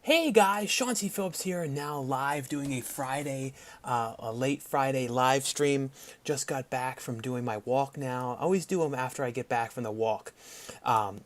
Hey guys, Sean C. Phillips here, now live doing a late Friday live stream. Just got back from doing my walk now. I always do them after I get back from the walk. And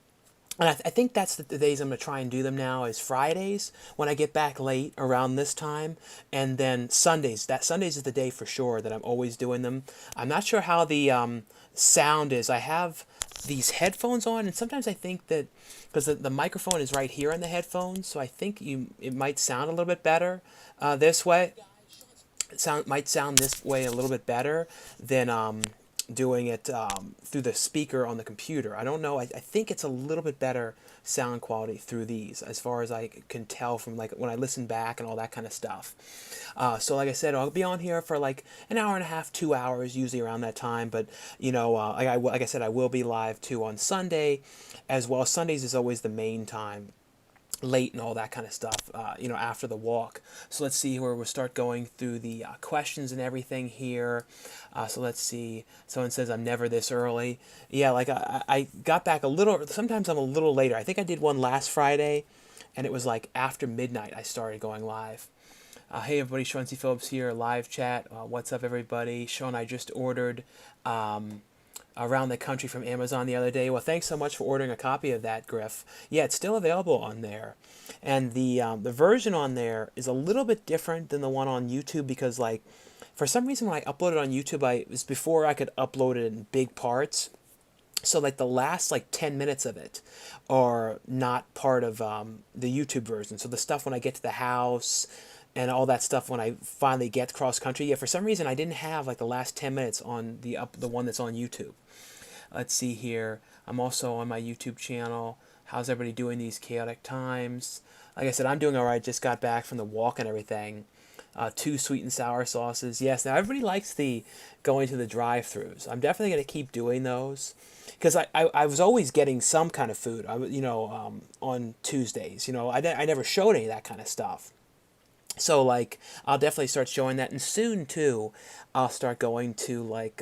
I think that's the days I'm going to try and do them now is Fridays when I get back late around this time. And then Sundays. Sundays is the day for sure that I'm always doing them. I'm not sure how the sound is. I have these headphones on, and sometimes I think that because the microphone is right here on the headphones, so I think it might sound a little bit better this way. Might sound this way a little bit better than doing it through the speaker on the computer. I don't know. I think it's a little bit better sound quality through these, as far as I can tell from like when I listen back and all that kind of stuff. So like I said, I'll be on here for like an hour and a half, 2 hours, usually around that time. But like I said, I will be live too on Sunday, as well. Sundays is always the main time, late and all that kind of stuff, after the walk. So let's see where we'll start going through the questions and everything here. So let's see. Someone says, I'm never this early. Yeah, like I got back a little, sometimes I'm a little later. I think I did one last Friday, and it was like after midnight I started going live. Hey everybody, Sean C. Phillips here, live chat. What's up everybody? Sean, I just ordered Around the Country from Amazon the other day. Well, thanks so much for ordering a copy of that, Griff. Yeah, it's still available on there, and the version on there is a little bit different than the one on YouTube because like for some reason when I uploaded on YouTube, it was before I could upload it in big parts. So like the last like 10 minutes of it are not part of the YouTube version. So the stuff when I get to the house and all that stuff when I finally get cross country, yeah, for some reason I didn't have like the last 10 minutes on the one that's on YouTube. Let's see here. I'm also on my YouTube channel. How's everybody doing these chaotic times? Like I said, I'm doing all right. Just got back from the walk and everything. Two sweet and sour sauces. Yes, now everybody likes the going to the drive-throughs. I'm definitely going to keep doing those because I was always getting some kind of food. On Tuesdays. I never showed any of that kind of stuff. So like I'll definitely start showing that, and soon too, I'll start going to like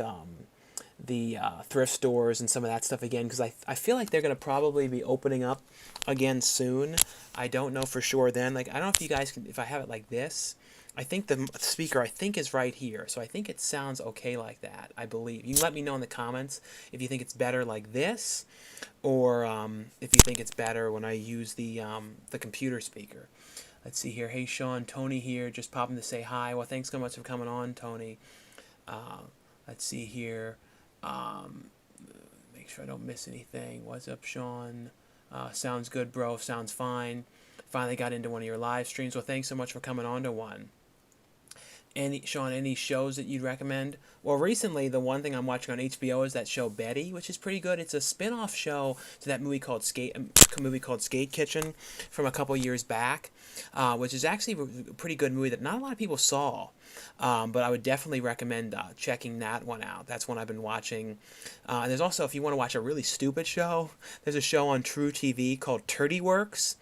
the thrift stores and some of that stuff again because I feel like they're going to probably be opening up again soon. I don't know for sure then. Like I don't know if you guys can, if I have it like this. I think the speaker I think is right here, so I think it sounds okay like that. I believe you can let me know in the comments if you think it's better like this, or if you think it's better when I use the computer speaker. Let's see here. Hey Sean, Tony here, just popping to say hi. Well, thanks so much for coming on, Tony. Let's see here. Um, Make sure I don't miss anything. What's up, Sean? Sounds good, bro. Sounds fine. Finally got into one of your live streams. Well, thanks so much for coming on to one. Sean, any shows that you'd recommend? Well, recently the one thing I'm watching on HBO is that show Betty, which is pretty good. It's a spin-off show to that movie called Skate Kitchen from a couple years back, which is actually a pretty good movie that not a lot of people saw. But I would definitely recommend checking that one out. That's one I've been watching. There's also, if you want to watch a really stupid show, there's a show on True TV called Turdy Works,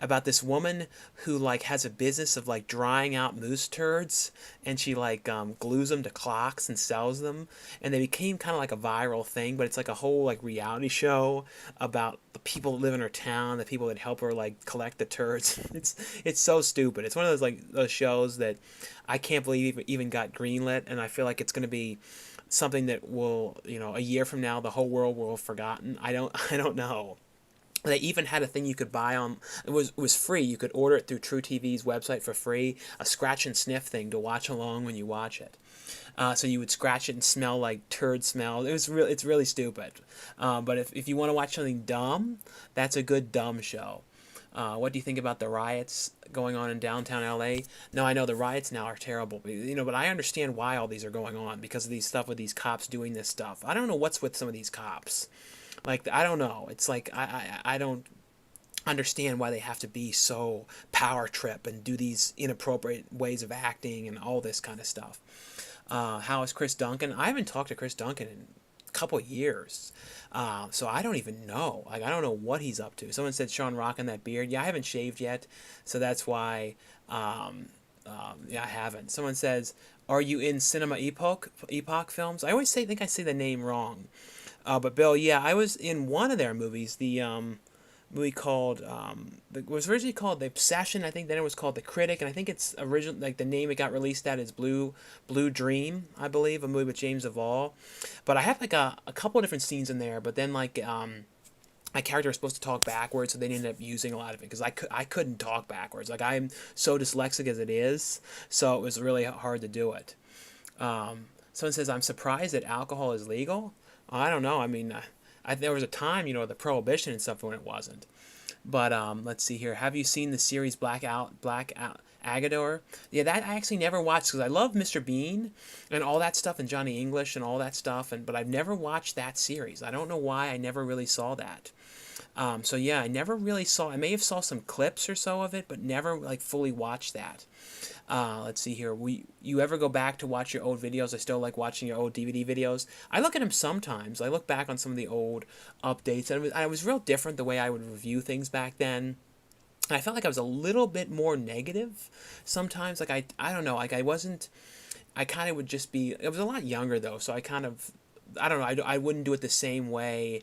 about this woman who like has a business of like drying out moose turds, and she like glues them to clocks and sells them, and they became kind of like a viral thing. But it's like a whole like reality show about the people that live in her town, the people that help her like collect the turds. It's so stupid. It's one of those like those shows that I can't believe even got greenlit, and I feel like it's going to be something that will, a year from now the whole world will have forgotten. I don't know. They even had a thing you could buy on. It was free. You could order it through True TV's website for free. A scratch and sniff thing to watch along when you watch it. So you would scratch it and smell like turd smell. It's really stupid. But if you want to watch something dumb, that's a good dumb show. What do you think about the riots going on in downtown LA? No, I know the riots now are terrible, but I understand why all these are going on because of these stuff with these cops doing this stuff. I don't know what's with some of these cops. Like, I don't know. It's like I don't understand why they have to be so power trip and do these inappropriate ways of acting and all this kind of stuff. How is Chris Duncan? I haven't talked to Chris Duncan in a couple of years, so I don't even know. Like, I don't know what he's up to. Someone said Sean rocking that beard. Yeah, I haven't shaved yet, so that's why. Yeah, I haven't. Someone says, "Are you in Cinema Epoch Films?" I always think I say the name wrong. But Bill, yeah, I was in one of their movies. The movie called it was originally called The Obsession. I think then it was called The Critic, and I think it's original like the name it got released at is Blue Dream, I believe, a movie with James Duvall. But I have like a couple of different scenes in there, but then like my character was supposed to talk backwards, so they ended up using a lot of it because I couldn't talk backwards. Like I'm so dyslexic as it is, so it was really hard to do it. Someone says I'm surprised that alcohol is legal. I don't know. I mean, there was a time, the prohibition and stuff when it wasn't. But let's see here. Have you seen the series Black Agador? Yeah, that I actually never watched because I love Mr. Bean and all that stuff and Johnny English and all that stuff. But I've never watched that series. I don't know why I never really saw that. So yeah, I never really saw. I may have saw some clips or so of it, but never like fully watched that. Let's see here. You ever go back to watch your old videos? I still like watching your old DVD videos. I look at them sometimes. I look back on some of the old updates, and it was real different the way I would review things back then. And I felt like I was a little bit more negative sometimes. Like I don't know. Like I wasn't. I kind of would just be. I was a lot younger though, so I kind of. I don't know. I wouldn't do it the same way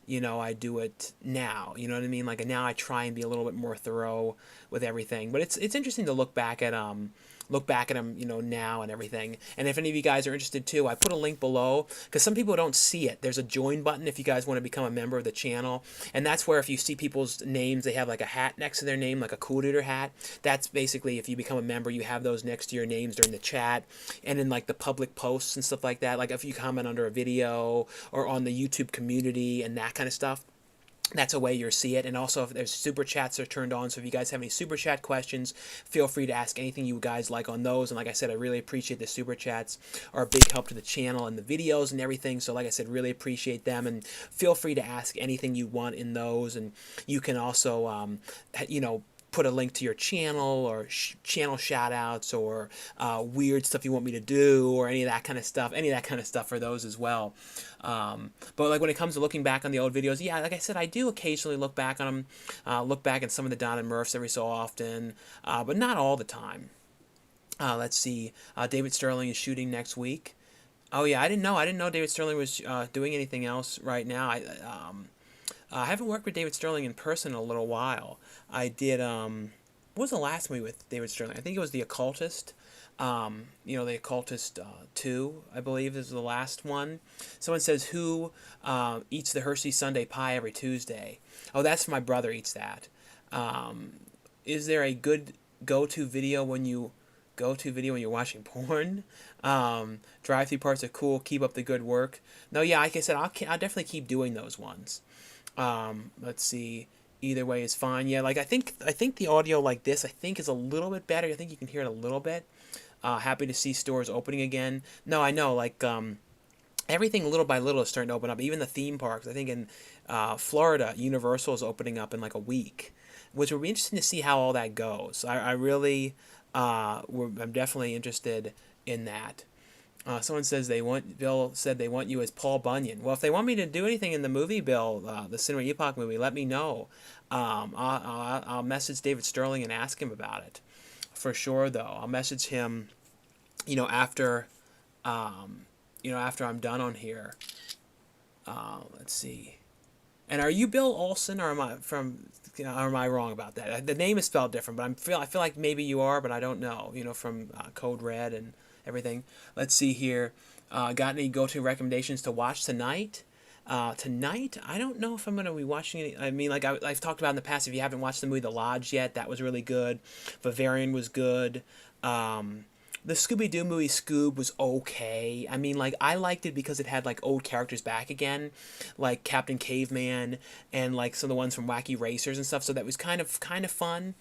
I do it now. You know what I mean? Like now I try and be a little bit more thorough with everything. But it's interesting to look back at them, now and everything. And if any of you guys are interested too, I put a link below because some people don't see it. There's a join button if you guys want to become a member of the channel, and that's where if you see people's names, they have like a hat next to their name, like a Coolduder hat. That's basically if you become a member, you have those next to your names during the chat and in like the public posts and stuff like that. Like if you comment under a video or on the YouTube community and that kind of stuff. That's a way you'll see it. And also if there's super chats are turned on, so if you guys have any super chat questions, feel free to ask anything you guys like on those. And like I said, I really appreciate the super chats, are a big help to the channel and the videos and everything. So like I said, really appreciate them, and feel free to ask anything you want in those. And you can also put a link to your channel or channel shout outs or weird stuff you want me to do or any of that kind of stuff for those as well. But like when it comes to looking back on the old videos, yeah, like I said, I do occasionally look back on them, look back at some of the Don and Murphs every so often, but not all the time. Let's see, David Sterling is shooting next week. Oh yeah, I didn't know David Sterling was doing anything else right now. I haven't worked with David Sterling in person in a little while. I did, what was the last movie with David Sterling? I think it was The Occultist. The Occultist 2, I believe, is the last one. Someone says, who eats the Hershey Sunday pie every Tuesday? Oh, that's my brother eats that. Is there a good go-to video when you're watching porn? Drive-through parts are cool. Keep up the good work. No, yeah, like I said, I'll definitely keep doing those ones. Let's see. Either way is fine. Yeah, like I think the audio like this is a little bit better. I think you can hear it a little bit. Happy to see stores opening again. No, I know, like everything little by little is starting to open up. Even the theme parks. I think in Florida, Universal is opening up in like a week, which will be interesting to see how all that goes. I really, I'm definitely interested in that. Someone says Bill said they want you as Paul Bunyan. Well, if they want me to do anything in the movie, Bill, the Cinema Epoch movie, let me know. I'll message David Sterling and ask him about it. For sure, though. I'll message him, after I'm done on here. Let's see. And are you Bill Olsen, or am I wrong about that? The name is spelled different, but I feel like maybe you are, but I don't know. From Code Red and everything. Let's see here. Got any go-to recommendations to watch tonight? Tonight, I don't know if I'm going to be watching it. I mean, like I've talked about in the past, if you haven't watched the movie The Lodge yet, that was really good. Bavarian was good. The Scooby-Doo movie Scoob was okay. I mean, like, I liked it because it had, like, old characters back again, like Captain Caveman and, like, some of the ones from Wacky Racers and stuff, so that was kind of fun.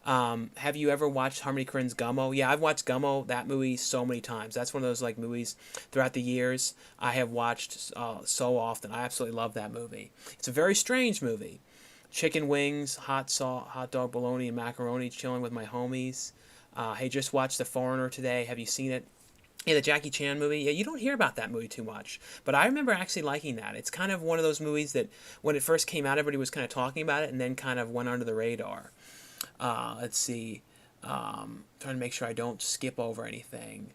Have you ever watched Harmony Korine's Gummo? Yeah, I've watched Gummo, that movie, so many times. That's one of those, like, movies throughout the years I have watched so often. I absolutely love that movie. It's a very strange movie. Chicken wings, hot dog bologna, and macaroni, chilling with my homies. Hey, just watched The Foreigner today. Have you seen it? Yeah, the Jackie Chan movie. Yeah, you don't hear about that movie too much. But I remember actually liking that. It's kind of one of those movies that when it first came out, everybody was kind of talking about it and then kind of went under the radar. Let's see. Trying to make sure I don't skip over anything.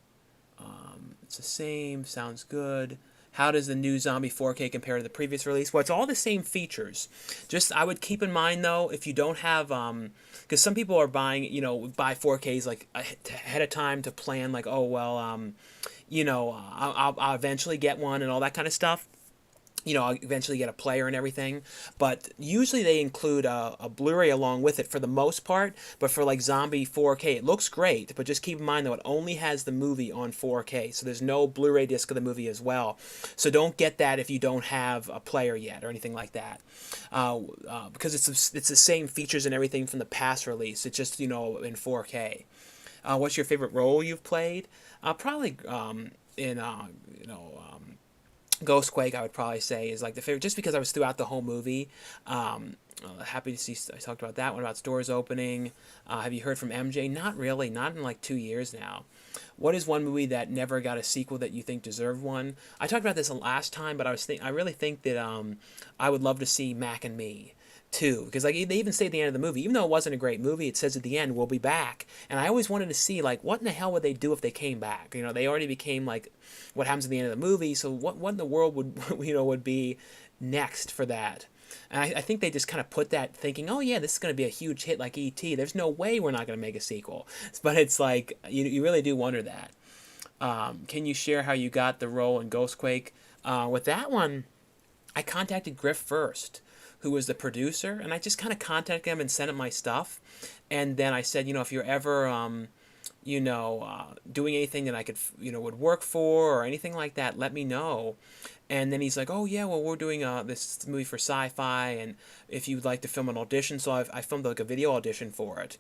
It's the same. Sounds good. How does the new Zombie 4K compare to the previous release? Well, it's all the same features. Just I would keep in mind though, if you don't have, because some people are buying, buy 4Ks like ahead of time to plan, like, oh well, I'll eventually get one and all that kind of stuff. I'll eventually get a player and everything, but usually they include a Blu-ray along with it for the most part. But for like Zombie 4K, it looks great, but just keep in mind though it only has the movie on 4K, so there's no Blu-ray disc of the movie as well. So don't get that if you don't have a player yet or anything like that, because it's the same features and everything from the past release. It's just in 4K. What's your favorite role you've played? Probably in Ghostquake, I would probably say, is like the favorite, just because I was throughout the whole movie. Happy to see. I talked about that one, about stores opening. Have you heard from MJ? Not really. Not in like 2 years now. What is one movie that never got a sequel that you think deserved one? I talked about this last time, but I really think that I would love to see Mac and Me too, because like they even say at the end of the movie, even though it wasn't a great movie, it says at the end we'll be back, and I always wanted to see like what in the hell would they do if they came back. They already became like what happens at the end of the movie, so what in the world would would be next for that. And I think they just kind of put that thinking, oh yeah, this is going to be a huge hit like E.T. There's no way we're not going to make a sequel. But it's like you really do wonder that. Can you share how you got the role in Ghostquake? With that one, I contacted Griff first, who was the producer, and I just kind of contacted him and sent him my stuff. And then I said, if you're ever, doing anything that I could, would work for or anything like that, let me know. And then he's like, oh yeah, well, we're doing this movie for Sci-Fi, and if you'd like to film an audition, so I filmed like a video audition for it.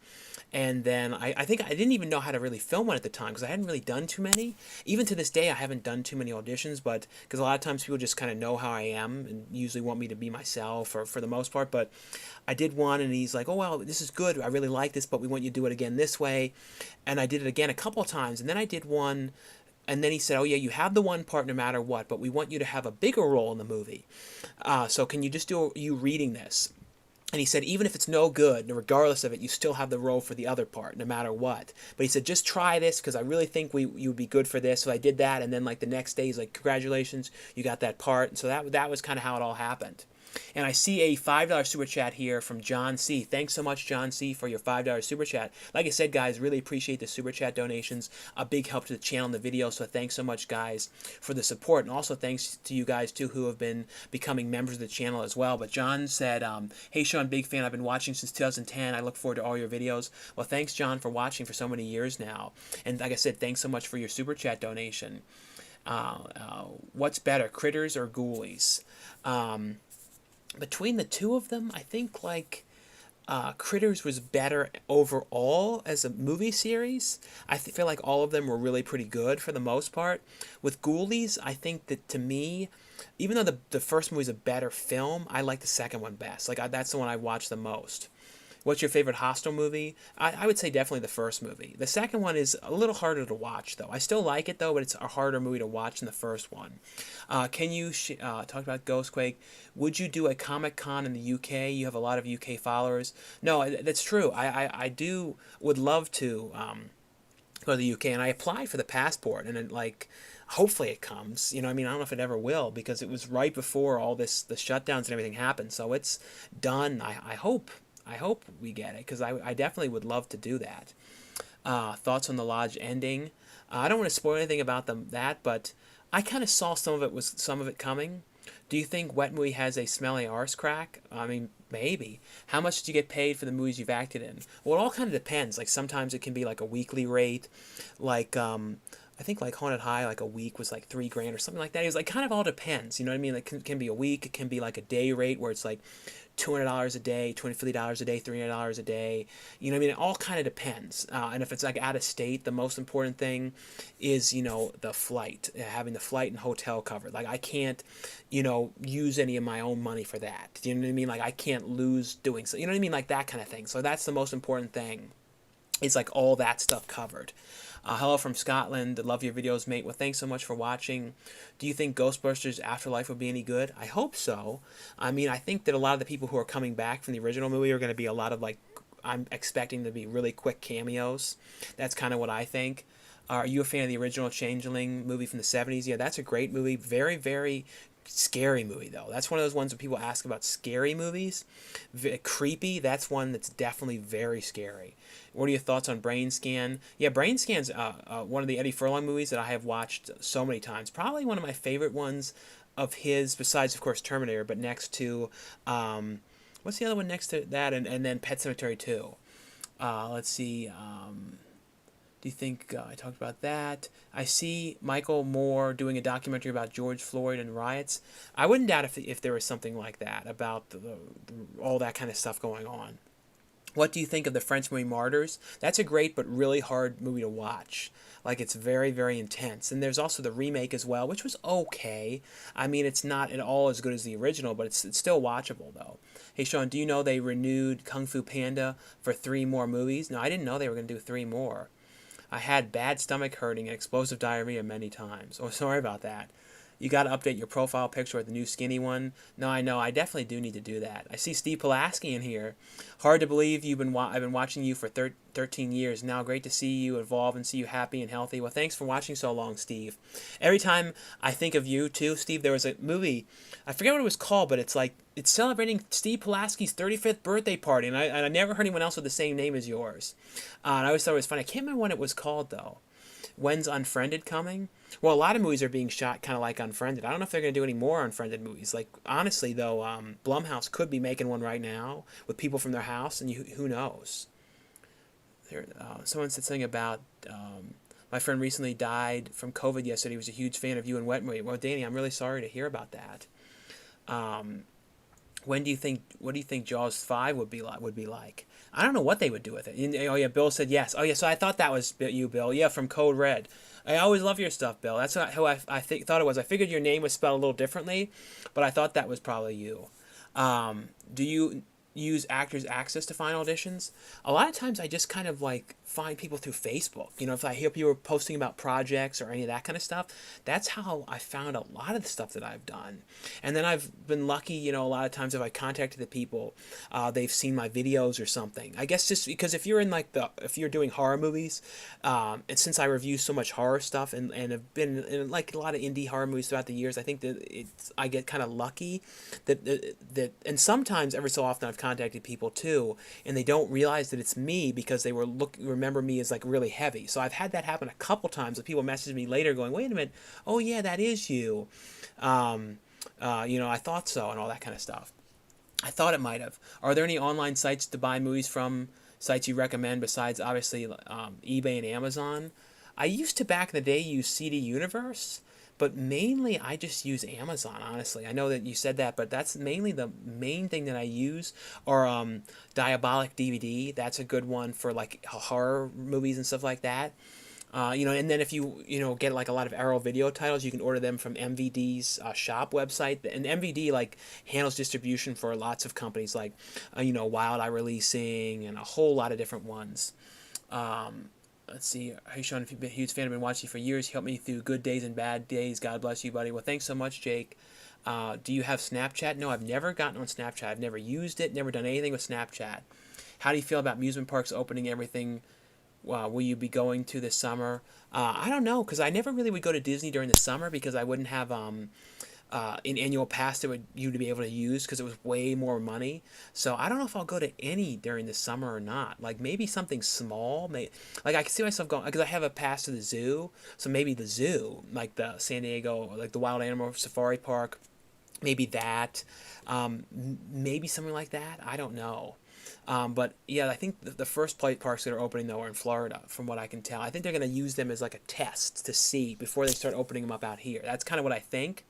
And then I think I didn't even know how to really film one at the time, because I hadn't really done too many. Even to this day, I haven't done too many auditions, but because a lot of times people just kind of know how I am and usually want me to be myself, or for the most part. But I did one, and he's like, oh well, this is good, I really like this, but we want you to do it again this way. And I did it again a couple of times, and then I did one. And then he said, oh yeah, you have the one part no matter what, but we want you to have a bigger role in the movie. So can you just do you reading this? And he said, even if it's no good, regardless of it, you still have the role for the other part, no matter what. But he said, just try this, because I really think you would be good for this. So I did that, and then like the next day, he's like, congratulations, you got that part. And so that was kind of how it all happened. And I see a $5 super chat here from John C. Thanks so much, John C., for your $5 super chat. Like I said, guys, really appreciate the super chat donations. A big help to the channel and the video. So thanks so much, guys, for the support. And also thanks to you guys, too, who have been becoming members of the channel as well. But John said, hey, Sean, big fan. I've been watching since 2010. I look forward to all your videos. Well, thanks, John, for watching for so many years now. And like I said, thanks so much for your super chat donation. What's better, Critters or Ghoulies? Between the two of them, I think like Critters was better overall as a movie series. I feel like all of them were really pretty good for the most part. With Ghoulies, I think that to me, even though the first movie is a better film, I like the second one best. Like that's the one I watched the most. What's your favorite Hostel movie? I would say definitely the first movie. The second one is a little harder to watch, though. I still like it, though, but it's a harder movie to watch than the first one. Can you talk about Ghostquake? Would you do a Comic-Con in the UK? You have a lot of UK followers. No, that's true. I would love to go to the UK, and I applied for the passport, and hopefully it comes. I don't know if it ever will, because it was right before all the shutdowns and everything happened. So it's done. I hope we get it, because I definitely would love to do that. Thoughts on the Lodge ending? I don't want to spoil anything about that, but I kind of saw some of it coming. Do you think Wet Movie has a smelly arse crack? I mean, maybe. How much did you get paid for the movies you've acted in? Well, it all kind of depends. Like sometimes it can be like a weekly rate, like I think like Haunted High, like a week was like $3,000 or something like that. It was like kind of all depends. You know what I mean? Like it can be a week. It can be like a day rate where it's like $200 a day, $250 a day, $300 a day. You know what I mean? It all kind of depends. And if it's like out of state, the most important thing is, the flight, having the flight and hotel covered. Like I can't, use any of my own money for that. Do you know what I mean? Like I can't lose doing so. You know what I mean? Like that kind of thing. So that's the most important thing. It's like all that stuff covered. Hello from Scotland. Love your videos, mate. Well, thanks so much for watching. Do you think Ghostbusters Afterlife will be any good? I hope so. I mean, I think that a lot of the people who are coming back from the original movie are going to be a lot of I'm expecting to be really quick cameos. That's kind of what I think. Are you a fan of the original Changeling movie from the 70s? Yeah, that's a great movie. Very, very scary movie, though. That's one of those ones when people ask about scary movies. Creepy, that's one that's definitely very scary. What are your thoughts on Brain Scan? Yeah, Brain Scan's one of the Eddie Furlong movies that I have watched so many times. Probably one of my favorite ones of his, besides, of course, Terminator, but next to, what's the other one next to that? And then Pet Sematary 2. Let's see. Do you think I talked about that? I see Michael Moore doing a documentary about George Floyd and riots. I wouldn't doubt if there was something like that about all that kind of stuff going on. What do you think of the French movie Martyrs? That's a great but really hard movie to watch. Like, it's very, very intense. And there's also the remake as well, which was okay. I mean, it's not at all as good as the original, but it's still watchable, though. Hey, Sean, do you know they renewed Kung Fu Panda for 3 more movies? No, I didn't know they were going to do 3 more. I had bad stomach hurting and explosive diarrhea many times. Oh, sorry about that. You got to update your profile picture with the new skinny one. No, I know. I definitely do need to do that. I see Steve Pulaski in here. Hard to believe I've been watching you for 13 years now. Great to see you evolve and see you happy and healthy. Well, thanks for watching so long, Steve. Every time I think of you, too, Steve, there was a movie. I forget what it was called, but it's celebrating Steve Pulaski's 35th birthday party, and I never heard anyone else with the same name as yours. And I always thought it was funny. I can't remember what it was called, though. When's Unfriended coming? Well, a lot of movies are being shot kind of like Unfriended. I don't know if they're going to do any more Unfriended movies. Like, honestly, though, Blumhouse could be making one right now with people from their house, and who knows? Someone said something about my friend recently died from COVID yesterday. He was a huge fan of you and Wetmore. Well, Danny, I'm really sorry to hear about that. What do you think Jaws 5 would be like? I don't know what they would do with it. Oh yeah, Bill said yes. Oh yeah, so I thought that was you, Bill. Yeah, from Code Red. I always love your stuff, Bill. That's not who I thought it was. I figured your name was spelled a little differently, but I thought that was probably you. Do you use Actors Access to find auditions? A lot of times I just kind of like find people through Facebook. You know, if I hear people posting about projects or any of that kind of stuff, that's how I found a lot of the stuff that I've done. And then I've been lucky, you know, a lot of times if I contacted the people, they've seen my videos or something. I guess just because if you're doing horror movies, and since I review so much horror stuff and have been in like a lot of indie horror movies throughout the years, I think that I get kind of lucky that and sometimes every so often I've contacted people too, and they don't realize that it's me because they remember me as like really heavy. So I've had that happen a couple times. That people message me later going, "Wait a minute, oh yeah, that is you." I thought so, and all that kind of stuff. I thought it might have. Are there any online sites to buy movies from? Sites you recommend besides obviously eBay and Amazon? I used to back in the day use CD Universe. But mainly, I just use Amazon, honestly. I know that you said that, but that's mainly the main thing that I use. Or Diabolic DVD. That's a good one for, like, horror movies and stuff like that. And then if you get, like, a lot of Arrow video titles, you can order them from MVD's shop website. And MVD, like, handles distribution for lots of companies, like, Wild Eye Releasing and a whole lot of different ones. Let's see. Hey, Sean, if you've been a huge fan, I've been watching you for years. You helped me through good days and bad days. God bless you, buddy. Well, thanks so much, Jake. Do you have Snapchat? No, I've never gotten on Snapchat. I've never used it, never done anything with Snapchat. How do you feel about amusement parks opening everything? Will you be going to this summer? I don't know, because I never really would go to Disney during the summer because I wouldn't have an annual pass that you to be able to use because it was way more money. So I don't know if I'll go to any during the summer or not. Like maybe something small. Like I can see myself going because I have a pass to the zoo. So maybe the zoo, like the San Diego, like the Wild Animal Safari Park, maybe that. Maybe something like that. I don't know. But yeah, I think the first parks that are opening though are in Florida, from what I can tell. I think they're going to use them as like a test to see before they start opening them up out here. That's kind of what I think.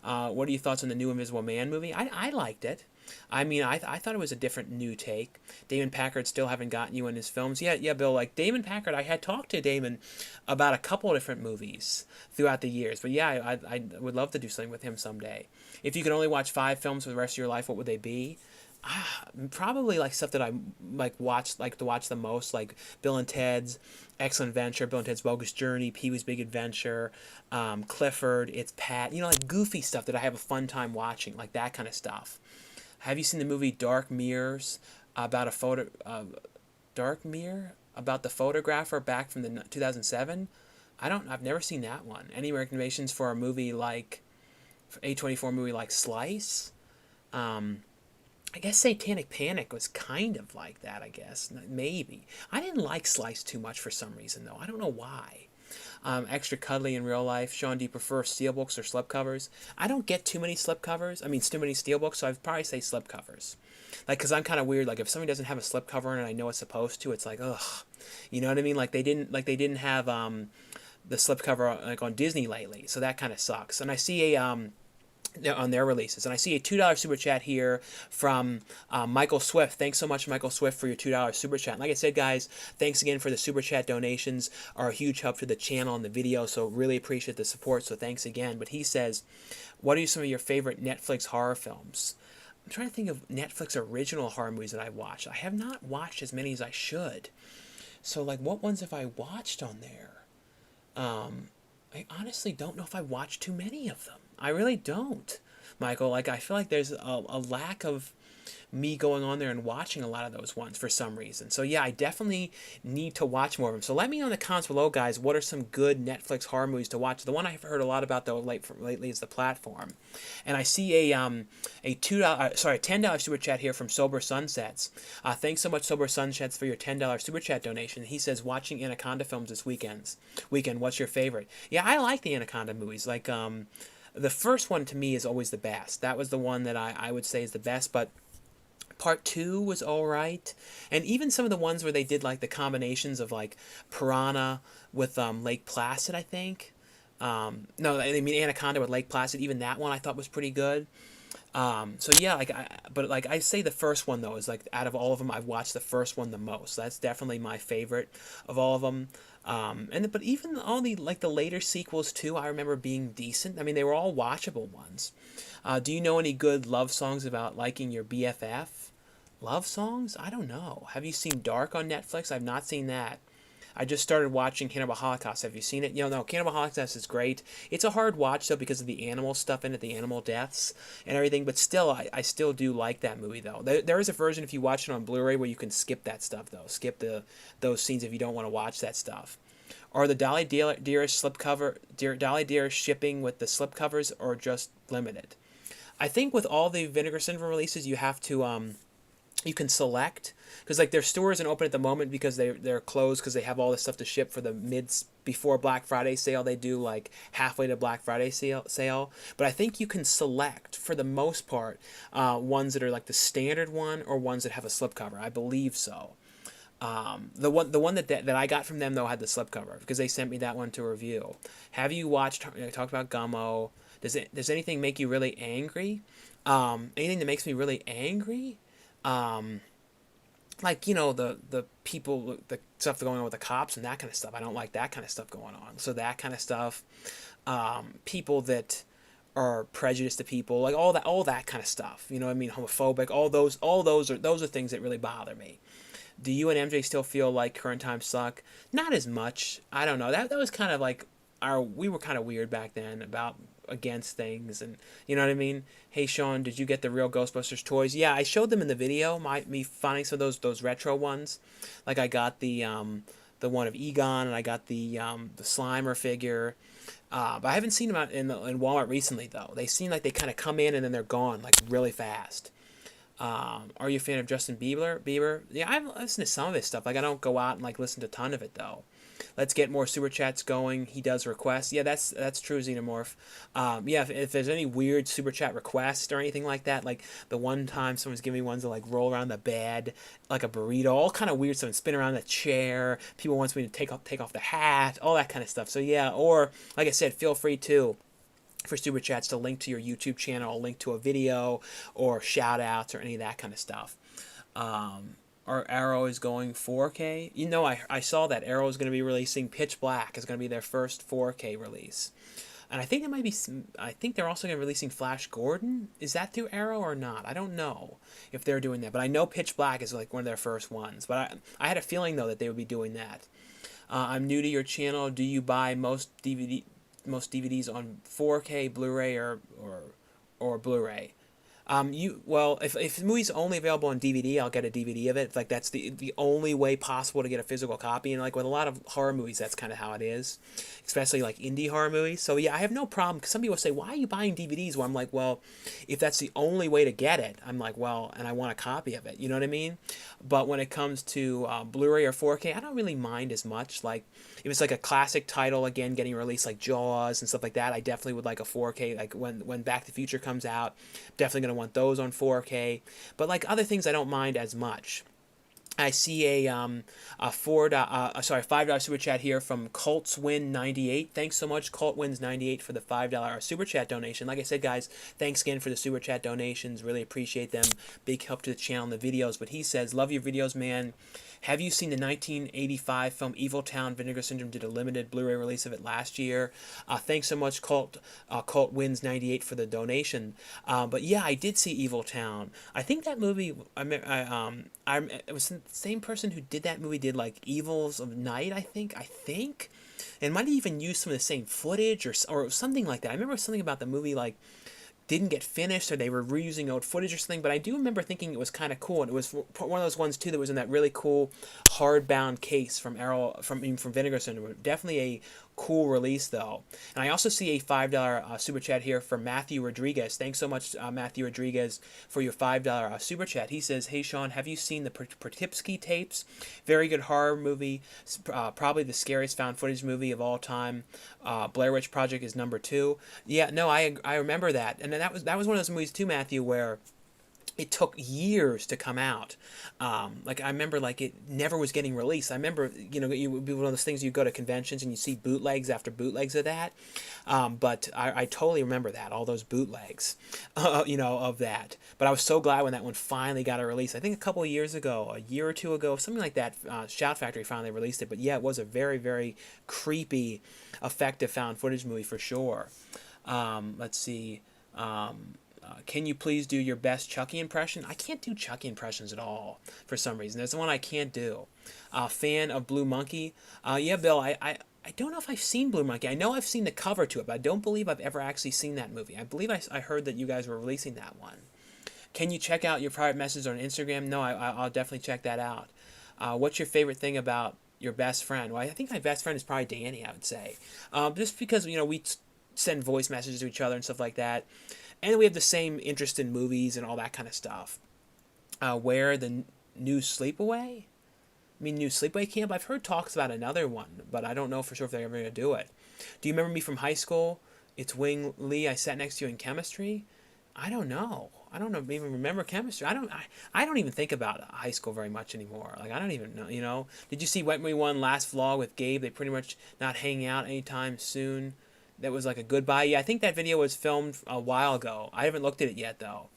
What are your thoughts on the new Invisible Man movie? I liked it. I mean, I thought it was a different new take. Damon Packard still haven't gotten you in his films. Yeah, Bill, like Damon Packard, I had talked to Damon about a couple of different movies throughout the years. But yeah, I would love to do something with him someday. If you could only watch 5 films for the rest of your life, what would they be? Probably like stuff that I like to watch the most, like Bill and Ted's Excellent Adventure, Bill and Ted's Bogus Journey, Pee-wee's Big Adventure, Clifford, It's Pat, like goofy stuff that I have a fun time watching, like that kind of stuff. Have you seen the movie Dark Mirrors about Dark Mirror about the photographer back from the 2007? I've never seen that one. Any recommendations for a movie like A24 movie like Slice? I guess Satanic Panic was kind of like that, I guess. Maybe. I didn't like Slice too much for some reason, though. I don't know why. Extra cuddly in real life. Sean, do you prefer steelbooks or slipcovers? I don't get too many slipcovers. I mean, too many steelbooks, so I'd probably say slipcovers. Like, because I'm kind of weird. Like, if somebody doesn't have a slipcover and I know it's supposed to, it's like, ugh. You know what I mean? Like, they didn't have the slipcover like on Disney lately, so that kind of sucks. And I see a on their releases. And I see a $2 super chat here from Michael Swift. Thanks so much, Michael Swift, for your $2 super chat. And like I said, guys, thanks again for the super chat donations. Are a huge help to the channel and the video, so really appreciate the support, so thanks again. But he says, what are some of your favorite Netflix horror films? I'm trying to think of Netflix original horror movies that I watched. I have not watched as many as I should. So, like, what ones have I watched on there? I honestly don't know if I watched too many of them. I really don't, Michael. Like, I feel like there's a lack of me going on there and watching a lot of those ones for some reason. So yeah, I definitely need to watch more of them. So let me know in the comments below, guys, what are some good Netflix horror movies to watch. The one I've heard a lot about though lately is The Platform, and I see a $10 super chat here from Sober Sunsets. Thanks so much, Sober Sunsets, for your $10 super chat donation. He says watching Anaconda films this weekend. What's your favorite? Yeah, I like the Anaconda movies. Like the first one to me is always the best. That was the one that I would say is the best, but Part 2 was alright. And even some of the ones where they did like the combinations of like Piranha with Lake Placid, I think. No, I mean Anaconda with Lake Placid, even that one I thought was pretty good. So yeah, but I say the first one though is like out of all of them, I've watched the first one the most. That's definitely my favorite of all of them. But even all the later sequels too, I remember being decent. I mean, they were all watchable ones. Do you know any good love songs about liking your BFF? Love songs? I don't know. Have you seen Dark on Netflix? I've not seen that. I just started watching Cannibal Holocaust. Have you seen it? No, Cannibal Holocaust is great. It's a hard watch, though, because of the animal stuff in it, the animal deaths and everything. But still, I still do like that movie, though. There is a version, if you watch it on Blu-ray, where you can skip that stuff, though. Skip those scenes if you don't want to watch that stuff. Are the Dolly Dearest Dolly Dearest shipping with the slipcovers or just limited? I think with all the Vinegar Syndrome releases, you have to you can select, because like their store isn't open at the moment because they're closed because they have all this stuff to ship for the before Black Friday sale. They do like halfway to Black Friday sale, but I think you can select for the most part ones that are like the standard one or ones that have a slipcover. I believe so. The one that I got from them though had the slipcover because they sent me that one to review. Have you watched? Talked about Gummo. Does anything make you really angry? Anything that makes me really angry? Like, the people, the stuff going on with the cops and that kind of stuff. I don't like that kind of stuff going on. So that kind of stuff, people that are prejudiced to people, like all that kind of stuff. You know what I mean? Homophobic. All those are things that really bother me. Do you and MJ still feel like current times suck? Not as much. I don't know. That was kind of like we were kind of weird back then about against things, and you know what I mean. Hey Sean, did you get the real Ghostbusters toys? Yeah, I showed them in the video. Me finding some of those retro ones. Like I got the one of Egon, and I got the Slimer figure. But I haven't seen them in Walmart recently though. They seem like they kind of come in and then they're gone like really fast. Are you a fan of Justin Bieber? Yeah, I've listened to some of his stuff. Like I don't go out and like listen to a ton of it though. Let's get more super chats going. He does requests. Yeah, that's true, Xenomorph. Yeah, if there's any weird super chat requests or anything like that, like the one time someone's giving me ones to like roll around the bed like a burrito, all kind of weird stuff, and spin around the chair. People wants me to take off the hat, all that kind of stuff. So yeah, or like I said, feel free to for super chats to link to your YouTube channel, link to a video, or shout outs or any of that kind of stuff. Our Arrow is going 4K. I saw that Arrow is going to be releasing Pitch Black. Is going to be their first 4K release, and I think it might be. I think they're also going to be releasing Flash Gordon. Is that through Arrow or not? I don't know if they're doing that, but I know Pitch Black is like one of their first ones. But I had a feeling though that they would be doing that. I'm new to your channel. Do you buy most DVDs on 4K, Blu-ray, or Blu-ray? If the movie's only available on DVD, I'll get a DVD of it. Like that's the only way possible to get a physical copy. And like with a lot of horror movies, that's kind of how it is, especially like indie horror movies. So yeah, I have no problem. Cause some people say, "Why are you buying DVDs?" Well, I'm like, well, if that's the only way to get it, I'm like, well, and I want a copy of it. You know what I mean? But when it comes to Blu-ray or 4K, I don't really mind as much. Like if it's like a classic title again getting released, like Jaws and stuff like that, I definitely would like a 4K. Like when Back to the Future comes out, definitely gonna want those on 4K. But like other things, I don't mind as much. I see a $5 super chat here from CultsWin98. Thanks so much, CultWins98, for the $5 super chat donation. Like I said, guys, thanks again for the super chat donations. Really appreciate them. Big help to the channel and the videos. But he says, love your videos, man. Have you seen the 1985 film Evil Town? Vinegar Syndrome did a limited Blu-ray release of it last year. Thanks so much, Cult Wins 98 for the donation. But yeah, I did see Evil Town. I think that movie. It was the same person who did that movie did like Evils of Night. I think, and might have even used some of the same footage or something like that. I remember something about the movie like didn't get finished or they were reusing old footage or something, but I do remember thinking it was kind of cool, and it was one of those ones too that was in that really cool hardbound case from Vinegar Syndrome. Definitely a cool release though. And I also see a $5 super chat here from Matthew Rodriguez. Thanks so much, Matthew Rodriguez, for your $5 super chat. He says, hey Sean, have you seen the Pertipsky tapes? Very good horror movie, probably the scariest found footage movie of all time. Blair Witch Project is number 2. Yeah, no, I remember that. And that was one of those movies too, Matthew, where it took years to come out. Like I remember, like it never was getting released. I remember, it would be one of those things you go to conventions and you see bootlegs after bootlegs of that. But I totally remember that, all those bootlegs, of that. But I was so glad when that one finally got a release. I think a couple of years ago, a year or two ago, something like that. Shout Factory finally released it. But yeah, it was a very, very creepy, effective found footage movie for sure. Let's see. Can you please do your best Chucky impression? I can't do Chucky impressions at all for some reason. There's the one I can't do. Fan of Blue Monkey? Yeah, Bill, I don't know if I've seen Blue Monkey. I know I've seen the cover to it, but I don't believe I've ever actually seen that movie. I believe I heard that you guys were releasing that one. Can you check out your private messages on Instagram? No, I'll definitely check that out. What's your favorite thing about your best friend? Well, I think my best friend is probably Danny, I would say. Just because, we send voice messages to each other and stuff like that. And we have the same interest in movies and all that kind of stuff. Where the new Sleepaway? New Sleepaway Camp? I've heard talks about another one, but I don't know for sure if they're ever going to do it. Do you remember me from high school? It's Wing Lee. I sat next to you in chemistry. I don't know. I don't even remember chemistry. I don't even think about high school very much anymore. Like I don't even know. Did you see Wet Me One last vlog with Gabe? They pretty much not hanging out anytime soon. That was like a goodbye. Yeah, I think that video was filmed a while ago. I haven't looked at it yet though.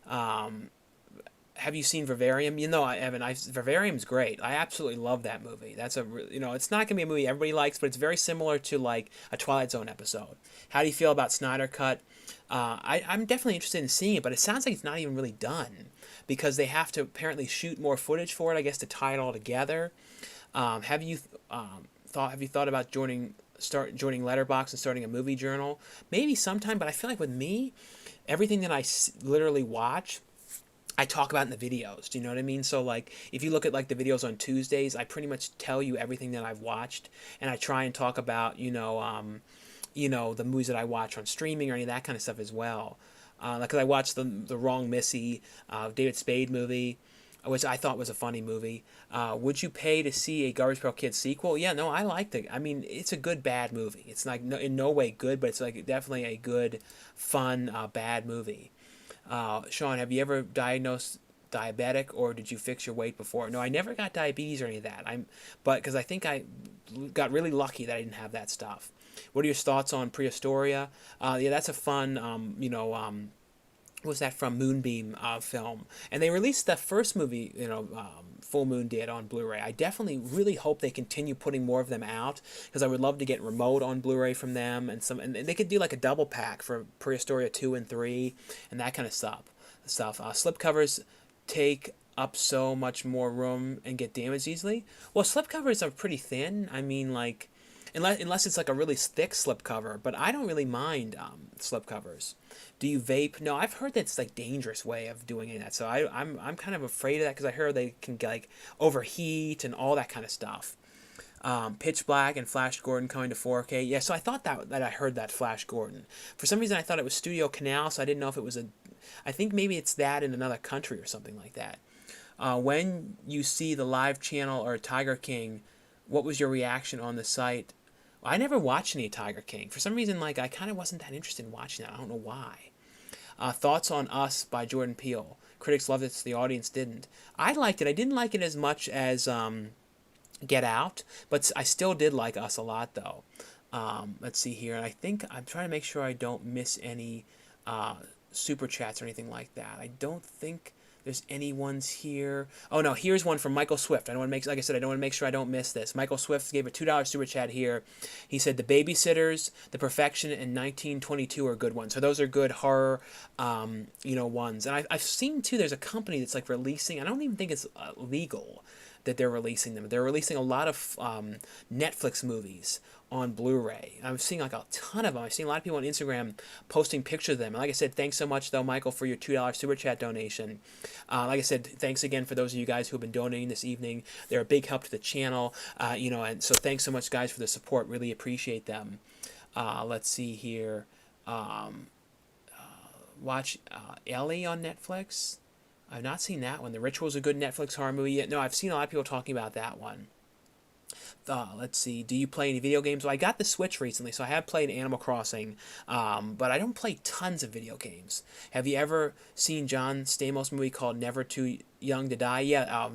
Have you seen Vivarium? Evan, Vivarium's great. I absolutely love that movie. That's it's not gonna be a movie everybody likes, but it's very similar to like a Twilight Zone episode. How do you feel about Snyder Cut? I'm definitely interested in seeing it, but it sounds like it's not even really done because they have to apparently shoot more footage for it, I guess, to tie it all together. Have you thought about joining Letterboxd and starting a movie journal? Maybe sometime, but I feel like with me, everything that I literally watch, I talk about in the videos. Do you know what I mean? So like, if you look at like the videos on Tuesdays, I pretty much tell you everything that I've watched, and I try and talk about the movies that I watch on streaming or any of that kind of stuff as well. Like, 'cause I watched the Wrong Missy, David Spade movie, which I thought was a funny movie. Would you pay to see a Garbage Pail Kids sequel? Yeah, no, I liked it. It's a good bad movie. It's like in no way good, but it's like definitely a good, fun, bad movie. Sean, have you ever diagnosed diabetic, or did you fix your weight before? No, I never got diabetes or any of that. But because I think I got really lucky that I didn't have that stuff. What are your thoughts on Prehistoria? Yeah, that's a fun, what was that from? Moonbeam film, and they released the first movie, Full Moon did on Blu-ray. I definitely really hope they continue putting more of them out, because I would love to get Remote on Blu-ray from them, and they could do like a double pack for Prehistoria 2 and 3 and that kind of stuff. Slipcovers take up so much more room and get damaged easily. Well, slipcovers are pretty thin. unless it's like a really thick slipcover. But I don't really mind slipcovers. Do you vape? No, I've heard that's like dangerous way of doing that. So I'm kind of afraid of that because I heard they can like overheat and all that kind of stuff. Pitch Black and Flash Gordon coming to 4K. Yeah, so I thought that I heard that Flash Gordon. For some reason, I thought it was Studio Canal, so I didn't know if it was a. I think maybe it's that in another country or something like that. When you see the live channel or Tiger King, what was your reaction on the site? Well, I never watched any Tiger King. For some reason, like I kind of wasn't that interested in watching that. I don't know why. Thoughts on Us by Jordan Peele. Critics loved it, the audience didn't. I liked it. I didn't like it as much as Get Out, but I still did like Us a lot, though. Let's see here. And I think I'm trying to make sure I don't miss any super chats or anything like that. I don't think there's any ones here. Oh no, here's one from Michael Swift. I don't want to make, like I said, I don't want to make sure I don't miss this. Michael Swift gave a $2 super chat here. He said The Babysitters, The Perfection, and 1922 are good ones. So those are good horror, ones. And I've seen too. There's a company that's like releasing. I don't even think it's legal that they're releasing them. They're releasing a lot of Netflix movies on Blu-ray. I'm seeing like a ton of them. I've seen a lot of people on Instagram posting pictures of them. And like I said, thanks so much, though, Michael, for your $2 super chat donation. Like I said, thanks again for those of you guys who have been donating this evening. They're a big help to the channel, and so thanks so much, guys, for the support. Really appreciate them. Let's see here. Watch Ellie on Netflix. I've not seen that one. The Ritual is a good Netflix horror movie. No, I've seen a lot of people talking about that one. Let's see. Do you play any video games? Well, I got the Switch recently, so I have played Animal Crossing, but I don't play tons of video games. Have you ever seen John Stamos' movie called Never Too Young to Die? Yeah,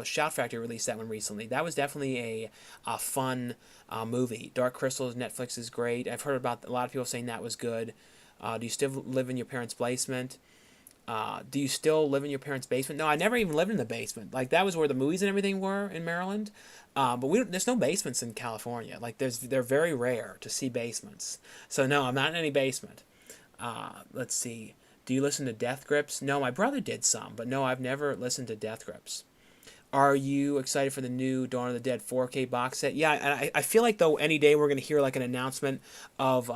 Shout Factory released that one recently. That was definitely a fun movie. Dark Crystal, Netflix is great. I've heard about a lot of people saying that was good. Do you still live in your parents' basement? Do you still live in your parents' basement? No, I never even lived in the basement. Like, that was where the movies and everything were in Maryland. But there's no basements in California. Like, they're very rare to see basements. So, no, I'm not in any basement. Let's see. Do you listen to Death Grips? No, my brother did some. But, no, I've never listened to Death Grips. Are you excited for the new Dawn of the Dead 4K box set? Yeah, I feel like, though, any day we're going to hear, like, an announcement of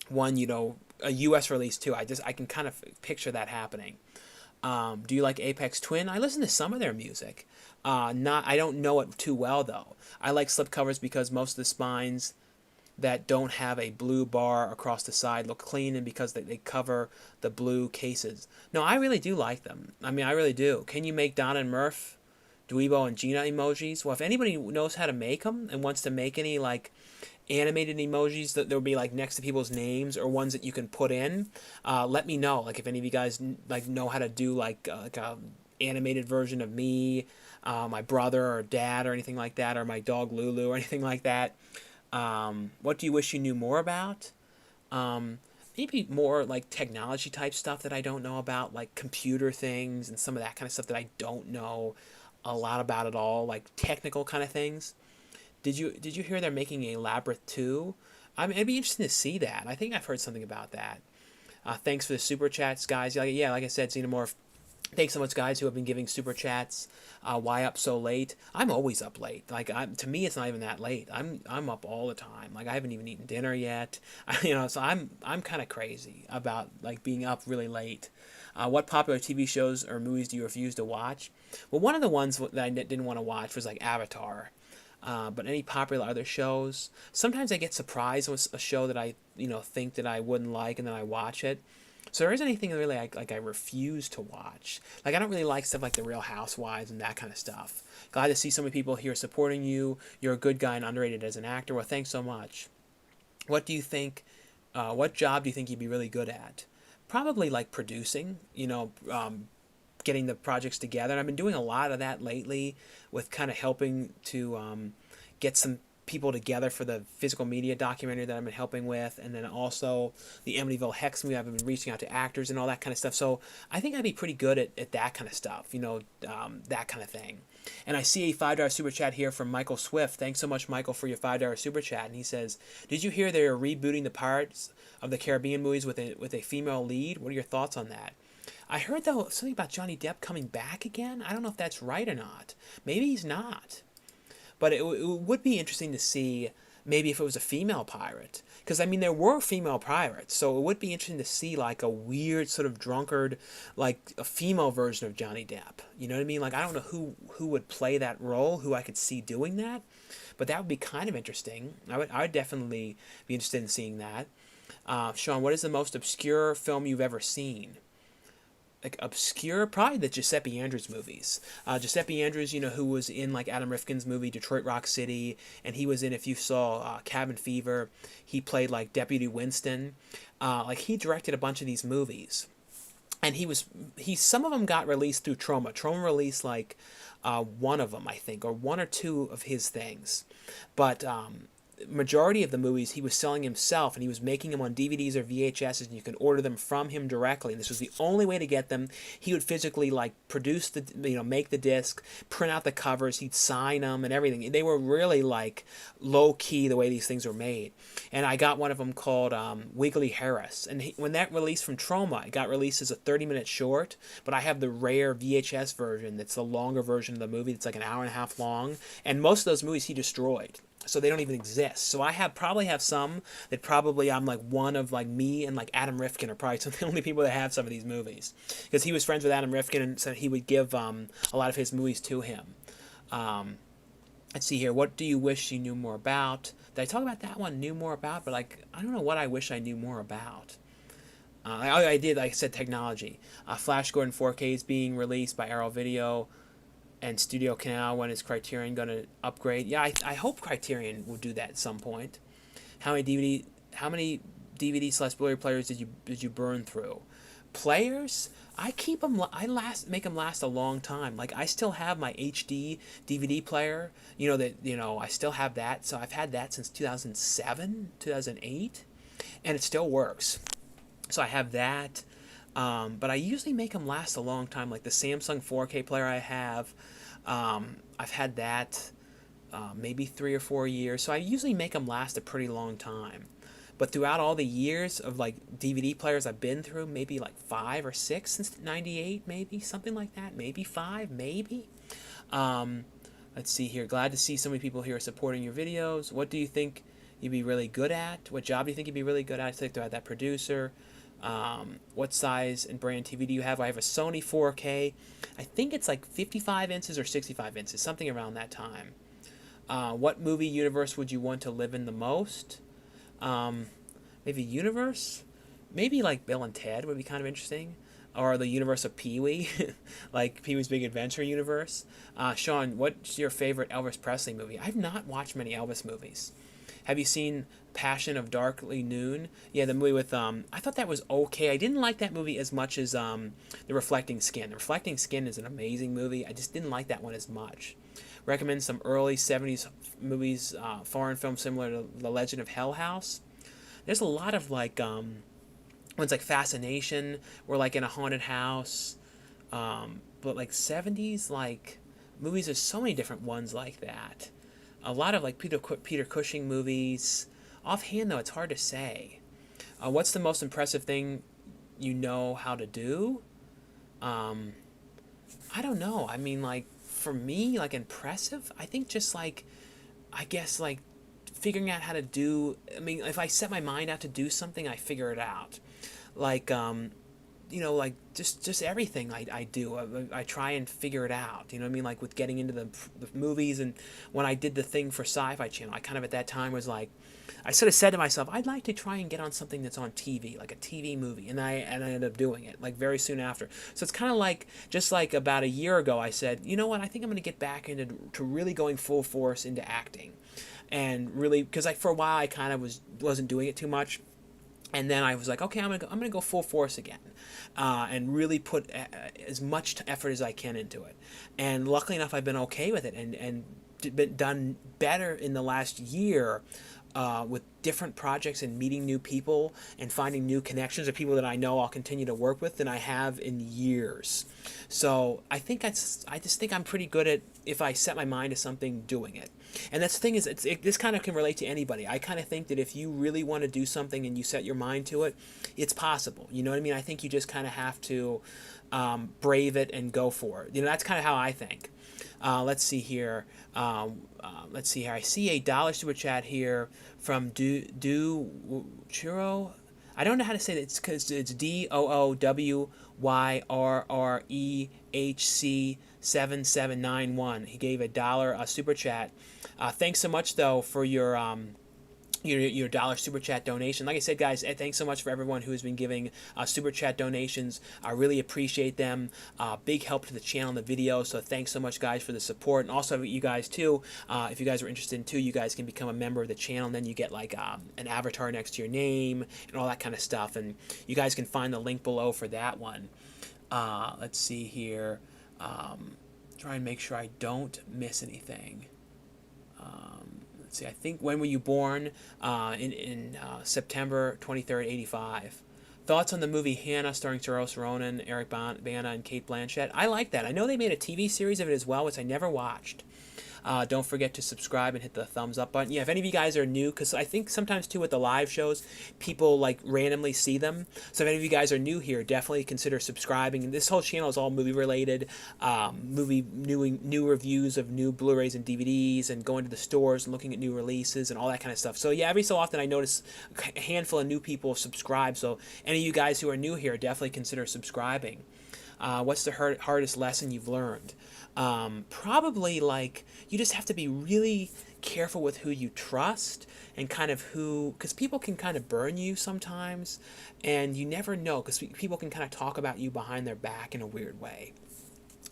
one, a U.S. release too. I can kind of picture that happening. Do you like Aphex Twin? I listen to some of their music. I don't know it too well though. I like slipcovers because most of the spines that don't have a blue bar across the side look clean, and because they cover the blue cases. No, I really do like them. I mean, I really do. Can you make Donna and Murph, Dweebo and Gina emojis? Well, if anybody knows how to make them and wants to make any like animated emojis that will be like next to people's names or ones that you can put in, let me know. Like if any of you guys like know how to do like a animated version of me, my brother or dad or anything like that, or my dog Lulu or anything like that. What do you wish you knew more about? Maybe more like technology type stuff that I don't know about, like computer things and some of that kind of stuff that I don't know a lot about at all, like technical kind of things. Did you hear they're making a Labyrinth 2? I mean, it'd be interesting to see that. I think I've heard something about that. Thanks for the super chats, guys. Yeah, like I said, Xenomorph. Thanks so much, guys, who have been giving super chats. Why up so late? I'm always up late. Like, to me, it's not even that late. I'm up all the time. Like, I haven't even eaten dinner yet. So I'm kind of crazy about like being up really late. What popular TV shows or movies do you refuse to watch? Well, one of the ones that I didn't want to watch was like Avatar. But any popular other shows, sometimes I get surprised with a show that I think that I wouldn't like, and then I watch it. So there isn't anything really I refuse to watch. Like I don't really like stuff like The Real Housewives and that kind of stuff. Glad to see so many people here supporting you. You're a good guy and underrated as an actor. Well, thanks so much. What do you think? What job do you think you'd be really good at? Probably like producing. Getting the projects together. And I've been doing a lot of that lately with kind of helping to get some people together for the physical media documentary that I've been helping with, and then also the Amityville Hex movie. I've been reaching out to actors and all that kind of stuff. So I think I'd be pretty good at that kind of stuff, that kind of thing. And I see a $5 super chat here from Michael Swift. Thanks so much, Michael, for your $5 super chat. And he says, did you hear they're rebooting the Pirates of the Caribbean movies with a female lead? What are your thoughts on that? I heard, though, something about Johnny Depp coming back again. I don't know if that's right or not. Maybe he's not. But it would be interesting to see maybe if it was a female pirate. Because, I mean, there were female pirates, so it would be interesting to see, like, a weird sort of drunkard, like, a female version of Johnny Depp. You know what I mean? Like, I don't know who would play that role, who I could see doing that, but that would be kind of interesting. I would definitely be interested in seeing that. Sean, what is the most obscure film you've ever seen? Like obscure, probably the Giuseppe Andrews movies. Giuseppe Andrews, you know, who was in like Adam Rifkin's movie Detroit Rock City, and he was in, if you saw Cabin Fever, he played like Deputy Winston. Like he directed a bunch of these movies, and some of them got released through Troma. Troma released like one of them, I think, or one or two of his things, but majority of the movies he was selling himself, and he was making them on DVDs or VHSs, and you can order them from him directly, and this was the only way to get them. He would physically like produce the, you know, make the disc, print out the covers, he'd sign them and everything. They were really like low key the way these things were made. And I got one of them called Wiggly Harris, and when that released from Troma, it got released as a 30-minute short, but I have the rare VHS version that's the longer version of the movie. It's like an hour and a half long, and most of those movies he destroyed, so they don't even exist. So I probably have some that probably I'm like one of, like me and like Adam Rifkin are probably some of the only people that have some of these movies, because he was friends with Adam Rifkin, and so he would give a lot of his movies to him. Let's see here. What do you wish you knew more about? Did I talk about that one? Knew more about, but like I don't know what I wish I knew more about. I did. Like I said, technology. Flash Gordon 4K is being released by Arrow Video and Studio Canal. When is Criterion going to upgrade? Yeah, I hope Criterion will do that at some point. How many DVD / Blu-ray players did you burn through? Players, I keep them. Make them last a long time. Like I still have my HD DVD player. I still have that. So I've had that since 2007, 2008, and it still works. So I have that. But I usually make them last a long time. Like the Samsung 4K player I have, I've had that maybe 3 or 4 years. So I usually make them last a pretty long time. But throughout all the years of like DVD players I've been through, maybe like 5 or 6 since '98, maybe something like that, maybe 5, maybe. Let's see here. Glad to see so many people here supporting your videos. What do you think you'd be really good at? What job do you think you'd be really good at? I think to have that producer. What size and brand TV do you have? I have a Sony 4K. I think it's like 55 inches or 65 inches, something around that time. What movie universe would you want to live in the most? Maybe universe? Maybe like Bill and Ted would be kind of interesting. Or the universe of Pee-wee, like Pee-wee's Big Adventure universe. Sean, what's your favorite Elvis Presley movie? I've not watched many Elvis movies. Have you seen Passion of Darkly Noon? Yeah, the movie with, I thought that was okay. I didn't like that movie as much as The Reflecting Skin. The Reflecting Skin is an amazing movie. I just didn't like that one as much. Recommend some early 70s movies, foreign films similar to The Legend of Hell House. There's a lot of, like, ones like Fascination, or like in a haunted house. But, like, 70s, like, movies, there's so many different ones like that. A lot of like Peter Cushing movies. Offhand though, it's hard to say. What's the most impressive thing you know how to do? I don't know. I mean, like for me, like impressive, I think just like, I guess like figuring out how to do. I mean, if I set my mind out to do something, I figure it out. Like like just everything I do, I try and figure it out. You know what I mean? Like with getting into the movies, and when I did the thing for Sci-Fi Channel, I kind of at that time was like, I sort of said to myself, I'd like to try and get on something that's on TV, like a TV movie, and I ended up doing it like very soon after. So it's kind of like just like about a year ago, I said, you know what? I think I'm going to get back into really going full force into acting, and really because for a while I kind of wasn't doing it too much. And then I was like, okay, I'm gonna go full force again, and really put as much effort as I can into it. And luckily enough, I've been okay with it, and been done better in the last year with different projects and meeting new people and finding new connections of people that I know I'll continue to work with than I have in years. So I just think I'm pretty good at, if I set my mind to something, doing it. And that's the thing is, this kind of can relate to anybody. I kind of think that if you really want to do something and you set your mind to it, it's possible. You know what I mean? I think you just kind of have to brave it and go for it. You know, that's kind of how I think. Let's see here. Let's see here. I see a dollar super chat here from Do Churro. I don't know how to say that. It's because it's DOOWYRREHC 7791. He gave a super chat. Thanks so much though for your dollar super chat donation. Like I said, guys, thanks so much for everyone who has been giving super chat donations. I really appreciate them. Big help to the channel and the video. So thanks so much, guys, for the support. And also you guys too, if you guys are interested in too, you guys can become a member of the channel, and then you get like an avatar next to your name and all that kind of stuff. And you guys can find the link below for that one. Let's see here. Try and make sure I don't miss anything. Let's see, I think, when were you born? In September 23rd, 85. Thoughts on the movie Hannah starring Saoirse Ronan, Eric Bana, and Cate Blanchett? I like that. I know they made a TV series of it as well, which I never watched. Don't forget to subscribe and hit the thumbs up button. Yeah, if any of you guys are new, because I think sometimes too with the live shows, people like randomly see them. So if any of you guys are new here, definitely consider subscribing. And this whole channel is all movie related, new reviews of new Blu-rays and DVDs, and going to the stores and looking at new releases and all that kind of stuff. So yeah, every so often I notice a handful of new people subscribe. So any of you guys who are new here, definitely consider subscribing. What's the hardest lesson you've learned? Probably like you just have to be really careful with who you trust and kind of because people can kind of burn you sometimes, and you never know, because people can kind of talk about you behind their back in a weird way.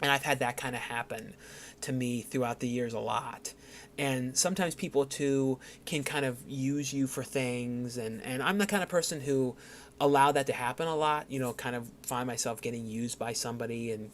And I've had that kind of happen to me throughout the years a lot. And sometimes people too can kind of use you for things, and I'm the kind of person who allow that to happen a lot, you know, kind of find myself getting used by somebody. And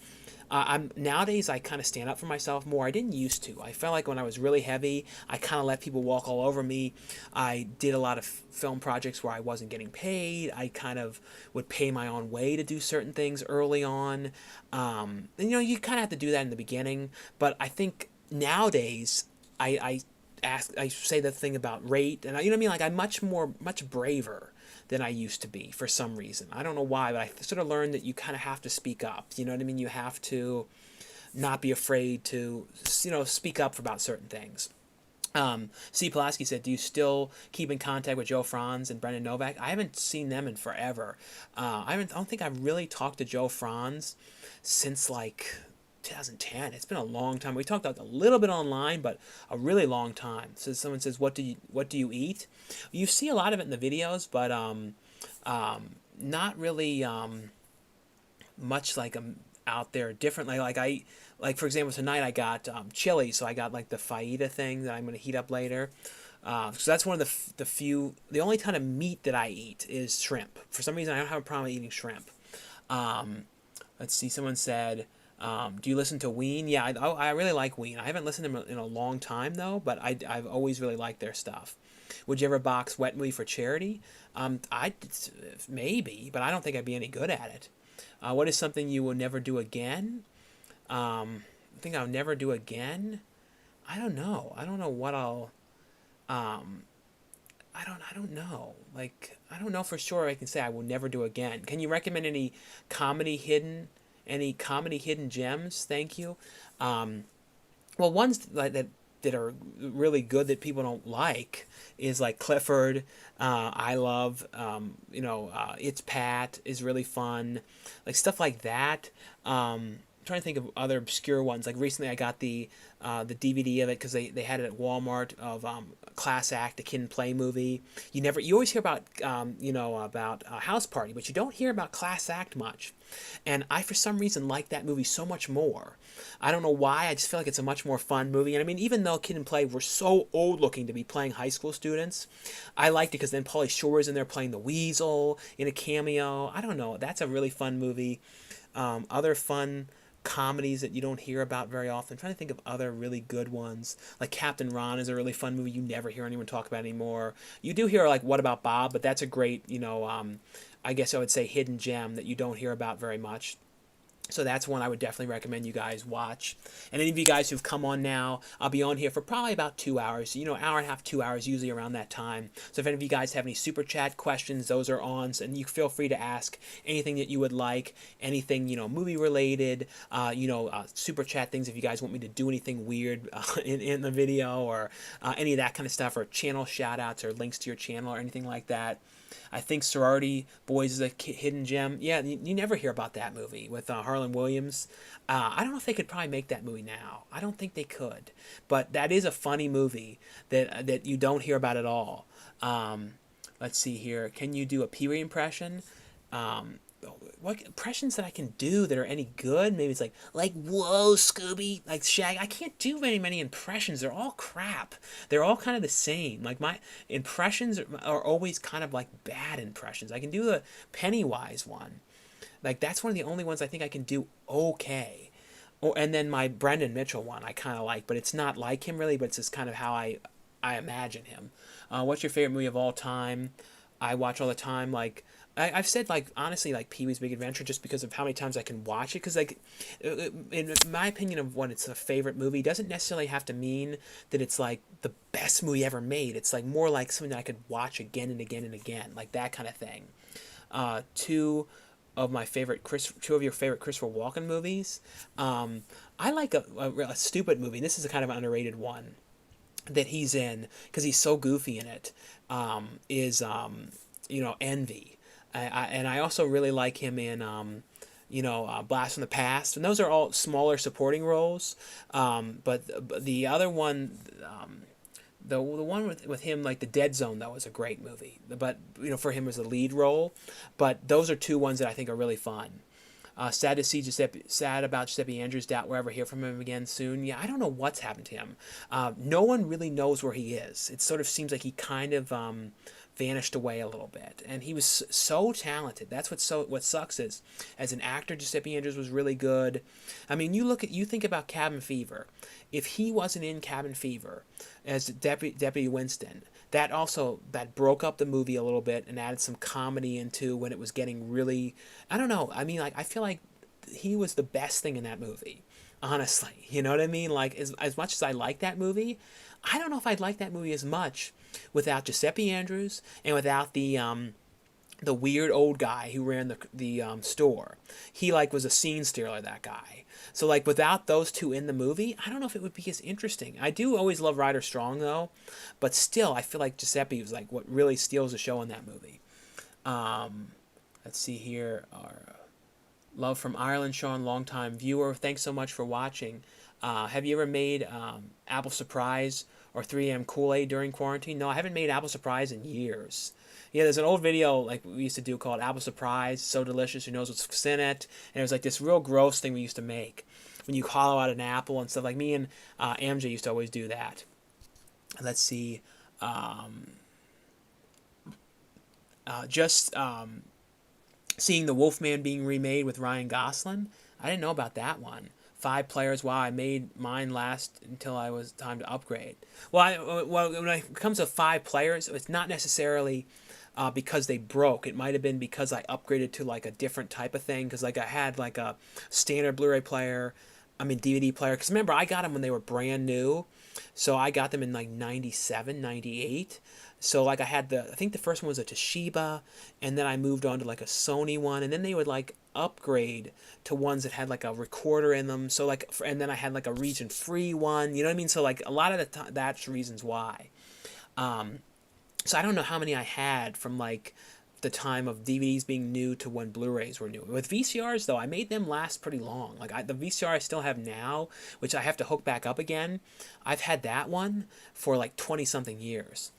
nowadays I kind of stand up for myself more. I didn't used to. I felt like when I was really heavy, I kind of let people walk all over me. I did a lot of film projects where I wasn't getting paid. I kind of would pay my own way to do certain things early on. And you know, you kind of have to do that in the beginning. But I think nowadays I say the thing about rate, and you know what I mean? Like I'm much braver than I used to be for some reason. I don't know why, but I sort of learned that you kind of have to speak up. You know what I mean? You have to not be afraid to, you know, speak up about certain things. C. Pulaski said, do you still keep in contact with Joe Franz and Brendan Novak? I haven't seen them in forever. I don't think I've really talked to Joe Franz since like 2010. It's been a long time. We talked a little bit online, but a really long time. So someone says, what do you eat? You see a lot of it in the videos, but not really much like out there differently. Like for example, tonight I got chili, so I got like the fajita thing that I'm going to heat up later. So that's one of the only kind of meat that I eat is shrimp. For some reason, I don't have a problem eating shrimp. Let's see, someone said, do you listen to Ween? Yeah, I really like Ween. I haven't listened to them in a long time, though, but I've always really liked their stuff. Would you ever box wet movie for charity? Maybe, but I don't think I'd be any good at it. What is something you will never do again? I think I'll never do again. I don't know. I don't know what I'll. I don't know. Like, I don't know for sure. I can say I will never do again. Can you recommend any comedy hidden gems? Thank you. Well, ones that are really good that people don't like is like Clifford. I love, It's Pat is really fun, like stuff like that. Trying to think of other obscure ones. Like recently I got the DVD of it because they had it at Walmart of Class Act, a Kid and Play movie. You always hear about about House Party, but you don't hear about Class Act much. And I for some reason like that movie so much more. I don't know why. I just feel like it's a much more fun movie. And I mean, even though Kid and Play were so old looking to be playing high school students, I liked it because then Pauly Shore's in there playing the Weasel in a cameo. I don't know. That's a really fun movie. Other fun comedies that you don't hear about very often. I'm trying to think of other really good ones. Like Captain Ron is a really fun movie you never hear anyone talk about anymore. You do hear like What About Bob, but that's a great, I guess I would say hidden gem that you don't hear about very much. So that's one I would definitely recommend you guys watch. And any of you guys who've come on now, I'll be on here for probably about 2 hours. Hour and a half, 2 hours, usually around that time. So if any of you guys have any super chat questions, those are on. And you feel free to ask anything that you would like, anything, movie related, super chat things if you guys want me to do anything weird in the video, or any of that kind of stuff, or channel shout outs or links to your channel or anything like that. I think Sorority Boys is a hidden gem. Yeah, you never hear about that movie with Harlan Williams. I don't know if they could probably make that movie now. I don't think they could. But that is a funny movie that you don't hear about at all. Let's see here. Can you do a Pee-wee impression? What impressions that I can do that are any good? Maybe it's like whoa, Scooby, like Shag. I can't do many impressions. They're all crap. They're all kind of the same. Like my impressions are always kind of like bad impressions. I can do the Pennywise one. Like that's one of the only ones I think I can do okay. And then my Brendan Mitchell one I kind of like, but it's not like him really, but it's just kind of how I imagine him. What's your favorite movie of all time? I watch all the time. Like I've said, like, honestly, like Pee-wee's Big Adventure, just because of how many times I can watch it. Because, like, in my opinion of when it's a favorite movie, doesn't necessarily have to mean that it's, like, the best movie ever made. It's, like, more like something that I could watch again and again and again. Like, that kind of thing. Two of your favorite Christopher Walken movies. I like a stupid movie. This is a kind of underrated one that he's in, because he's so goofy in it, is Envy. And I also really like him in, Blast from the Past. And those are all smaller supporting roles. But the other one, the one with him, like The Dead Zone, that was a great movie. But, for him as the lead role. But those are two ones that I think are really fun. Sad about Giuseppe Andrews. Doubt we'll ever hear from him again soon. Yeah, I don't know what's happened to him. No one really knows where he is. It sort of seems like he kind of vanished away a little bit, and he was so talented. That's what sucks is, as an actor, Giuseppe Andrews was really good. I mean, you think about Cabin Fever. If he wasn't in Cabin Fever as Deputy Winston, that broke up the movie a little bit and added some comedy into when it was getting really, I don't know. I mean, like, I feel like he was the best thing in that movie. Honestly, you know what I mean? Like, as much as I like that movie, I don't know if I'd like that movie as much without Giuseppe Andrews and without the weird old guy who ran the store. He was a scene stealer, that guy. So without those two in the movie, I don't know if it would be as interesting. I do always love Ryder Strong though, but still I feel like Giuseppe was what really steals the show in that movie. Let's see here. Our love from Ireland, Sean, longtime viewer. Thanks so much for watching. Have you ever made apple surprise or 3M Kool-Aid during quarantine? No, I haven't made apple surprise in years. Yeah, there's an old video we used to do called Apple Surprise, so delicious, who knows what's in it? And it was this real gross thing we used to make when you hollow out an apple and stuff. Like me and MJ used to always do that. Let's see. Seeing The Wolfman being remade with Ryan Gosling. I didn't know about that one. 5 players. Wow, I made mine last until I was time to upgrade. Well, when it comes to 5 players, it's not necessarily because they broke. It might have been because I upgraded to a different type of thing. Because I had a standard Blu-ray player, DVD player. Because remember, I got them when they were brand new. So I got them in 97, 98. So I had I think the first one was a Toshiba, and then I moved on to a Sony one, and then they would upgrade to ones that had a recorder in them. So and then I had a region free one. You know what I mean? So a lot of that's reasons why. So I don't know how many I had from the time of DVDs being new to when Blu-rays were new. With VCRs though, I made them last pretty long. The VCR I still have now, which I have to hook back up again, I've had that one for 20 something years.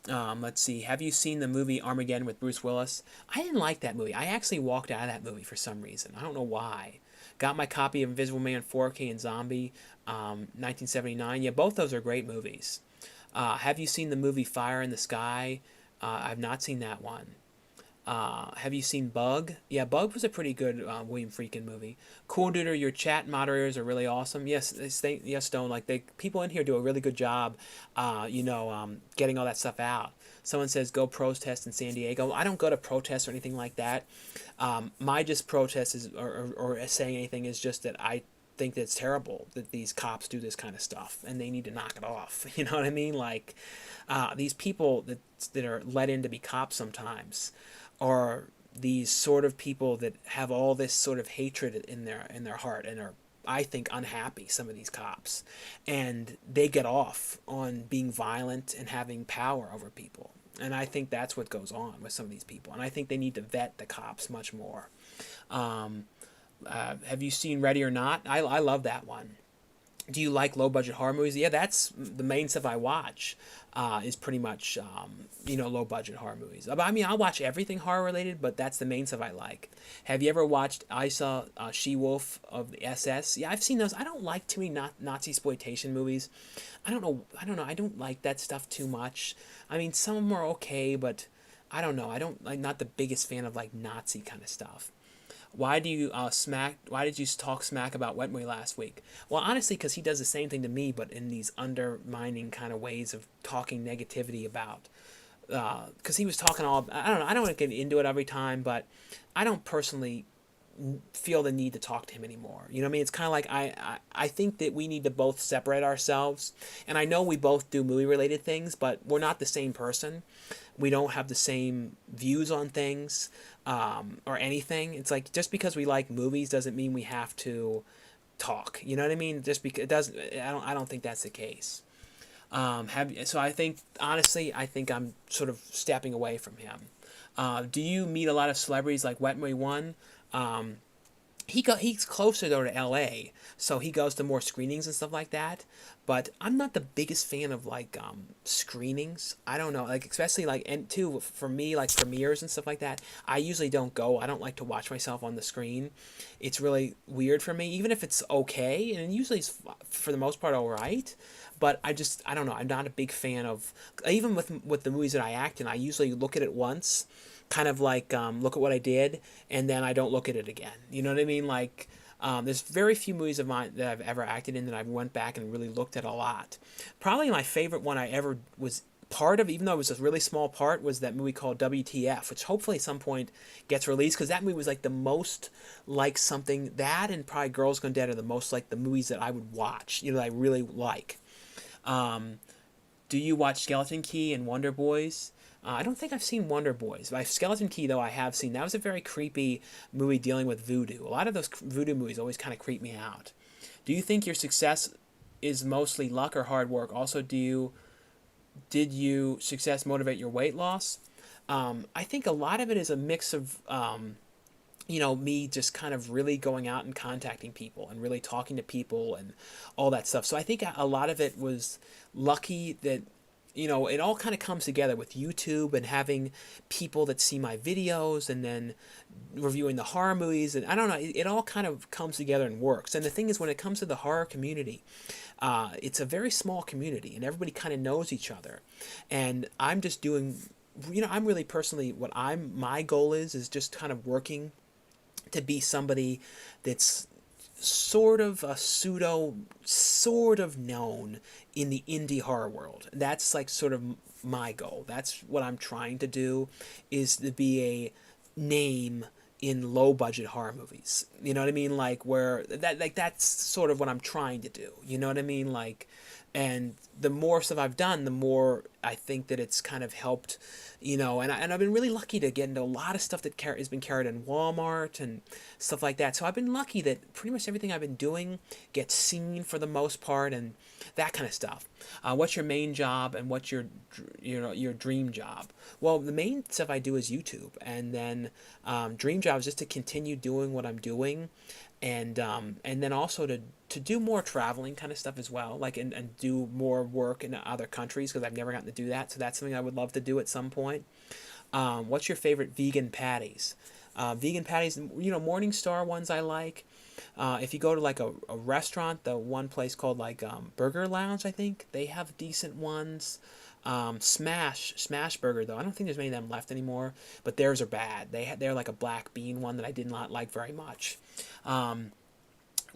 Let's see. Have you seen the movie Armageddon with Bruce Willis? I didn't like that movie. I actually walked out of that movie for some reason. I don't know why. Got my copy of Invisible Man 4K and Zombie, 1979. Yeah, both those are great movies. Have you seen the movie Fire in the Sky? I've not seen that one. Have you seen Bug? Yeah, Bug was a pretty good William Friedkin movie. Coolduder, your chat moderators are really awesome. Yes, yes, Stone. Like people in here do a really good job, getting all that stuff out. Someone says go protest in San Diego. I don't go to protests or anything like that. My just protest is or saying anything is just that I think that it's terrible that these cops do this kind of stuff and they need to knock it off. You know what I mean? Like these people that are let in to be cops sometimes are these sort of people that have all this sort of hatred in their heart and are, I think, unhappy, some of these cops, and they get off on being violent and having power over people. And I think that's what goes on with some of these people. And I think they need to vet the cops much more. Have you seen Ready or Not? I love that one. Do you like low budget horror movies? Yeah, that's the main stuff I watch. Is pretty much low budget horror movies. I mean, I'll watch everything horror related, but that's the main stuff I like. Have you ever watched Isa She Wolf of the SS? Yeah, I've seen those. I don't like too many Nazi exploitation movies. I don't know. I don't like that stuff too much. I mean, some of them are okay, but I don't know. I'm not the biggest fan of like Nazi kind of stuff. Why do you Why did you talk smack about Wetway last week? Well, honestly, because he does the same thing to me, but in these undermining kind of ways of talking negativity about. Because he was talking all. I don't know. I don't want to get into it every time, but I don't personally feel the need to talk to him anymore. You know what I mean? It's kind of like I think that we need to both separate ourselves. And I know we both do movie related things, but we're not the same person. We don't have the same views on things or anything. It's like just because we like movies doesn't mean we have to talk. You know what I mean? Just because it doesn't. I don't think that's the case. So I think honestly, I think I'm sort of stepping away from him. Do you meet a lot of celebrities like Wetway One? He's closer though to L.A., so he goes to more screenings and stuff like that. But I'm not the biggest fan of like screenings. I don't know, like especially like and too for me like premieres and stuff like that. I usually don't go. I don't like to watch myself on the screen. It's really weird for me, even if it's okay, and usually it's for the most part all right. But I don't know. I'm not a big fan of even with the movies that I act in. I usually look at it once kind of like look at what I did, and then I don't look at it again. You know what I mean? Like there's very few movies of mine that I've ever acted in that I went back and really looked at a lot. Probably my favorite one I ever was part of, even though it was a really small part, was that movie called WTF, which hopefully at some point gets released, because that movie was like the most like something, that and probably Girls Gone Dead are the most like the movies that I would watch, that I really like. Do you watch Skeleton Key and Wonder Boys? I don't think I've seen Wonder Boys. By Skeleton Key, though, I have seen. That was a very creepy movie dealing with voodoo. A lot of those voodoo movies always kind of creep me out. Do you think your success is mostly luck or hard work? Also, did you success motivate your weight loss? I think a lot of it is a mix of me just kind of really going out and contacting people and really talking to people and all that stuff. So I think a lot of it was lucky that it all kind of comes together with YouTube and having people that see my videos and then reviewing the horror movies. And I don't know, it all kind of comes together and works. And the thing is, when it comes to the horror community, it's a very small community and everybody kind of knows each other. And I'm just doing, I'm really personally, my goal is just kind of working to be somebody that's sort of a sort of known in the indie horror world. That's like sort of my goal. That's what I'm trying to do, is to be a name in low budget horror movies. You know what I mean? Like where that's sort of what I'm trying to do. You know what I mean? Like, and the more stuff I've done, the more I think that it's kind of helped, and I've been really lucky to get into a lot of stuff that has been carried in Walmart and stuff like that. So I've been lucky that pretty much everything I've been doing gets seen for the most part and that kind of stuff. What's your main job and what's your dream job? Well, the main stuff I do is YouTube, and then dream job is just to continue doing what I'm doing, and then also to do more traveling kind of stuff as well, like and do more work in other countries, because I've never gotten to do that. So that's something I would love to do at some point. What's your favorite vegan patties? Vegan patties, Morningstar ones I like. If you go to like a restaurant, the one place called like Burger Lounge, I think they have decent ones. Smash Burger though, I don't think there's many of them left anymore, but theirs are bad. They're like a black bean one that I did not like very much. Um,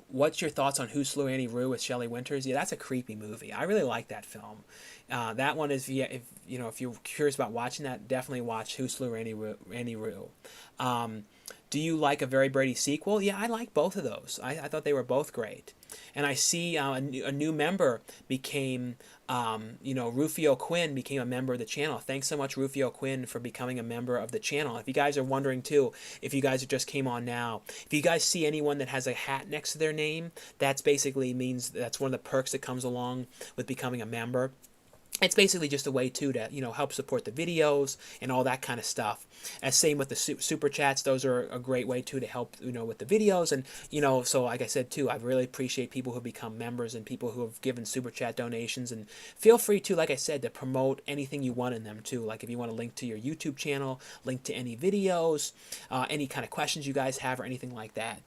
what's your thoughts on Who Slew Annie Rue with Shelley Winters? Yeah, that's a creepy movie. I really like that film. That one is, yeah, if you're curious about watching that, definitely watch Who Slew Annie Rue. Do you like a Very Brady sequel? Yeah, I like both of those. I thought they were both great. And I see a new member became, Rufio Quinn became a member of the channel. Thanks so much, Rufio Quinn, for becoming a member of the channel. If you guys are wondering too, if you guys just came on now, if you guys see anyone that has a hat next to their name, that's basically means that's one of the perks that comes along with becoming a member. It's basically just a way too to help support the videos and all that kind of stuff. And same with the super chats; those are a great way too to help with the videos. And so like I said too, I really appreciate people who become members and people who have given super chat donations. And feel free to, like I said, to promote anything you want in them too. Like if you want to link to your YouTube channel, link to any videos, any kind of questions you guys have, or anything like that.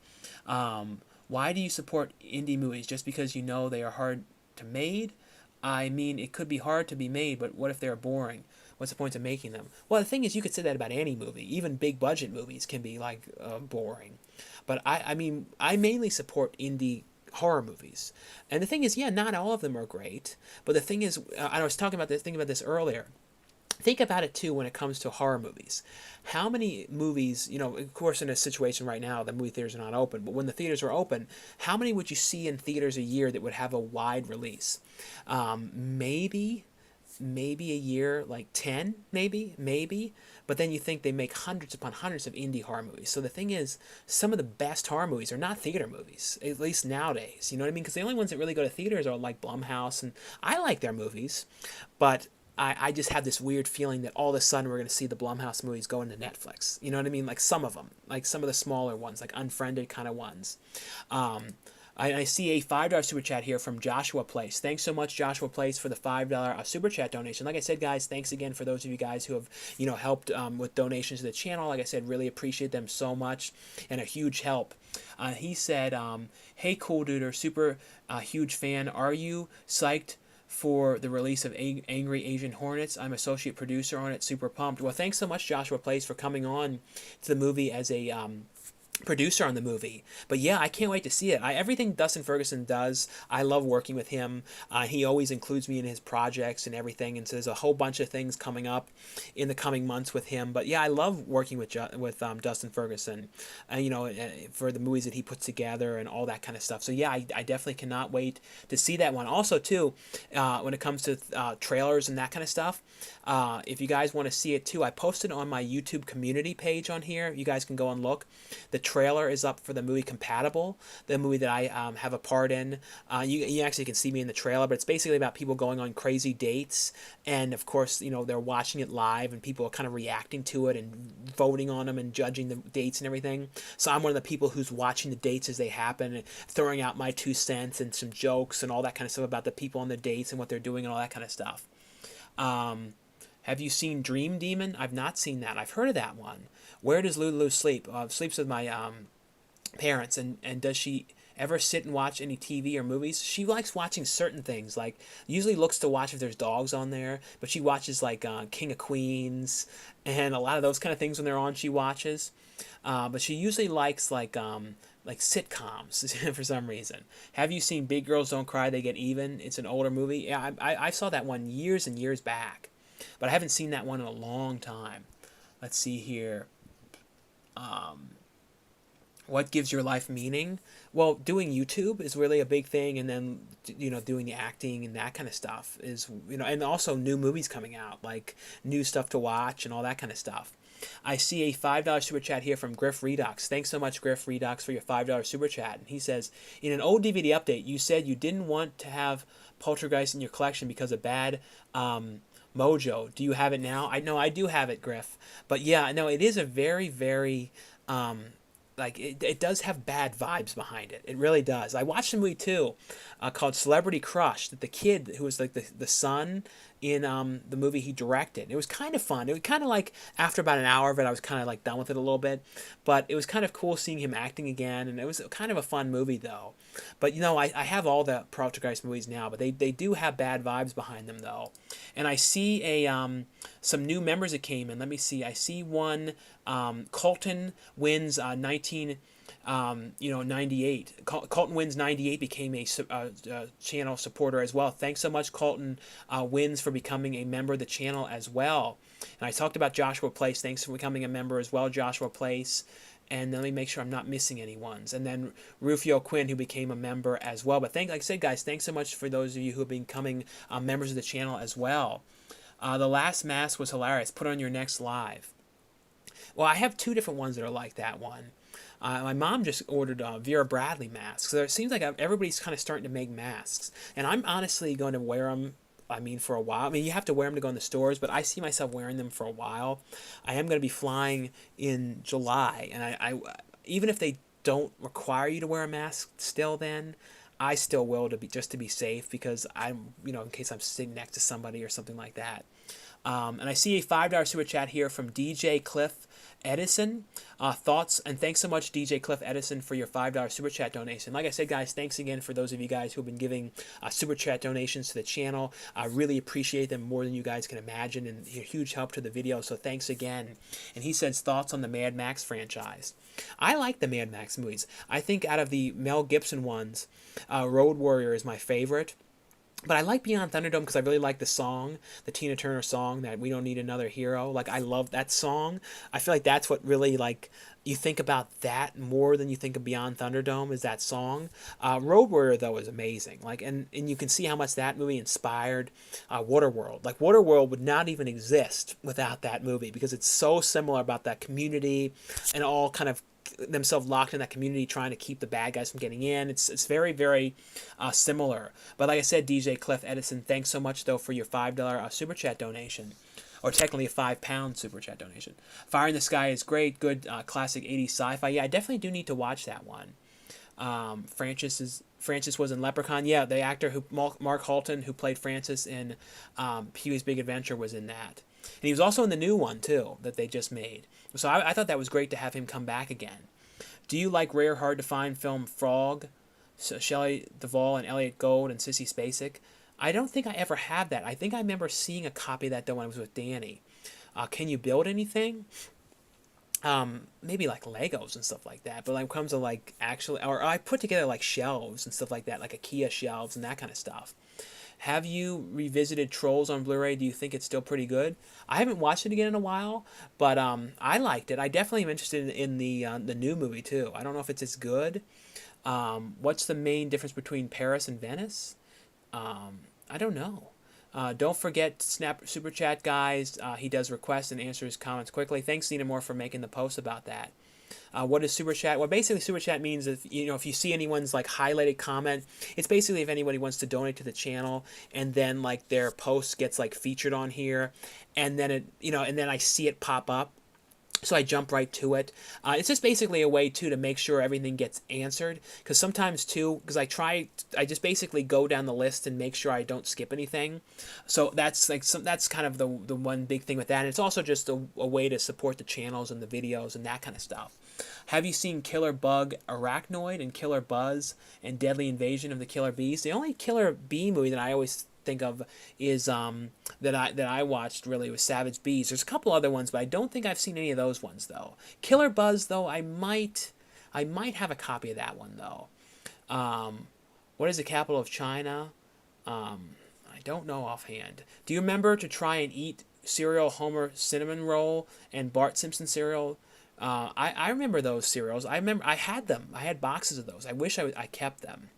Why do you support indie movies? Just because they are hard to made? I mean, it could be hard to be made, but what if they're boring? What's the point of making them? Well, the thing is, you could say that about any movie. Even big budget movies can be like boring. But I mean, I mainly support indie horror movies. And the thing is, yeah, not all of them are great. But the thing is, I was thinking about this earlier. Think about it too when it comes to horror movies. How many movies, of course, in a situation right now, the movie theaters are not open, but when the theaters are open, how many would you see in theaters a year that would have a wide release? Maybe a year, like 10, maybe. But then you think they make hundreds upon hundreds of indie horror movies. So the thing is, some of the best horror movies are not theater movies, at least nowadays. You know what I mean? Because the only ones that really go to theaters are like Blumhouse, and I like their movies, but I just have this weird feeling that all of a sudden we're going to see the Blumhouse movies go into Netflix. You know what I mean? Like some of them, like some of the smaller ones, like Unfriended kind of ones. I see a $5 super chat here from Joshua Place. Thanks so much, Joshua Place, for the $5 super chat donation. Like I said, guys, thanks again for those of you guys who have, helped with donations to the channel. Like I said, really appreciate them so much, and a huge help. He said, "Hey, Coolduder, super huge fan. Are you psyched for the release of Angry Asian Hornets? I'm associate producer on it. Super pumped." Well, thanks so much, Joshua Place, for coming on to the movie as a producer on the movie. But yeah, I can't wait to see it. Everything Dustin Ferguson does, I love working with him. He always includes me in his projects and everything, and so there's a whole bunch of things coming up in the coming months with him. But yeah, I love working with Dustin Ferguson, for the movies that he puts together and all that kind of stuff. So yeah, I definitely cannot wait to see that one. Also too, when it comes to trailers and that kind of stuff, if you guys want to see it too, I posted on my YouTube community page on here. You guys can go and look. The trailer is up for the movie Compatible, the movie that I have a part in. You actually can see me in the trailer, but it's basically about people going on crazy dates, and of course, they're watching it live, and people are kind of reacting to it and voting on them and judging the dates and everything. So I'm one of the people who's watching the dates as they happen, and throwing out my 2 cents and some jokes and all that kind of stuff about the people on the dates and what they're doing and all that kind of stuff. Have you seen Dream Demon? I've not seen that. I've heard of that one. Where does Lulu sleep? Sleeps with my parents. And does she ever sit and watch any TV or movies? She likes watching certain things. Like, usually looks to watch if there's dogs on there. But she watches like King of Queens and a lot of those kind of things when they're on. She watches. But she usually likes like sitcoms for some reason. Have you seen Big Girls Don't Cry, They Get Even? It's an older movie. Yeah, I saw that one years and years back, but I haven't seen that one in a long time. Let's see here. What gives your life meaning? Well, doing YouTube is really a big thing, and then doing the acting and that kind of stuff is, and also new movies coming out, like new stuff to watch and all that kind of stuff. I see a $5 super chat here from Griff Redux. Thanks so much, Griff Redux, for your $5 super chat. And he says, in an old DVD update, you said you didn't want to have Poltergeist in your collection because of bad mojo. Do you have it now? I know I do have it, Griff. But yeah, no, it is a very, very it does have bad vibes behind it. It really does. I watched a movie too called Celebrity Crush, that the kid who was like the son in the movie he directed. It was kind of fun. It was kind of like after about an hour of it, I was kind of like done with it a little bit, but it was kind of cool seeing him acting again, and it was kind of a fun movie though. But you know, I have all the Poltergeist movies now, but they do have bad vibes behind them though. And I see some new members that came in. Let me see. I see one, Colton Wins 98. Colton Wins 98 became a channel supporter as well. Thanks so much, Colton Wins, for becoming a member of the channel as well. And I talked about Joshua Place. Thanks for becoming a member as well, Joshua Place. And let me make sure I'm not missing any ones. And then Rufio Quinn, who became a member as well. But like I said, guys, thanks so much for those of you who have been becoming members of the channel as well. The last mask was hilarious. Put on your next live. Well, I have two different ones that are like that one. My mom just ordered Vera Bradley masks. So it seems like everybody's kind of starting to make masks. And I'm honestly going to wear them, for a while. I mean, you have to wear them to go in the stores, but I see myself wearing them for a while. I am going to be flying in July. And I even if they don't require you to wear a mask still then, I still will, just to be safe, because I'm, in case I'm sitting next to somebody or something like that. And I see a $5 super chat here from DJ Cliff Edison. Thoughts, and thanks so much, DJ Cliff Edison, for your $5 super chat donation. Like I said, guys, thanks again for those of you guys who have been giving super chat donations to the channel. I really appreciate them more than you guys can imagine, and a huge help to the video, so thanks again. And he says, thoughts on the Mad Max franchise. I like the Mad Max movies. I think out of the Mel Gibson ones, Road Warrior is my favorite. But I like Beyond Thunderdome because I really like the song, the Tina Turner song, that We Don't Need Another Hero. Like, I love that song. I feel like that's what really, like, you think about that more than you think of Beyond Thunderdome, is that song. Road Warrior, though, is amazing. Like, and you can see how much that movie inspired Waterworld. Like, Waterworld would not even exist without that movie, because it's so similar about that community and all kind of themselves locked in that community, trying to keep the bad guys from getting in. It's very, very similar. But like I said, DJ Cliff Edison, thanks so much though for your $5 super chat donation, or technically a £5 super chat donation. Fire in the Sky is great, good classic 80s sci-fi. Yeah, I definitely do need to watch that one. Francis was in Leprechaun. Yeah, the actor who Mark Halton, who played Francis in Pee-wee's Big Adventure, was in that. And he was also in the new one, too, that they just made. So I thought that was great to have him come back again. Do you like rare, hard-to-find film Frog? Shelley Duvall and Elliot Gould and Sissy Spacek? I don't think I ever had that. I think I remember seeing a copy of that, though, when I was with Danny. Can you build anything? Maybe like Legos and stuff like that. But when it comes to, like, actually... Or I put together, like, shelves and stuff like that, like IKEA shelves and that kind of stuff. Have you revisited Trolls on Blu-ray? Do you think it's still pretty good? I haven't watched it again in a while, but I liked it. I definitely am interested in the new movie too. I don't know if it's as good. What's the main difference between Paris and Venice? I don't know. Don't forget Snap Super Chat, guys. He does requests and answers comments quickly. Thanks, Nina Moore, for making the post about that. What is Super Chat? Well, basically, Super Chat means if you see anyone's like highlighted comment, it's basically if anybody wants to donate to the channel, and then like their post gets like featured on here, and then and then I see it pop up. So I jump right to it. It's just basically a way, too, to make sure everything gets answered. Because sometimes, too, because I just basically go down the list and make sure I don't skip anything. So that's like that's kind of the one big thing with that. And it's also just a way to support the channels and the videos and that kind of stuff. Have you seen Killer Bug Arachnoid and Killer Buzz and Deadly Invasion of the Killer Bees? The only Killer Bee movie that I always think of is that I watched really was Savage Bees. There's a couple other ones, but I don't think I've seen any of those ones though. Killer Buzz though, I might have a copy of that one though. What is the capital of China? I don't know offhand. Do you remember to try and eat cereal Homer cinnamon roll and Bart Simpson cereal? I remember those cereals. I had them. I had boxes of those. I wish I kept them.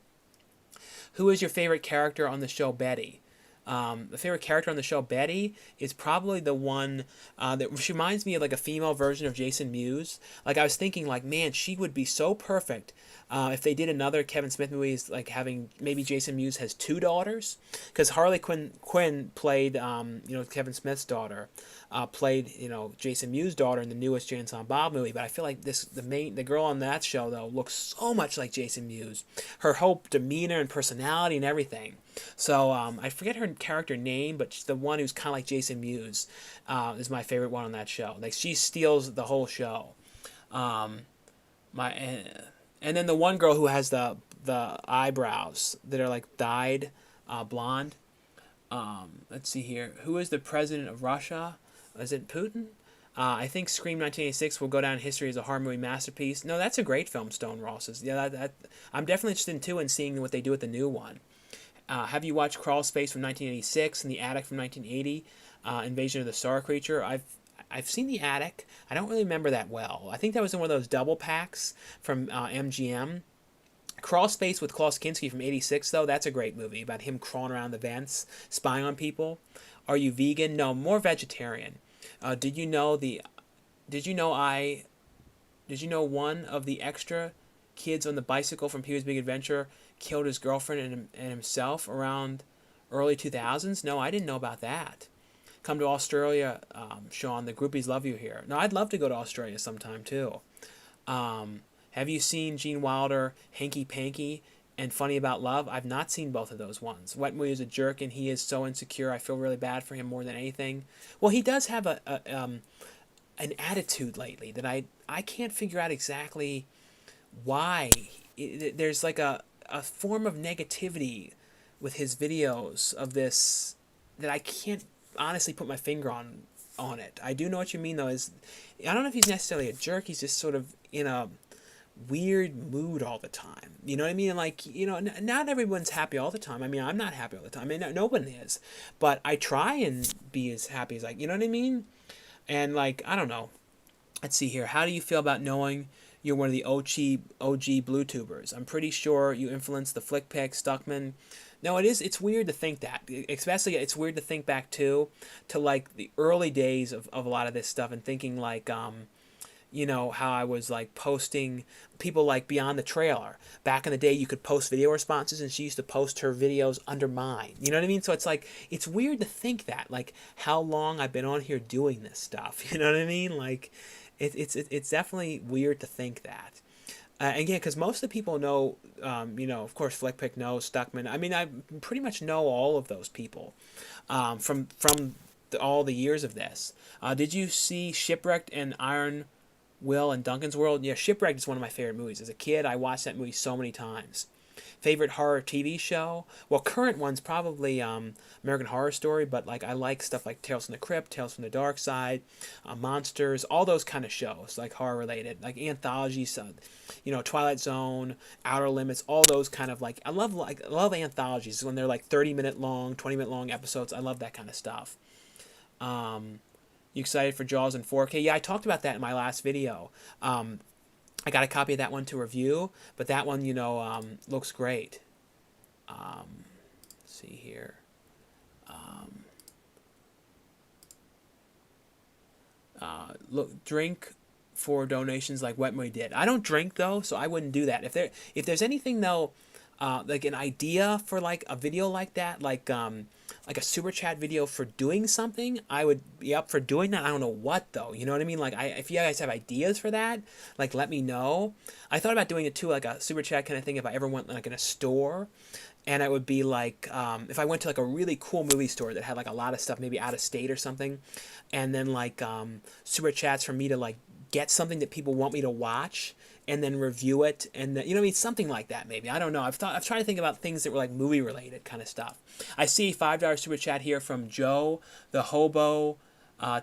Who is your favorite character on the show Betty? The favorite character on the show Betty is probably the one that she reminds me of like a female version of Jason Mewes. Like I was thinking like, man, she would be so perfect If they did another Kevin Smith movie, is like having maybe Jason Mewes has two daughters, because Harley Quinn played Kevin Smith's daughter, played Jason Mewes' daughter in the newest Jay and Silent Bob movie. But I feel like the girl on that show though looks so much like Jason Mewes, her whole demeanor and personality and everything. So I forget her character name, but the one who's kind of like Jason Mewes is my favorite one on that show. Like she steals the whole show. And then the one girl who has the eyebrows that are like dyed blonde. Let's see here. Who is the president of Russia? Is it Putin? I think Scream 1986 will go down in history as a horror movie masterpiece. No, that's a great film, Stone Ross's. Yeah, I'm definitely interested in too in seeing what they do with the new one. Have you watched Crawl Space from 1986 and The Attic from 1980? Invasion of the Star Creature. I've seen The Attic. I don't really remember that well. I think that was in one of those double packs from MGM. Crawl Space with Klaus Kinski from 86, though, that's a great movie about him crawling around the vents, spying on people. Are you vegan? No, more vegetarian. Did you know one of the extra kids on the bicycle from Pee-wee's Big Adventure killed his girlfriend and himself around early 2000s? No, I didn't know about that. Come to Australia, Sean. The groupies love you here. No, I'd love to go to Australia sometime too. Have you seen Gene Wilder, Hanky Panky, and Funny About Love? I've not seen both of those ones. Wetmore is a jerk, and he is so insecure. I feel really bad for him more than anything. Well, he does have an attitude lately that I can't figure out exactly why. There's like a form of negativity with his videos of this that I can't honestly put my finger on it. I do know what you mean though. I don't know if he's necessarily a jerk. He's just sort of in a weird mood all the time. You know what I mean? Like, not everyone's happy all the time. I mean, I'm not happy all the time. I mean, no one is. But I try and be as happy as you know what I mean? And like, I don't know. Let's see here. How do you feel about knowing you're one of the OG Blue Tubers? I'm pretty sure you influenced the Flick Pick, Stuckman. No, it's weird to think that. Especially, it's weird to think back, too, to, like, the early days of a lot of this stuff and thinking, like, how I was, like, posting people, like, beyond the trailer. Back in the day, you could post video responses, and she used to post her videos under mine. You know what I mean? So it's, like, it's weird to think that, like, how long I've been on here doing this stuff. You know what I mean? Like, it's definitely weird to think that. Again, because most of the people know, of course, Flickpick knows, Stuckman. I mean, I pretty much know all of those people from all the years of this. Did you see Shipwrecked and Iron Will and Duncan's World? Yeah, Shipwrecked is one of my favorite movies. As a kid, I watched that movie so many times. Favorite horror TV show? Well, current one's probably American Horror Story, but like I like stuff like Tales from the Crypt, Tales from the Dark Side, Monsters, all those kind of shows, like horror related, like anthologies, Twilight Zone, Outer Limits, all those kind of I love anthologies when they're like 30-minute long, 20-minute long episodes. I love that kind of stuff. You excited for Jaws in 4K? Yeah, I talked about that in my last video. I got a copy of that one to review, but that one, looks great. Let's see here. Drink for donations like Wetmore did. I don't drink though, so I wouldn't do that. If there's anything though, like an idea for like a video like that, like a super chat video for doing something, I would be up for doing that. I don't know what though, you know what I mean? Like if you guys have ideas for that, like let me know. I thought about doing it too, like a super chat kind of thing if I ever went like in a store. And it would be like, if I went to like a really cool movie store that had like a lot of stuff, maybe out of state or something, and then like super chats for me to like get something that people want me to watch and then review it, and then, something like that maybe. I don't know. I've tried to think about things that were like movie related kind of stuff. I see $5 super chat here from Joe the Hobo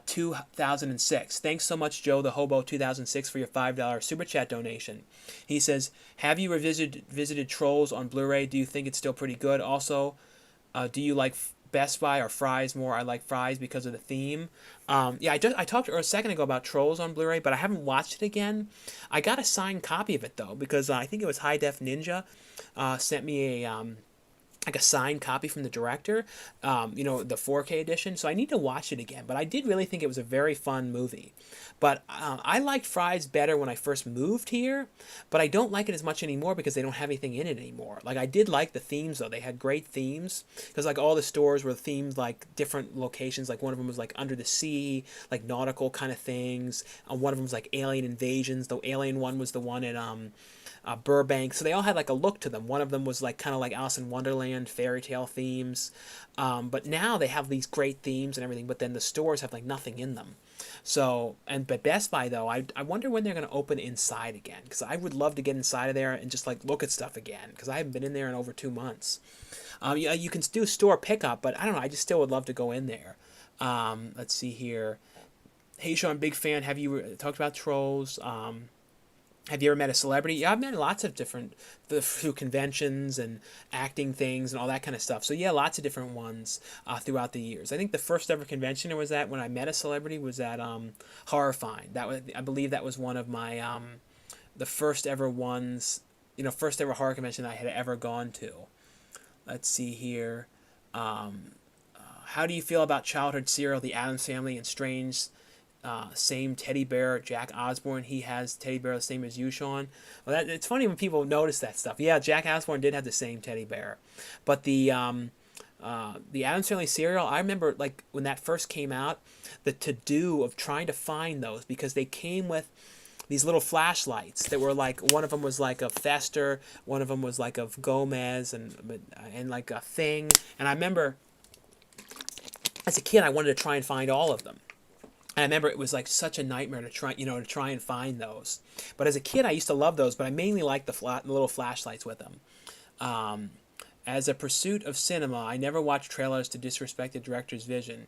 2006. Thanks so much, Joe the Hobo 2006, for your $5 super chat donation. He says, have you visited Trolls on Blu-ray? Do you think it's still pretty good? Also, do you like Best Buy or Fry's more? I like Fry's because of the theme. Yeah, I talked a second ago about Trolls on Blu-ray, but I haven't watched it again. I got a signed copy of it though, because I think it was High Def Ninja sent me like a signed copy from the director, the 4K edition. So I need to watch it again. But I did really think it was a very fun movie. But I liked Fry's better when I first moved here, but I don't like it as much anymore because they don't have anything in it anymore. Like I did like the themes though; they had great themes because like all the stores were themed like different locations. Like one of them was like under the sea, like nautical kind of things. One of them was like alien invasions. The alien one was the one at Burbank. So they all had like a look to them. One of them was like kind of like Alice in Wonderland fairy tale themes. But now they have these great themes and everything, but then the stores have like nothing in them. So, but Best Buy though, I wonder when they're going to open inside again, because I would love to get inside of there and just like look at stuff again, because I haven't been in there in over 2 months. You can do store pickup, but I don't know, I just still would love to go in there. Let's see here. Hey Sean, big fan. Have you talked about Trolls? Have you ever met a celebrity? Yeah, I've met lots of different through conventions and acting things and all that kind of stuff. So yeah, lots of different ones throughout the years. I think the first ever convention I was at when I met a celebrity was at Horrifying. That was, I believe, that was one of my the first ever ones. First ever horror convention I had ever gone to. Let's see here. How do you feel about childhood serial The Addams Family and Strange? Same teddy bear, Jack Osborne. He has teddy bear the same as you, Sean. Well, it's funny when people notice that stuff. Yeah, Jack Osborne did have the same teddy bear, but the Addams Family cereal, I remember like when that first came out, the to-do of trying to find those, because they came with these little flashlights that were like, one of them was like a Fester, one of them was like of Gomez, and like a thing. And I remember as a kid I wanted to try and find all of them. And I remember it was like such a nightmare to try and find those. But as a kid, I used to love those, but I mainly liked the little flashlights with them. As a pursuit of cinema, I never watch trailers to disrespect the director's vision.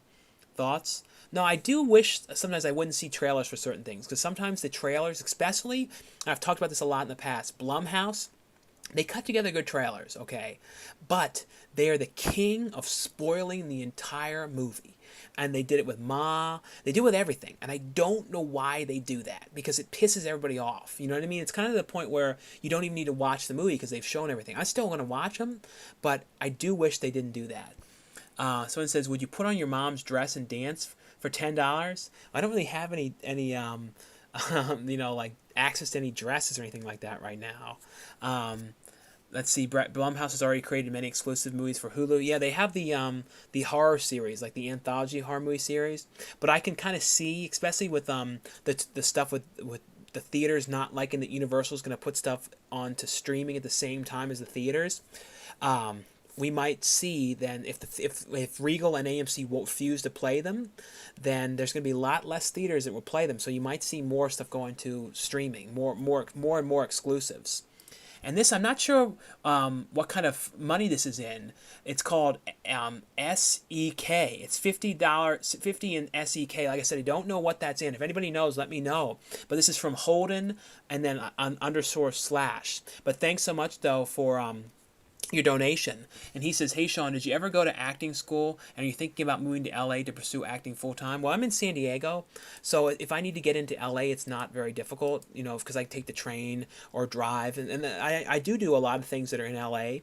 Thoughts? No, I do wish sometimes I wouldn't see trailers for certain things, because sometimes the trailers, especially, and I've talked about this a lot in the past, Blumhouse, they cut together good trailers, okay? But they are the king of spoiling the entire movie. And they did it with Ma. They do it with everything. And I don't know why they do that, because it pisses everybody off. You know what I mean? It's kind of the point where you don't even need to watch the movie because they've shown everything. I still want to watch them, but I do wish they didn't do that. Someone says, would you put on your mom's dress and dance for $10? I don't really have any like access to any dresses or anything like that right now. Let's see. Blumhouse has already created many exclusive movies for Hulu. Yeah, they have the horror series, like the anthology horror movie series. But I can kind of see, especially with the stuff with the theaters not liking that Universal's going to put stuff onto streaming at the same time as the theaters. We might see then if Regal and AMC won't refuse to play them, then there's going to be a lot less theaters that will play them. So you might see more stuff going to streaming, more and more exclusives. And this, I'm not sure what kind of money this is in. It's called SEK. It's $50 in SEK. Like I said, I don't know what that's in. If anybody knows, let me know. But this is from Holden and then _/. But thanks so much, though, for your donation. And he says, hey Sean, did you ever go to acting school and are you thinking about moving to LA to pursue acting full-time? Well, I'm in San Diego, so if I need to get into LA, it's not very difficult, because I take the train or drive, and I do a lot of things that are in LA,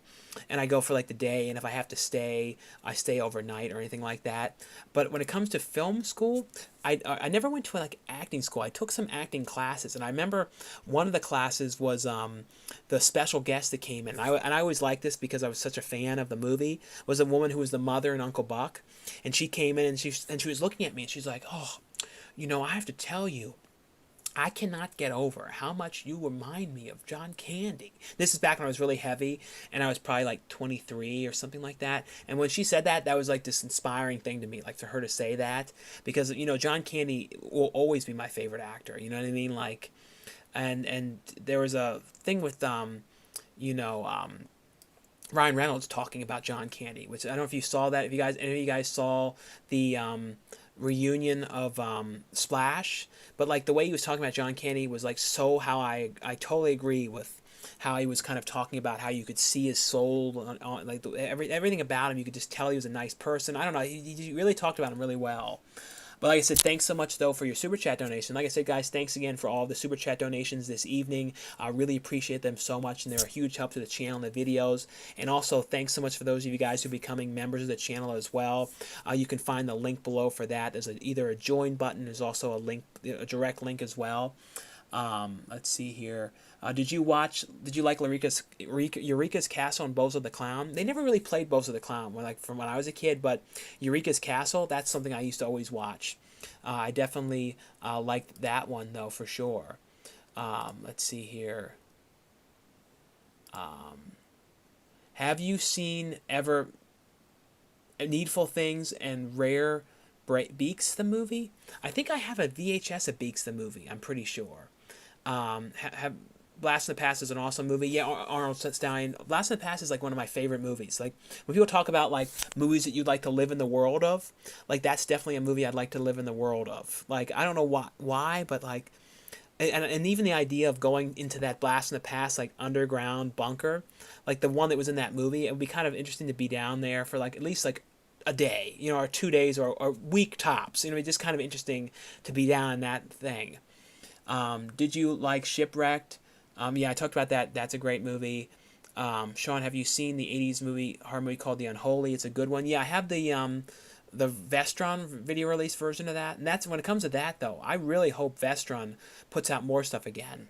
and I go for like the day, and if I have to stay, I stay overnight or anything like that. But when it comes to film school, I never went to like acting school. I took some acting classes, and I remember one of the classes was the special guest that came in. And I always liked this because I was such a fan of the movie. Was a woman who was the mother in Uncle Buck, and she came in and she was looking at me and she's like, oh, I have to tell you, I cannot get over how much you remind me of John Candy. This is back when I was really heavy, and I was probably like 23 or something like that. And when she said that, that was like this inspiring thing to me, like for her to say that, because John Candy will always be my favorite actor. You know what I mean? Like, and there was a thing with Ryan Reynolds talking about John Candy, which I don't know if you saw that. If any of you guys saw the reunion of Splash, but like the way he was talking about John Candy was like so how I totally agree with how he was kind of talking about how you could see his soul on like everything about him. You could just tell he was a nice person. I don't know. He really talked about him really well. But like I said, thanks so much, though, for your Super Chat donation. Like I said, guys, thanks again for all the Super Chat donations this evening. I really appreciate them so much, and they're a huge help to the channel and the videos. And also, thanks so much for those of you guys who are becoming members of the channel as well. You can find the link below for that. There's either a join button. There's also a link, a direct link as well. Let's see here. Did you like Eureka's Castle and Bozo the Clown? They never really played Bozo the Clown from when I was a kid, but Eureka's Castle, that's something I used to always watch. I definitely liked that one, though, for sure. Let's see here. Have you seen ever Needful Things and Rare Beaks the movie? I think I have a VHS of Beaks the movie, I'm pretty sure. Have Blast in the Past is an awesome movie. Yeah, Arnold Schwarzenegger. Blast in the Past is like one of my favorite movies. Like when people talk about like movies that you'd like to live in the world of, like that's definitely a movie I'd like to live in the world of. Like I don't know why, but like, and even the idea of going into that Blast in the Past like underground bunker, like the one that was in that movie, it would be kind of interesting to be down there for like at least like a day, or 2 days or week tops. It's just kind of interesting to be down in that thing. Did you like Shipwrecked? Yeah, I talked about that. That's a great movie. Sean, have you seen the 80s horror movie called The Unholy? It's a good one. Yeah, I have the Vestron video release version of that. And that's when it comes to that, though, I really hope Vestron puts out more stuff again.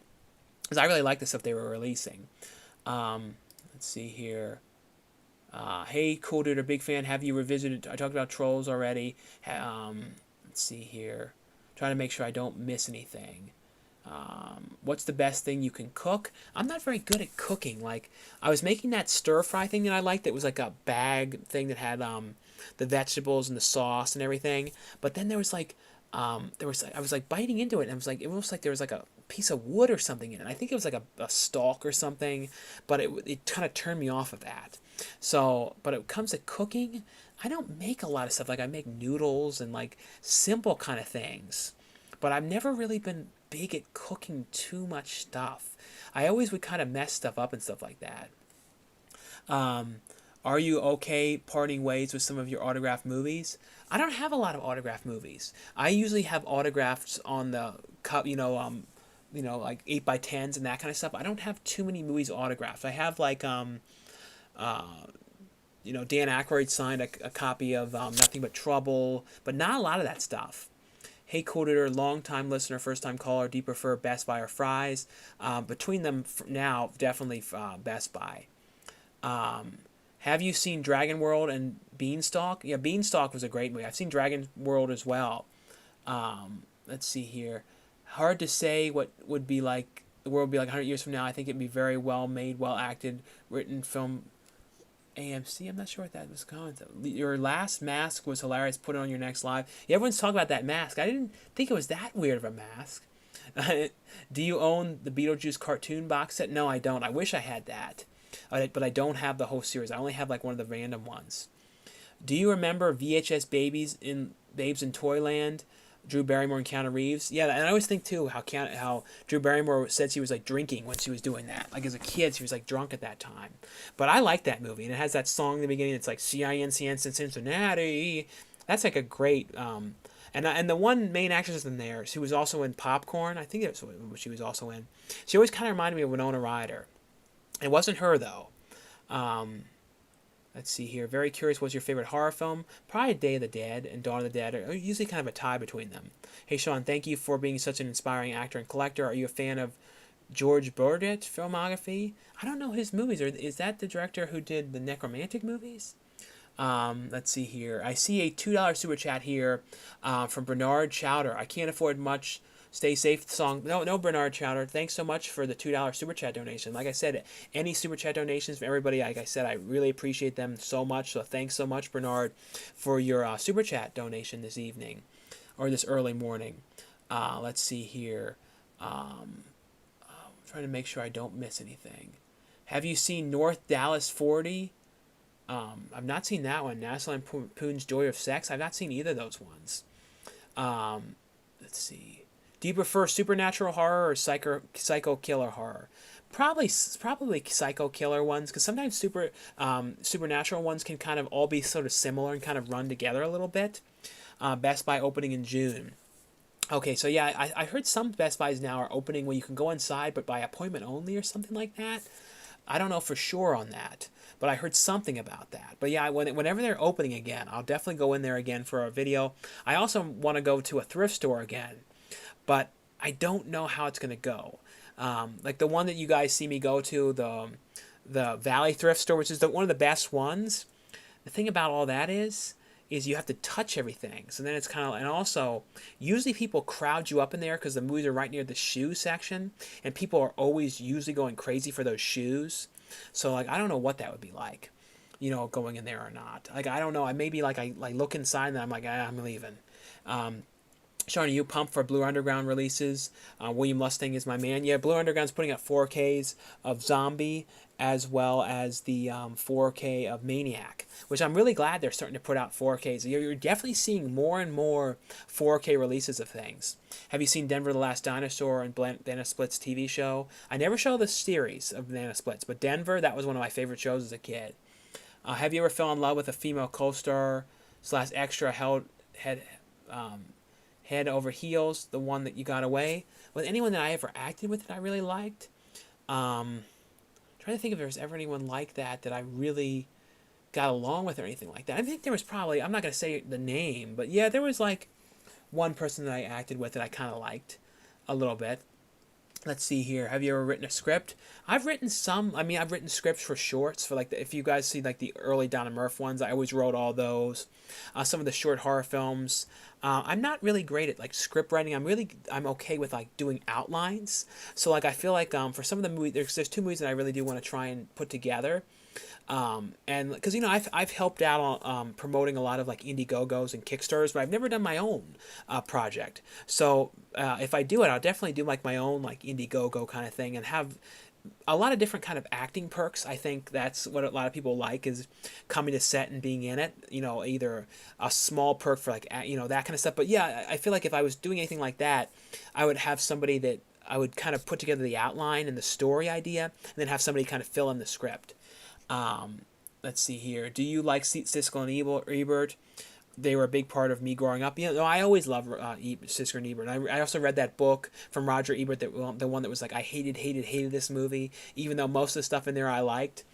Because I really like the stuff they were releasing. Let's see here. Hey, Coolduder, big fan. Have you revisited? I talked about Trolls already. Let's see here. Trying to make sure I don't miss anything. What's the best thing you can cook? I'm not very good at cooking. Like, I was making that stir-fry thing that I liked. That was like a bag thing that had the vegetables and the sauce and everything. But then there was like, I was like biting into it, and I was like, it almost like there was like a piece of wood or something in it. I think it was like a stalk or something, but it kind of turned me off of that. So, but it comes to cooking, I don't make a lot of stuff. Like I make noodles and like simple kind of things, but I've never really been big at cooking too much stuff. I always would kind of mess stuff up and stuff like that. Are you okay parting ways with some of your autographed movies? I don't have a lot of autographed movies. I usually have autographs on the cup, like 8x10s and that kind of stuff. I don't have too many movies autographed. I have like Dan Aykroyd signed a copy of Nothing But Trouble, but not a lot of that stuff. Hey, Coolduder, long-time listener, first-time caller, do you prefer Best Buy or Fry's? Between them now, definitely Best Buy. Have you seen Dragon World and Beanstalk? Yeah, Beanstalk was a great movie. I've seen Dragon World as well. Let's see here. Hard to say what would be like, the world would be like 100 years from now. I think it'd be very well made, well acted, written film. AMC, I'm not sure what that was called. Your last mask was hilarious. Put it on your next live. Yeah, everyone's talking about that mask. I didn't think it was that weird of a mask. Do you own the Beetlejuice cartoon box set? No, I don't. I wish I had that. But I don't have the whole series. I only have like one of the random ones. Do you remember VHS Babes in Toyland? Drew Barrymore and Keanu Reeves. Yeah, and I always think too how Drew Barrymore said she was like drinking when she was doing that. Like as a kid, she was like drunk at that time. But I like that movie, and it has that song in the beginning. It's like CINCN Cincinnati. That's like a great. And the one main actress in there, she was also in Popcorn. I think that's what she was also in. She always kind of reminded me of Winona Ryder. It wasn't her though. Let's see here. Very curious, what's your favorite horror film? Probably Day of the Dead and Dawn of the Dead are usually kind of a tie between them. Hey, Sean, thank you for being such an inspiring actor and collector. Are you a fan of George Burdett's filmography? I don't know his movies. Is that the director who did the Necromantic movies? Let's see here. I see a $2 super chat here from Bernard Chowder. I can't afford much. Stay safe song. No, Bernard Chowder. Thanks so much for the $2 super chat donation. Like I said, any super chat donations from everybody, like I said, I really appreciate them so much. So thanks so much, Bernard, for your super chat donation this evening or this early morning. Let's see here. I'm trying to make sure I don't miss anything. Have you seen North Dallas 40? I've not seen that one. National Lampoon's Joy of Sex. I've not seen either of those ones. Let's see. Do you prefer supernatural horror or psycho killer horror? Probably psycho killer ones, because sometimes supernatural ones can kind of all be sort of similar and kind of run together a little bit. Best Buy opening in June. Okay, so yeah, I heard some Best Buys now are opening where you can go inside, but by appointment only or something like that. I don't know for sure on that, but I heard something about that. But yeah, whenever they're opening again, I'll definitely go in there again for a video. I also want to go to a thrift store again, but I don't know how it's going to go. Like the one that you guys see me go to, the Valley Thrift Store, which is one of the best ones. The thing about all that is you have to touch everything. So then it's kind of, and also usually people crowd you up in there because the movies are right near the shoe section, and people are always usually going crazy for those shoes. So like I don't know what that would be like, going in there or not. Like I don't know. I maybe I look inside and I'm like, I'm leaving. Sean, are you pumped for Blue Underground releases? William Lustig is my man. Yeah, Blue Underground's putting out 4Ks of Zombie as well as the 4K of Maniac, which I'm really glad they're starting to put out 4Ks. You're definitely seeing more and more 4K releases of things. Have you seen Denver the Last Dinosaur and Banana Splits TV show? I never saw the series of Banana Splits, but Denver, that was one of my favorite shows as a kid. Have you ever fell in love with a female co-star / extra head over heels, the one that you got away with? Anyone that I ever acted with that I really liked? Trying to think if there was ever anyone like that I really got along with or anything like that. I think there was probably, I'm not going to say the name, but yeah, there was one person that I acted with that I kind of liked a little bit. Let's see here. Have you ever written a script? I've written some. I mean, I've written scripts for shorts. For if you guys see the early Donna Murph ones, I always wrote all those. Some of the short horror films. I'm not really great at script writing. I'm okay with doing outlines. So I feel for some of the movies, there's two movies that I really do want to try and put together. And because I've helped out on promoting a lot of Indiegogos and Kickstarters, but I've never done my own project. So if I do it, I'll definitely do my own Indiegogo kind of thing and have a lot of different kind of acting perks. I think that's what a lot of people like, is coming to set and being in it. Either a small perk for that kind of stuff. But yeah, I feel if I was doing anything like that, I would have somebody that I would kind of put together the outline and the story idea, and then have somebody kind of fill in the script. Let's see here. Do you like Siskel and Ebert? They were a big part of me growing up. I always loved Siskel and Ebert. I also read that book from Roger Ebert, the one that was I hated this movie, even though most of the stuff in there I liked.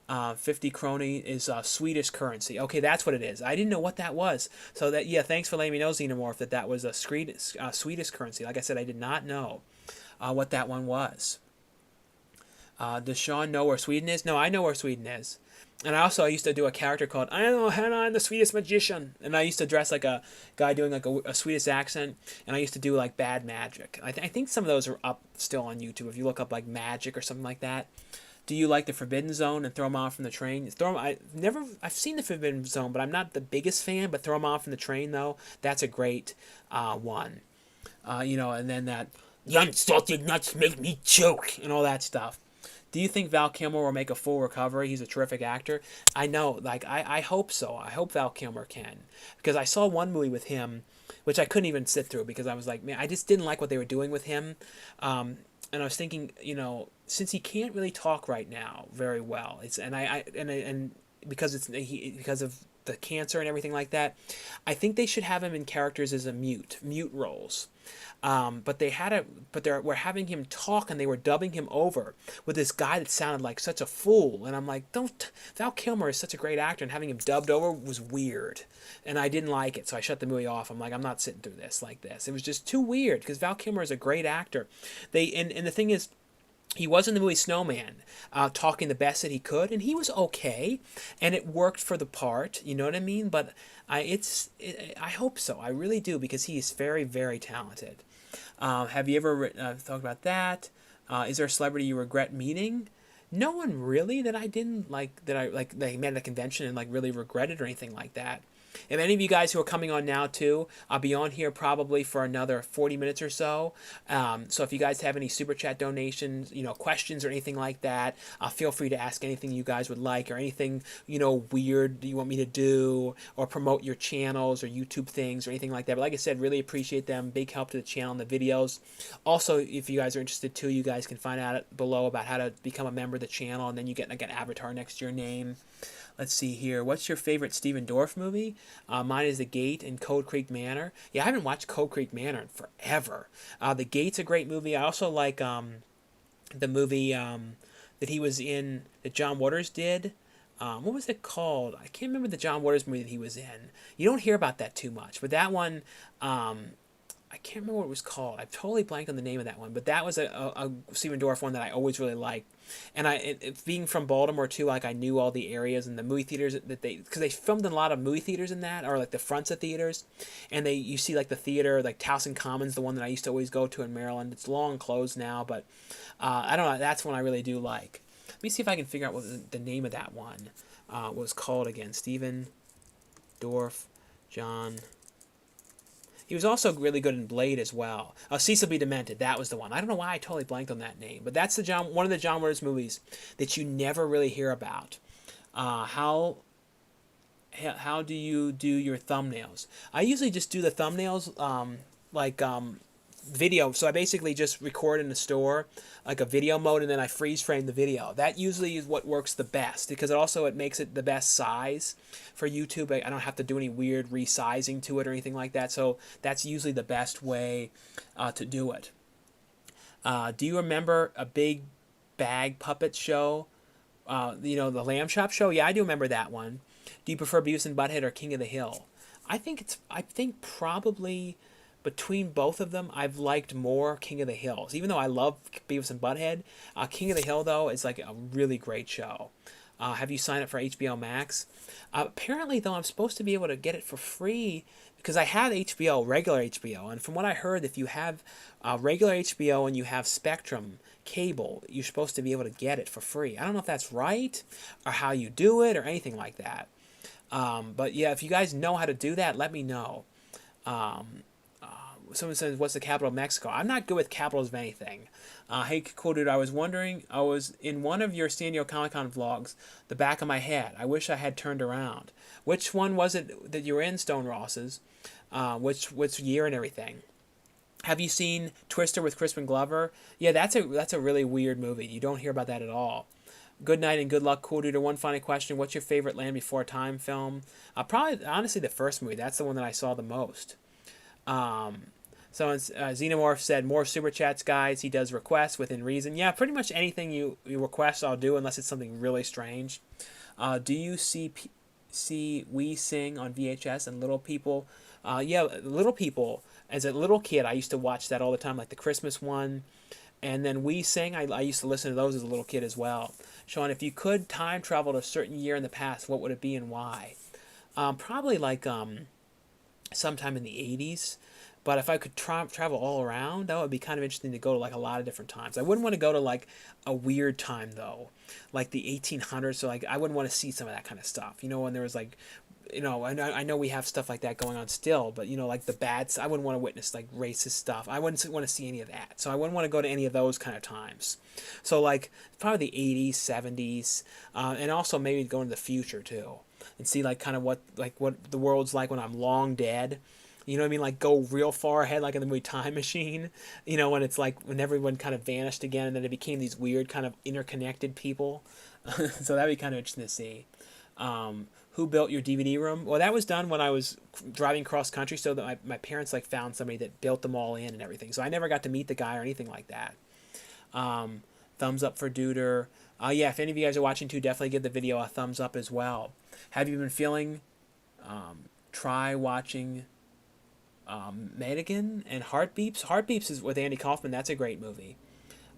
50 krone is Swedish currency. Okay, that's what it is. I didn't know what that was. So thanks for letting me know, Xenomorph, that was a Swedish currency. Like I said, I did not know what that one was. Does Sean know where Sweden is? No, I know where Sweden is. And I used to do a character called, I don't know, Hannah, I'm the Swedish magician. And I used to dress like a guy doing a Swedish accent. And I used to do bad magic. I think some of those are up still on YouTube. If you look up magic or something like that. Do you like the Forbidden Zone and Throw 'em Off from the Train? I've seen the Forbidden Zone, but I'm not the biggest fan. But Throw 'em Off from the Train, though, that's a great one. And then that, the unsalted nuts make me choke, and all that stuff. Do you think Val Kilmer will make a full recovery? He's a terrific actor. I know, I hope so. I hope Val Kilmer can. Because I saw one movie with him, which I couldn't even sit through because I was man, I just didn't like what they were doing with him. And I was thinking, since he can't really talk right now very well, because of the cancer and everything like that, I think they should have him in characters as mute roles. But we're having him talk, and they were dubbing him over with this guy that sounded like such a fool. And I'm like, Val Kilmer is such a great actor, and having him dubbed over was weird. And I didn't like it, so I shut the movie off. I'm like, I'm not sitting through this like this. It was just too weird, because Val Kilmer is a great actor. And the thing is, he was in the movie Snowman, talking the best that he could, and he was okay, and it worked for the part. You know what I mean? But I hope so. I really do, because he is very, very talented. Have you ever thought about that? Is there a celebrity you regret meeting? No one really that I didn't like, that I met at a convention and really regretted or anything like that. If any of you guys who are coming on now too, I'll be on here probably for another 40 minutes or so. So if you guys have any super chat donations, questions or anything like that, feel free to ask anything you guys would like, or anything, weird you want me to do, or promote your channels or YouTube things or anything like that. But like I said, really appreciate them. Big help to the channel and the videos. Also, if you guys are interested too, you guys can find out below about how to become a member of the channel, and then you get an avatar next to your name. Let's see here. What's your favorite Steven Dorff movie? Mine is The Gate and Cold Creek Manor. Yeah, I haven't watched Cold Creek Manor in forever. The Gate's a great movie. I also like the movie that he was in that John Waters did. What was it called? I can't remember the John Waters movie that he was in. You don't hear about that too much, but that one, I can't remember what it was called. I've totally blanked on the name of that one, but that was a Stephen Dorff one that I always really liked. And being from Baltimore too, like I knew all the areas and the movie theaters that because they filmed in a lot of movie theaters in that, or like the fronts of theaters, and you see like the theater like Towson Commons, the one that I used to always go to in Maryland. It's long closed now, but I don't know. That's one I really do like. Let me see if I can figure out what the name of that one was called again. Stephen Dorff, John. He was also really good in Blade as well. Cecil B. Demented, that was the one. I don't know why I totally blanked on that name, but that's one of the John Waters movies that you never really hear about. How do you do your thumbnails? I usually just do the thumbnails video. So I basically just record in the store like a video mode, and then I freeze frame the video. That usually is what works the best because it makes it the best size for YouTube. I don't have to do any weird resizing to it or anything like that. So that's usually the best way to do it. Do you remember a Big Bag Puppet show? The Lamb Chop show? Yeah, I do remember that one. Do you prefer Beavis and Butthead or King of the Hill? I think probably between both of them, I've liked more King of the Hills. Even though I love Beavis and Butthead, King of the Hill, though, is like a really great show. Have you signed up for HBO Max? Apparently, though, I'm supposed to be able to get it for free because I have HBO, regular HBO. And from what I heard, if you have regular HBO and you have Spectrum cable, you're supposed to be able to get it for free. I don't know if that's right or how you do it or anything like that. But yeah, if you guys know how to do that, let me know. Someone says, what's the capital of Mexico? I'm not good with capitals of anything. Hey, Coolduder, I was wondering, I was in one of your San Diego Comic-Con vlogs, the back of my head. I wish I had turned around. Which one was it that you were in, Stone Ross's? Which year and everything? Have you seen Twister with Crispin Glover? Yeah, that's a really weird movie. You don't hear about that at all. Good night and good luck, Coolduder. One final question. What's your favorite Land Before Time film? Probably, honestly, the first movie. That's the one that I saw the most. Xenomorph said, more super chats, guys. He does requests within reason. Yeah, pretty much anything you request, I'll do, unless it's something really strange. Do you see We Sing on VHS and Little People? Yeah, Little People. As a little kid, I used to watch that all the time, like the Christmas one. And then We Sing, I used to listen to those as a little kid as well. Sean, if you could time travel to a certain year in the past, what would it be and why? Probably like sometime in the 80s. But if I could travel all around, that would be kind of interesting to go to like a lot of different times. I wouldn't want to go to like a weird time though, like the 1800s. So like I wouldn't want to see some of that kind of stuff. When there was like, I know we have stuff like that going on still, but like the bad. I wouldn't want to witness like racist stuff. I wouldn't want to see any of that. So I wouldn't want to go to any of those kind of times. So like probably the 80s, 70s, and also maybe go into the future too and see like kind of what the world's like when I'm long dead. You know what I mean? Like go real far ahead, like in the movie Time Machine. When it's like when everyone kind of vanished again, and then it became these weird kind of interconnected people. So that'd be kind of interesting to see. Who built your DVD room? Well, that was done when I was driving cross country, so that my parents like found somebody that built them all in and everything. So I never got to meet the guy or anything like that. Thumbs up for Duder. Yeah, if any of you guys are watching too, definitely give the video a thumbs up as well. Have you been feeling? Try watching. Madigan and Heartbeeps. Heartbeeps is with Andy Kaufman. That's a great movie.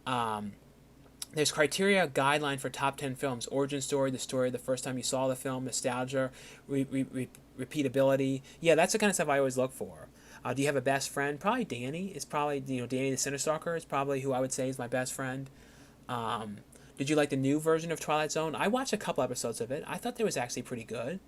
There's criteria guideline for top 10 films: origin story, the story the first time you saw the film, nostalgia, repeatability. Yeah, that's the kind of stuff I always look for. Do you have a best friend? Probably Danny. It's probably Danny the Cinestalker is probably who I would say is my best friend. Did you like the new version of Twilight Zone? I watched a couple episodes of it. I thought it was actually pretty good.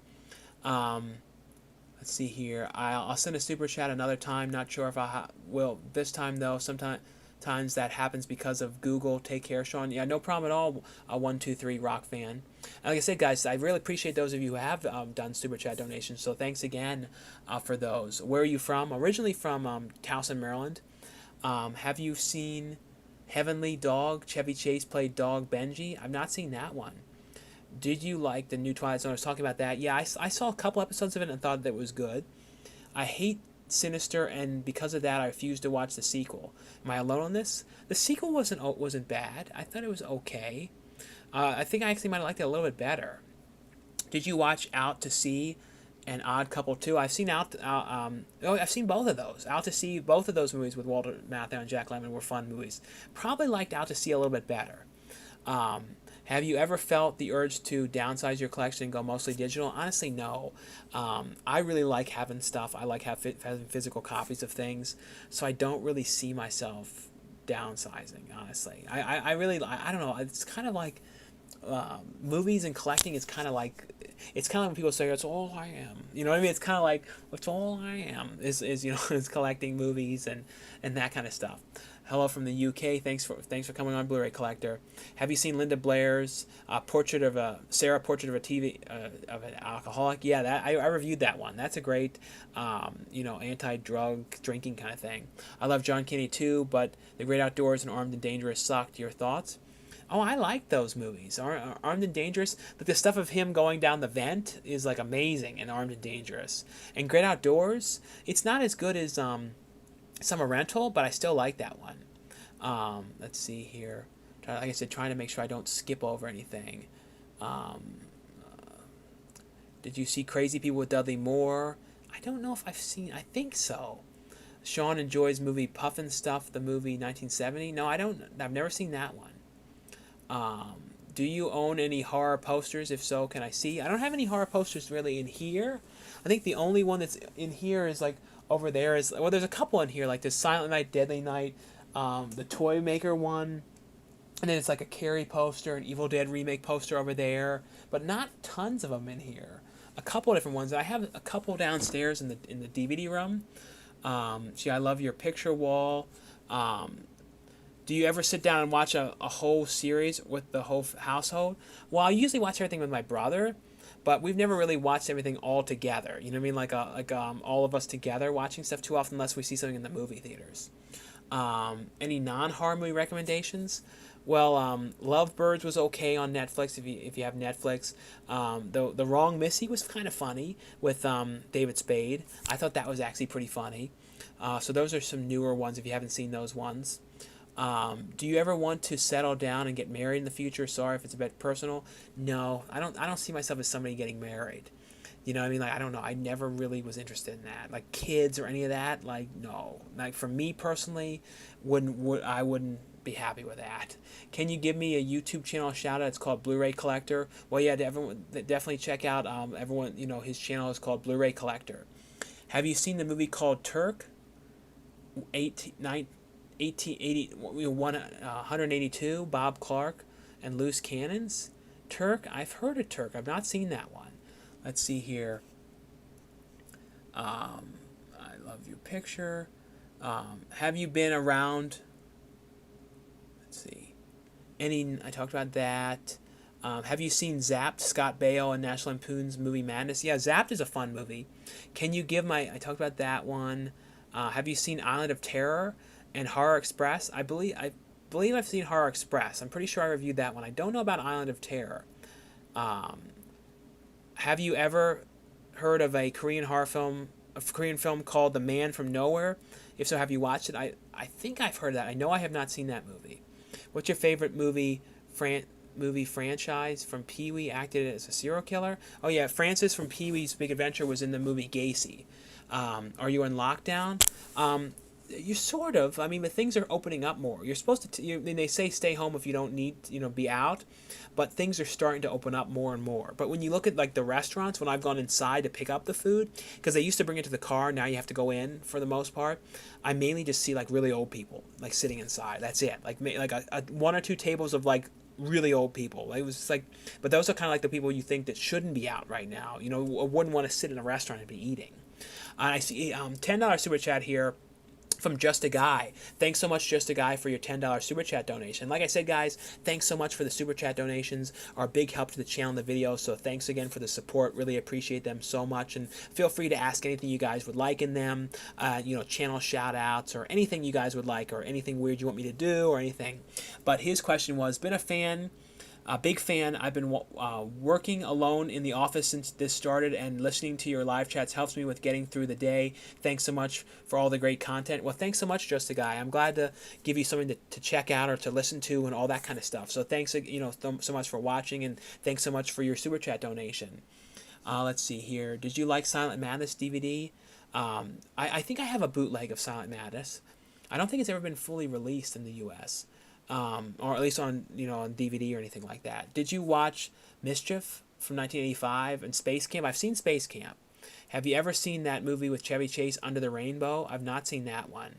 Let's see here. I'll send a super chat another time. Not sure if I will this time though. Sometimes that happens because of Google. Take care, Sean. Yeah, no problem at all. 123 Rock fan. And like I said, guys, I really appreciate those of you who have done super chat donations. So thanks again for those. Where are you from? Originally from Towson, Maryland. Have you seen Heavenly Dog? Chevy Chase played Dog Benji. I've not seen that one. Did you like the new Twilight Zone? I was talking about that. Yeah, I saw a couple episodes of it and thought that was good. I hate Sinister, and because of that, I refused to watch the sequel. Am I alone on this? The sequel wasn't bad. I thought it was okay. I think I actually might have liked it a little bit better. Did you watch Out to Sea and Odd Couple 2? I've seen I've seen both of those. Out to Sea, both of those movies with Walter Matthau and Jack Lemmon were fun movies. Probably liked Out to Sea a little bit better. Um, have you ever felt the urge to downsize your collection and go mostly digital? Honestly, no. I really like having stuff. I like having physical copies of things, so I don't really see myself downsizing. Honestly, I really I don't know. It's kind of like movies and collecting is kind of like when people say it's all I am. You know what I mean? It's kind of like it's all I am is is collecting movies and that kind of stuff. Hello from the UK. Thanks for coming on, Blu-ray Collector. Have you seen Linda Blair's portrait of a TV of an alcoholic? Yeah, that I reviewed that one. That's a great anti-drug drinking kind of thing. I love John Candy too, but The Great Outdoors and Armed and Dangerous sucked. Your thoughts? Oh, I like those movies. Armed and Dangerous, but the stuff of him going down the vent is like amazing in Armed and Dangerous. And Great Outdoors, it's not as good as Summer Rental, but I still like that one. Let's see here. Like I said, trying to make sure I don't skip over anything. Did you see Crazy People with Dudley Moore? I don't know if I've seen. I think so. Sean enjoys movie Puffin Stuff, the movie 1970. No, I don't. I've never seen that one. Do you own any horror posters? If so, can I see? I don't have any horror posters really in here. I think the only one that's in here is like over there is, well, there's a couple in here, like this Silent Night, Deadly Night, the Toy Maker one, and then it's like a Carrie poster, an Evil Dead remake poster over there, but not tons of them in here. A couple of different ones. I have a couple downstairs in the DVD room. See, I love your picture wall. Do you ever sit down and watch a whole series with the whole household? Well, I usually watch everything with my brother, but we've never really watched everything all together. You know what I mean? All of us together watching stuff too often unless we see something in the movie theaters. Any non-horror movie recommendations? Well, Lovebirds was okay on Netflix if you have Netflix. The Wrong Missy was kind of funny with David Spade. I thought that was actually pretty funny. So those are some newer ones if you haven't seen those ones. Do you ever want to settle down and get married in the future? Sorry if it's a bit personal. No, I don't see myself as somebody getting married. You know what I mean? Like, I don't know. I never really was interested in that. Like, kids or any of that, like, no. Like, for me personally, I wouldn't be happy with that. Can you give me a YouTube channel shout out? It's called Blu-ray Collector. Well, yeah, everyone definitely check out everyone, his channel is called Blu-ray Collector. Have you seen the movie called Turk? 182, Bob Clark and Loose Cannons. Turk, I've heard of Turk. I've not seen that one. Let's see here. I love your picture. Have you been around? Let's see. I talked about that. Have you seen Zapped, Scott Baio and National Lampoon's Movie Madness? Yeah, Zapped is a fun movie. Can you give I talked about that one. Have you seen Island of Terror and Horror Express? I believe I've seen Horror Express. I'm pretty sure I reviewed that one. I don't know about Island of Terror. Have you ever heard of a Korean film called The Man from Nowhere? If so, have you watched it? I think I've heard that. I know I have not seen that movie. What's your favorite movie franchise? From Pee-wee acted as a serial killer? Oh yeah, Francis from Pee-wee's Big Adventure was in the movie Gacy. Are you in lockdown? You sort of. I mean, but things are opening up more. You're supposed to. They say stay home if you don't need, be out, but things are starting to open up more and more. But when you look at like the restaurants, when I've gone inside to pick up the food, because they used to bring it to the car, now you have to go in for the most part. I mainly just see like really old people like sitting inside. That's it. Like a one or two tables of like really old people. It was just like, but those are kind of like the people you think that shouldn't be out right now. Wouldn't want to sit in a restaurant and be eating. I see $10 super chat here from Just a Guy. Thanks so much, Just a Guy, for your $10 super chat donation. Like I said, guys, thanks so much for the super chat donations. Are a big help to the channel and the video, so thanks again for the support. Really appreciate them so much, and feel free to ask anything you guys would like in them, channel shout outs or anything you guys would like, or anything weird you want me to do or anything. But his question was, been a fan A big fan. I've been working alone in the office since this started, and listening to your live chats helps me with getting through the day. Thanks so much for all the great content. Well, thanks so much, Just a Guy. I'm glad to give you something to check out or to listen to and all that kind of stuff. So thanks, so much for watching, and thanks so much for your super chat donation. Let's see here. Did you like Silent Madness DVD? I think I have a bootleg of Silent Madness. I don't think it's ever been fully released in the U.S. Or at least on on DVD or anything like that. Did you watch Mischief from 1985 and Space Camp? I've seen Space Camp. Have you ever seen that movie with Chevy Chase, Under the Rainbow? I've not seen that one.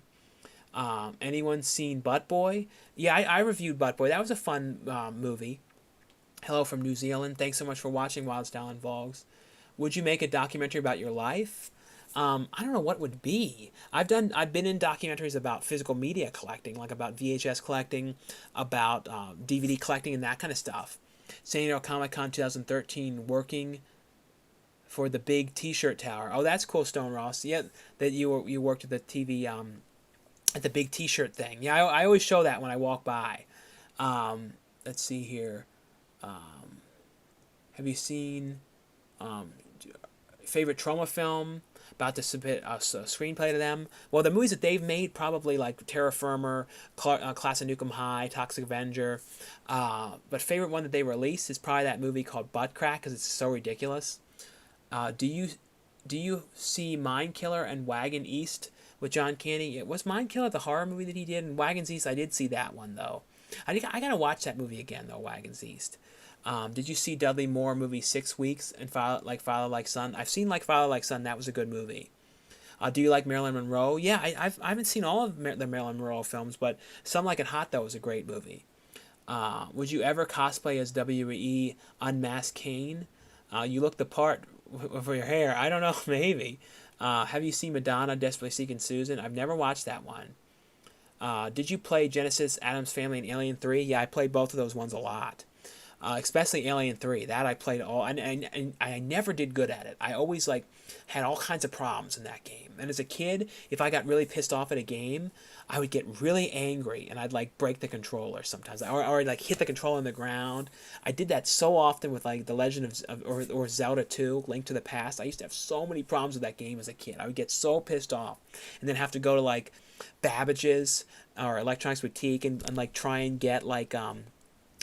Anyone seen Butt Boy? Yeah, I reviewed Butt Boy. That was a fun movie. Hello from New Zealand. Thanks so much for watching Wild Style and Vogues. Would you make a documentary about your life? I don't know what would be. I've been in documentaries about physical media collecting, like about VHS collecting, about DVD collecting, and that kind of stuff. San Diego Comic-Con 2013, working for the big T-shirt tower. Oh, that's cool, Stone Ross. Yeah, that you worked at the TV at the big T-shirt thing. Yeah, I always show that when I walk by. Let's see here. Have you seen favorite trauma film? About to submit a screenplay to them. Well, the movies that they've made, probably like Terra Firma, Class of Nukem High, Toxic Avenger. But favorite one that they released is probably that movie called Butt Crack, because it's so ridiculous. Do you see Mind Killer and Wagon East with John Candy? Was Mind Killer the horror movie that he did? And Wagons East, I did see that one though. I gotta watch that movie again though. Wagons East. Did you see Dudley Moore movie 6 Weeks and Father Like Son? I've seen Father Like Son. That was a good movie. Do you like Marilyn Monroe? Yeah, I haven't seen all of the Marilyn Monroe films, but Some Like It Hot though was a great movie. Would you ever cosplay as WE Unmasked Kane? You look the part for your hair. I don't know, maybe. Have you seen Madonna Desperately Seeking Susan? I've never watched that one. Did you play Genesis, Addams Family, and Alien 3? Yeah, I played both of those ones a lot. Especially Alien 3. That I played all, and I never did good at it. I always had all kinds of problems in that game. And as a kid, if I got really pissed off at a game, I would get really angry and I'd break the controller sometimes, or I'd hit the controller on the ground. I did that so often with The Legend of or Zelda 2, Link to the Past. I used to have so many problems with that game as a kid. I would get so pissed off, and then have to go to Babbage's or Electronics Boutique and try and get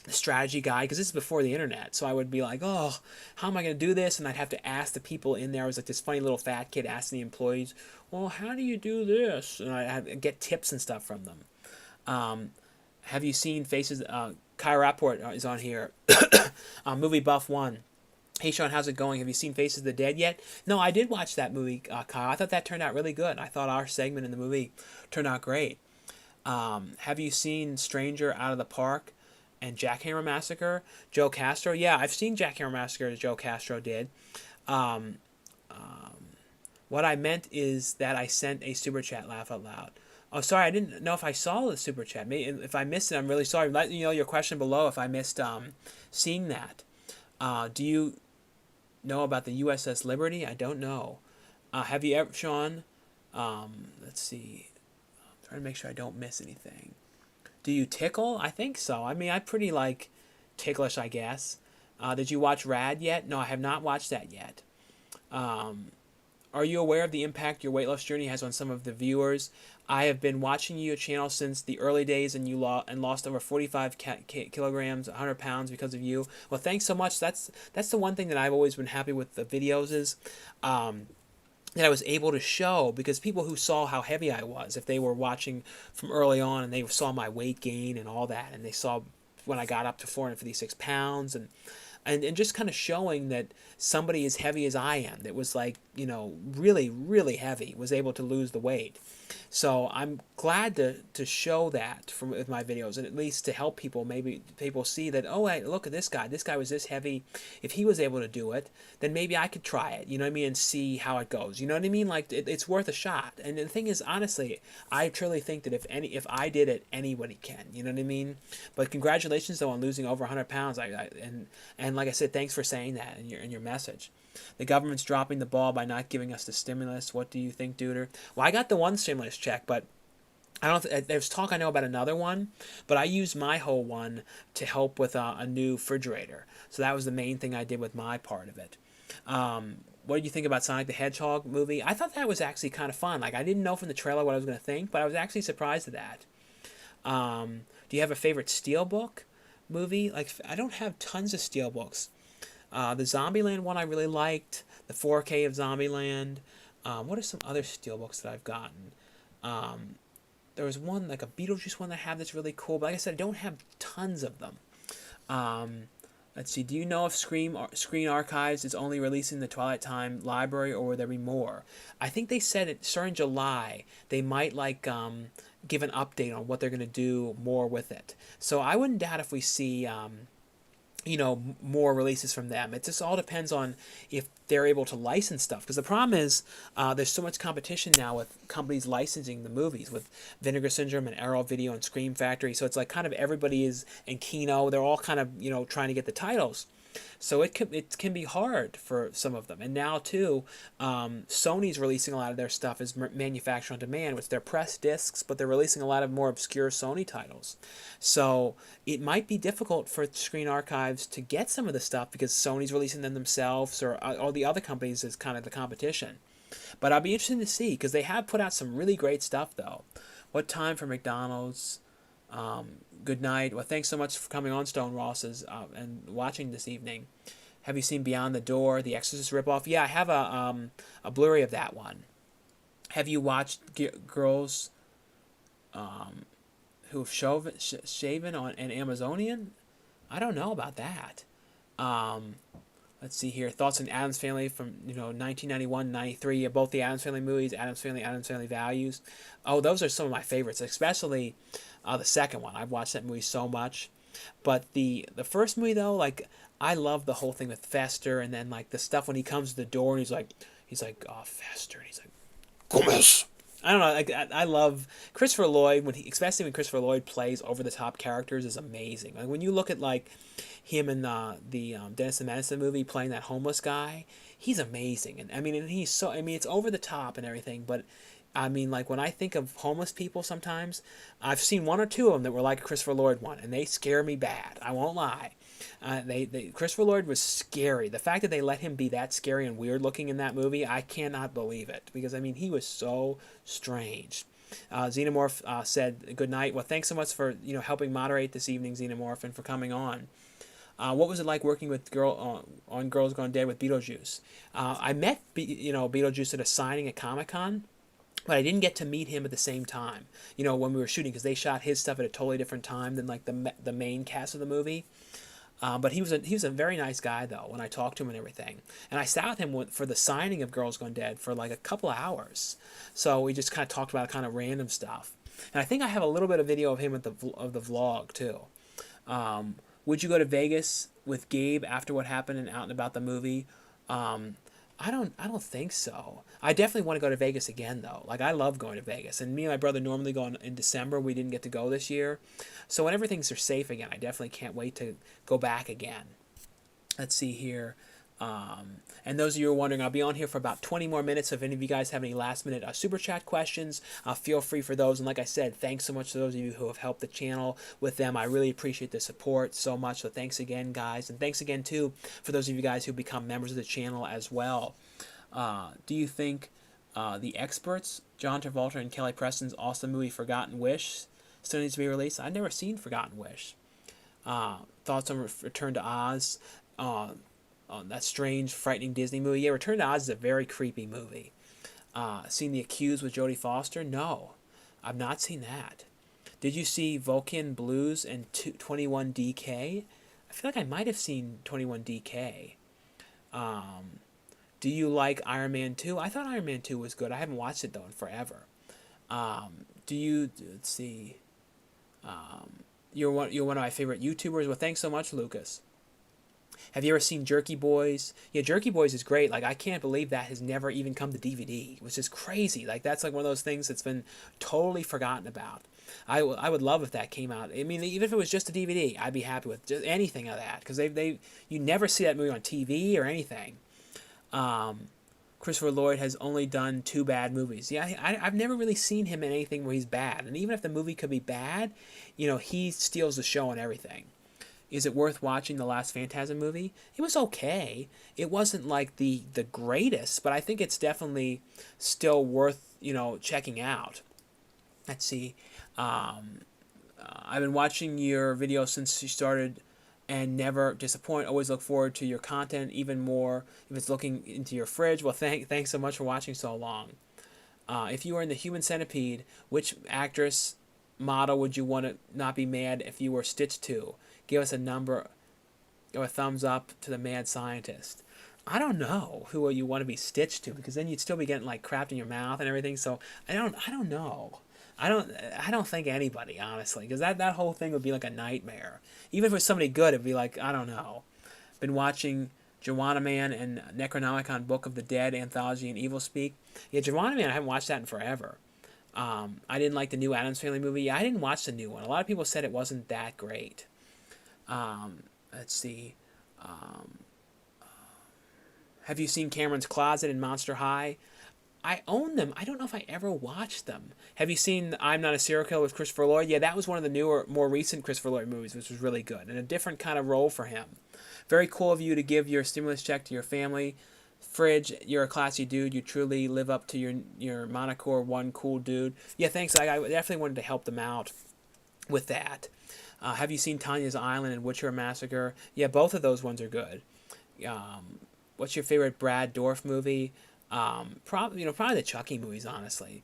the strategy guide, because this is before the internet. So I would be oh, how am I going to do this? And I'd have to ask the people in there. I was this funny little fat kid asking the employees, well, how do you do this? And I'd get tips and stuff from them. Have you seen Faces? Kai Rapport is on here. Movie Buff 1. Hey Sean, how's it going? Have you seen Faces of the Dead yet? No, I did watch that movie, Kyle. I thought that turned out really good. I thought our segment in the movie turned out great. Have you seen Stranger Out of the Park and Jackhammer Massacre? Joe Castro? Yeah, I've seen Jackhammer Massacre that Joe Castro did. What I meant is that I sent a super chat, laugh out loud. Oh, sorry, I didn't know if I saw the super chat. Maybe if I missed it, I'm really sorry. Let me know your question below if I missed seeing that. Do you know about the USS Liberty? I don't know. Have you ever, Sean? Let's see. I'm trying to make sure I don't miss anything. Do you tickle? I think so. I mean, I'm pretty ticklish, I guess. Did you watch Rad yet? No, I have not watched that yet. Are you aware of the impact your weight loss journey has on some of the viewers? I have been watching your channel since the early days, and you lost over 45 kilograms, 100 pounds because of you. Well, thanks so much. That's the one thing that I've always been happy with the videos is that I was able to show, because people who saw how heavy I was, if they were watching from early on and they saw my weight gain and all that, and they saw when I got up to 456 pounds, and just kind of showing that somebody as heavy as I am, that was really, really heavy, was able to lose the weight. So I'm glad to show that with my videos, and at least to help people, maybe people see that, oh, hey, look at this guy. This guy was this heavy. If he was able to do it, then maybe I could try it, you know what I mean, and see how it goes. You know what I mean? It's worth a shot. And the thing is, honestly, I truly think that if I did it, anybody can. You know what I mean? But congratulations, though, on losing over 100 pounds. And like I said, thanks for saying that in your message. The government's dropping the ball by not giving us the stimulus. What do you think, Duder? Well, I got the one stimulus check, but I don't. There's talk I know about another one, but I used my whole one to help with a new refrigerator. So that was the main thing I did with my part of it. What did you think about Sonic the Hedgehog movie? I thought that was actually kind of fun. Like I didn't know from the trailer what I was going to think, but I was actually surprised at that. Do you have a favorite Steelbook movie? Like I don't have tons of Steelbooks. The Zombieland one I really liked. The 4K of Zombieland. What are some other Steelbooks that I've gotten? There was one, like a Beetlejuice one that I have that's really cool. But like I said, I don't have tons of them. Um, let's see. Do you know if Screen Archives is only releasing the Twilight Time library, or will there be more? I think they said it starting July. They might give an update on what they're going to do more with it. So I wouldn't doubt if we see more releases from them. It just all depends on if they're able to license stuff. Because the problem is there's so much competition now with companies licensing the movies, with Vinegar Syndrome and Arrow Video and Scream Factory. So it's like kind of everybody is, in Kino, they're all kind of trying to get the titles. So it can be hard for some of them. And now too, Sony's releasing a lot of their stuff as manufactured on demand, which they're press discs, but they're releasing a lot of more obscure Sony titles. So it might be difficult for Screen Archives to get some of the stuff because Sony's releasing them themselves, or all the other companies is kind of the competition. But I'll be interested to see because they have put out some really great stuff though. What time for McDonald's? Good night. Well, thanks so much for coming on, Stone Rosses, and watching this evening. Have you seen Beyond the Door, the Exorcist ripoff? Yeah, I have a Blu-ray of that one. Have you watched Girls Who've Shaven on an Amazonian? I don't know about that. Let's see here. Thoughts on Addams Family from 1991, 93. Both the Addams Family movies, Addams Family Values. Oh, those are some of my favorites, especially the second one. I've watched that movie so much. But the first movie though, like I love the whole thing with Fester, and then like the stuff when he comes to the door and he's like oh Fester, and he's like Gomez. I don't know. Like I love Christopher Lloyd especially when Christopher Lloyd plays over the top characters is amazing. Like when you look at like him in the Dennis the Menace movie playing that homeless guy, he's amazing. And I mean, it's over the top and everything, but I mean, like when I think of homeless people, sometimes I've seen one or two of them that were like a Christopher Lloyd one, and they scare me bad. I won't lie. Christopher Lloyd was scary. The fact that they let him be that scary and weird looking in that movie, I cannot believe it, because I mean he was so strange. Xenomorph said good night. Well, thanks so much for helping moderate this evening, Xenomorph, and for coming on. What was it like working with on Girls Gone Dead with Beetlejuice? I met Beetlejuice at a signing at Comic-Con. But I didn't get to meet him at the same time, when we were shooting, because they shot his stuff at a totally different time than like the main cast of the movie. But he was a very nice guy though when I talked to him and everything. And I sat with him for the signing of Girls Gone Dead for like a couple of hours. So we just kind of talked about kind of random stuff. And I think I have a little bit of video of him of the vlog too. Would you go to Vegas with Gabe after what happened and out and about the movie? I don't think so. I definitely want to go to Vegas again though. Like I love going to Vegas, and me and my brother normally go in December. We didn't get to go this year, so whenever things are safe again, I definitely can't wait to go back again. Let's see here. And those of you who are wondering, I'll be on here for about 20 more minutes. So if any of you guys have any last minute super chat questions, feel free for those. And like I said, thanks so much to those of you who have helped the channel with them. I really appreciate the support so much. So thanks again, guys. And thanks again, too, for those of you guys who become members of the channel as well. Do you think The Experts, John Travolta and Kelly Preston's awesome movie Forgotten Wish still needs to be released? I've never seen Forgotten Wish. Thoughts on Return to Oz? That strange, frightening Disney movie. Yeah, Return to Oz is a very creepy movie. Seen The Accused with Jodie Foster? No, I've not seen that. Did you see Vulcan Blues and 21 DK? I feel like I might have seen 21 DK. Do you like Iron Man 2? I thought Iron Man 2 was good. I haven't watched it, though, in forever. Let's see. You're one of my favorite YouTubers. Well, thanks so much, Lucas. Have you ever seen Jerky Boys? Yeah, Jerky Boys is great. Like, I can't believe that has never even come to DVD, which is crazy. Like, that's like one of those things that's been totally forgotten about. I would love if that came out. I mean, even if it was just a DVD, I'd be happy with just anything of that, because you never see that movie on TV or anything. Christopher Lloyd has only done 2 bad movies. Yeah, I've never really seen him in anything where he's bad. And even if the movie could be bad, he steals the show on everything. Is it worth watching the last Phantasm movie? It was okay. It wasn't like the greatest, but I think it's definitely still worth, checking out. Let's see. I've been watching your videos since you started and never disappoint. Always look forward to your content, even more if it's looking into your fridge. Well, thanks so much for watching so long. If you were in the Human Centipede, which actress model would you want to not be mad if you were stitched to? Give us a number or a thumbs up to the mad scientist. I don't know who you want to be stitched to, because then you'd still be getting like crapped in your mouth and everything. So I don't know. I don't think anybody, honestly, because that whole thing would be like a nightmare. Even if it was somebody good, it'd be like, I don't know. Been watching Joanna Man and Necronomicon Book of the Dead anthology and Evil Speak. Yeah, Joanna Man, I haven't watched that in forever. I didn't like the new Addams Family movie. Yeah, I didn't watch the new one. A lot of people said it wasn't that great. Let's see. Have you seen Cameron's Closet and Monster High? I own them. I don't know if I ever watched them. Have you seen I'm Not a Serial Killer with Christopher Lloyd? Yeah, that was one of the newer, more recent Christopher Lloyd movies, which was really good, and a different kind of role for him. Very cool of you to give your stimulus check to your family. Fridge, you're a classy dude. You truly live up to your moniker, one cool dude. Yeah, thanks. I definitely wanted to help them out with that. Have you seen Tanya's Island and Witcher Massacre? Yeah, both of those ones are good. What's your favorite Brad Dourif movie? Probably the Chucky movies, honestly.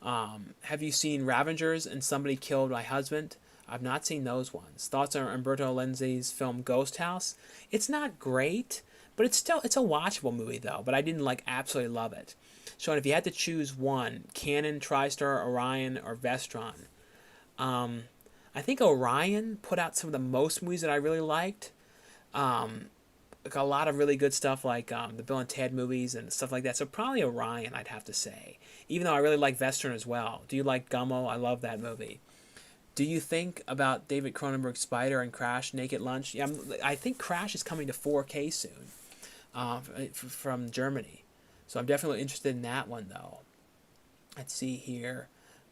Have you seen Ravengers and Somebody Killed My Husband? I've not seen those ones. Thoughts on Umberto Lenzi's film Ghost House? It's not great, but it's a watchable movie though. But I didn't absolutely love it. Sean, if you had to choose one, Canon, TriStar, Orion, or Vestron, I think Orion put out some of the most movies that I really liked. A lot of really good stuff like the Bill and Ted movies and stuff like that. So probably Orion, I'd have to say. Even though I really like Vestron as well. Do you like Gummo? I love that movie. Do you think about David Cronenberg's Spider and Crash Naked Lunch? Yeah, I think Crash is coming to 4K soon from Germany. So I'm definitely interested in that one, though. Let's see here.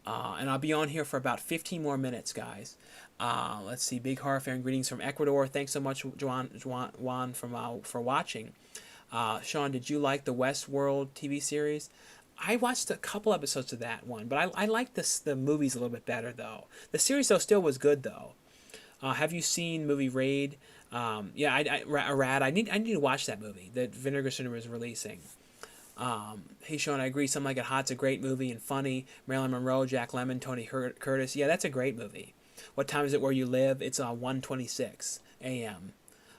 And I'll be on here for about 15 more minutes, guys. Let's see. Big Horror Fan greetings from Ecuador. Thanks so much, Juan for watching. Sean, did you like the Westworld TV series? I watched a couple episodes of that one, but I liked the movies a little bit better, though. The series, though, still was good, though. Have you seen movie Raid? Yeah, Rad. I need to watch that movie that Vinegar Cinema is releasing. Hey Sean, I agree. Some Like It Hot's a great movie and funny. Marilyn Monroe, Jack Lemmon, Tony Curtis. Yeah, that's a great movie. What time is it where you live? It's 1:26 a.m.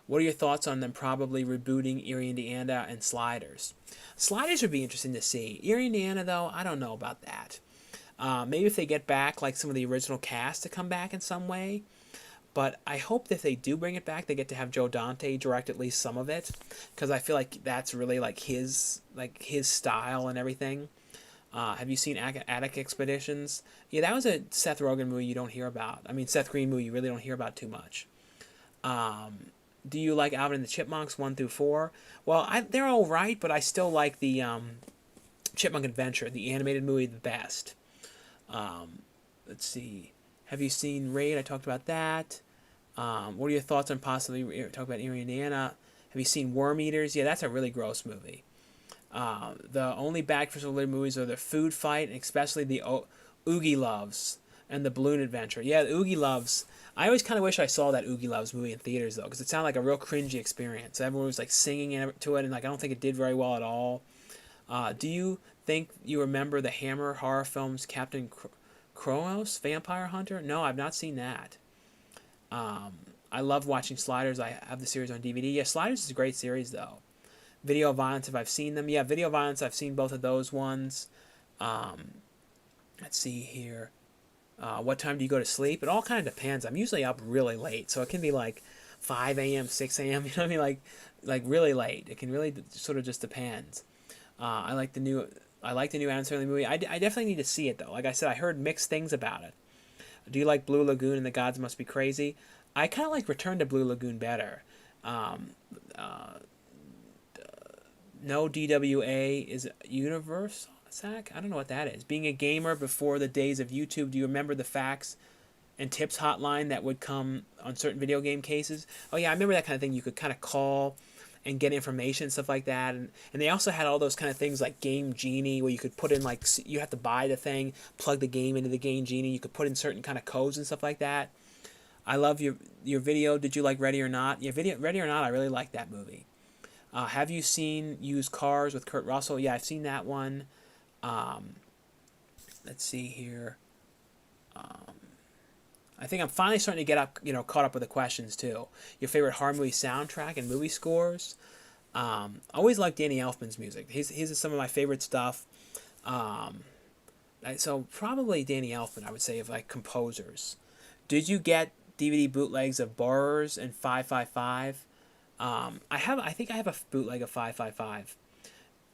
What are your thoughts on them probably rebooting Erie, Indiana and Sliders? Sliders would be interesting to see. Erie, Indiana, though, I don't know about that. Maybe if they get back like some of the original cast to come back in some way. But I hope that if they do bring it back, they get to have Joe Dante direct at least some of it, because I feel like that's really his style and everything. Have you seen Attic Expeditions? Yeah, that was a Seth Rogen movie you don't hear about. I mean, Seth Green movie you really don't hear about too much. Do you like Alvin and the Chipmunks 1 through 4? Well, they're all right, but I still like the Chipmunk Adventure, the animated movie, the best. Let's see. Have you seen Raid? I talked about that. What are your thoughts on possibly talk about Erie, Indiana? Have you seen Worm Eaters? Yeah, that's a really gross movie. The only bad Christopher Lloyd movies are the Food Fight, and especially the Oogie Loves and the Balloon Adventure. Yeah, the Oogie Loves. I always kind of wish I saw that Oogie Loves movie in theaters, though, because it sounded like a real cringy experience. Everyone was singing to it, and I don't think it did very well at all. Do you think you remember the Hammer horror films Captain Kronos, Vampire Hunter? No, I've not seen that. I love watching Sliders. I have the series on DVD. Yeah, Sliders is a great series, though. Video Violence, if I've seen them. Yeah, Video Violence, I've seen both of those ones. Let's see here. What time do you go to sleep? It all kind of depends. I'm usually up really late, so it can be 5 a.m., 6 a.m., you know what I mean? Like really late. It can really sort of just depends. I like the new Addams Family movie. I definitely need to see it, though. Like I said, I heard mixed things about it. Do you like Blue Lagoon and The Gods Must Be Crazy? I kind of like Return to Blue Lagoon better. No DWA is universe, Zach? I don't know what that is. Being a gamer before the days of YouTube, do you remember the facts and tips hotline that would come on certain video game cases? Oh yeah, I remember that kind of thing. You could kind of call and get information and stuff like that. And they also had all those kind of things like Game Genie, where you could put in, like, you have to buy the thing, plug the game into the Game Genie. You could put in certain kind of codes and stuff like that. I love your video. Did you like Ready or Not? Yeah, Ready or Not, I really like that movie. Have you seen Used Cars with Kurt Russell? Yeah, I've seen that one. Um, let's see here. I think I'm finally starting to get up, caught up with the questions too. Your favorite horror movie soundtrack and movie scores? I always like Danny Elfman's music. He's some of my favorite stuff. Um, so probably Danny Elfman, I would say, of like composers. Did you get DVD bootlegs of Borrowers and 555? I think I have a bootleg of 555.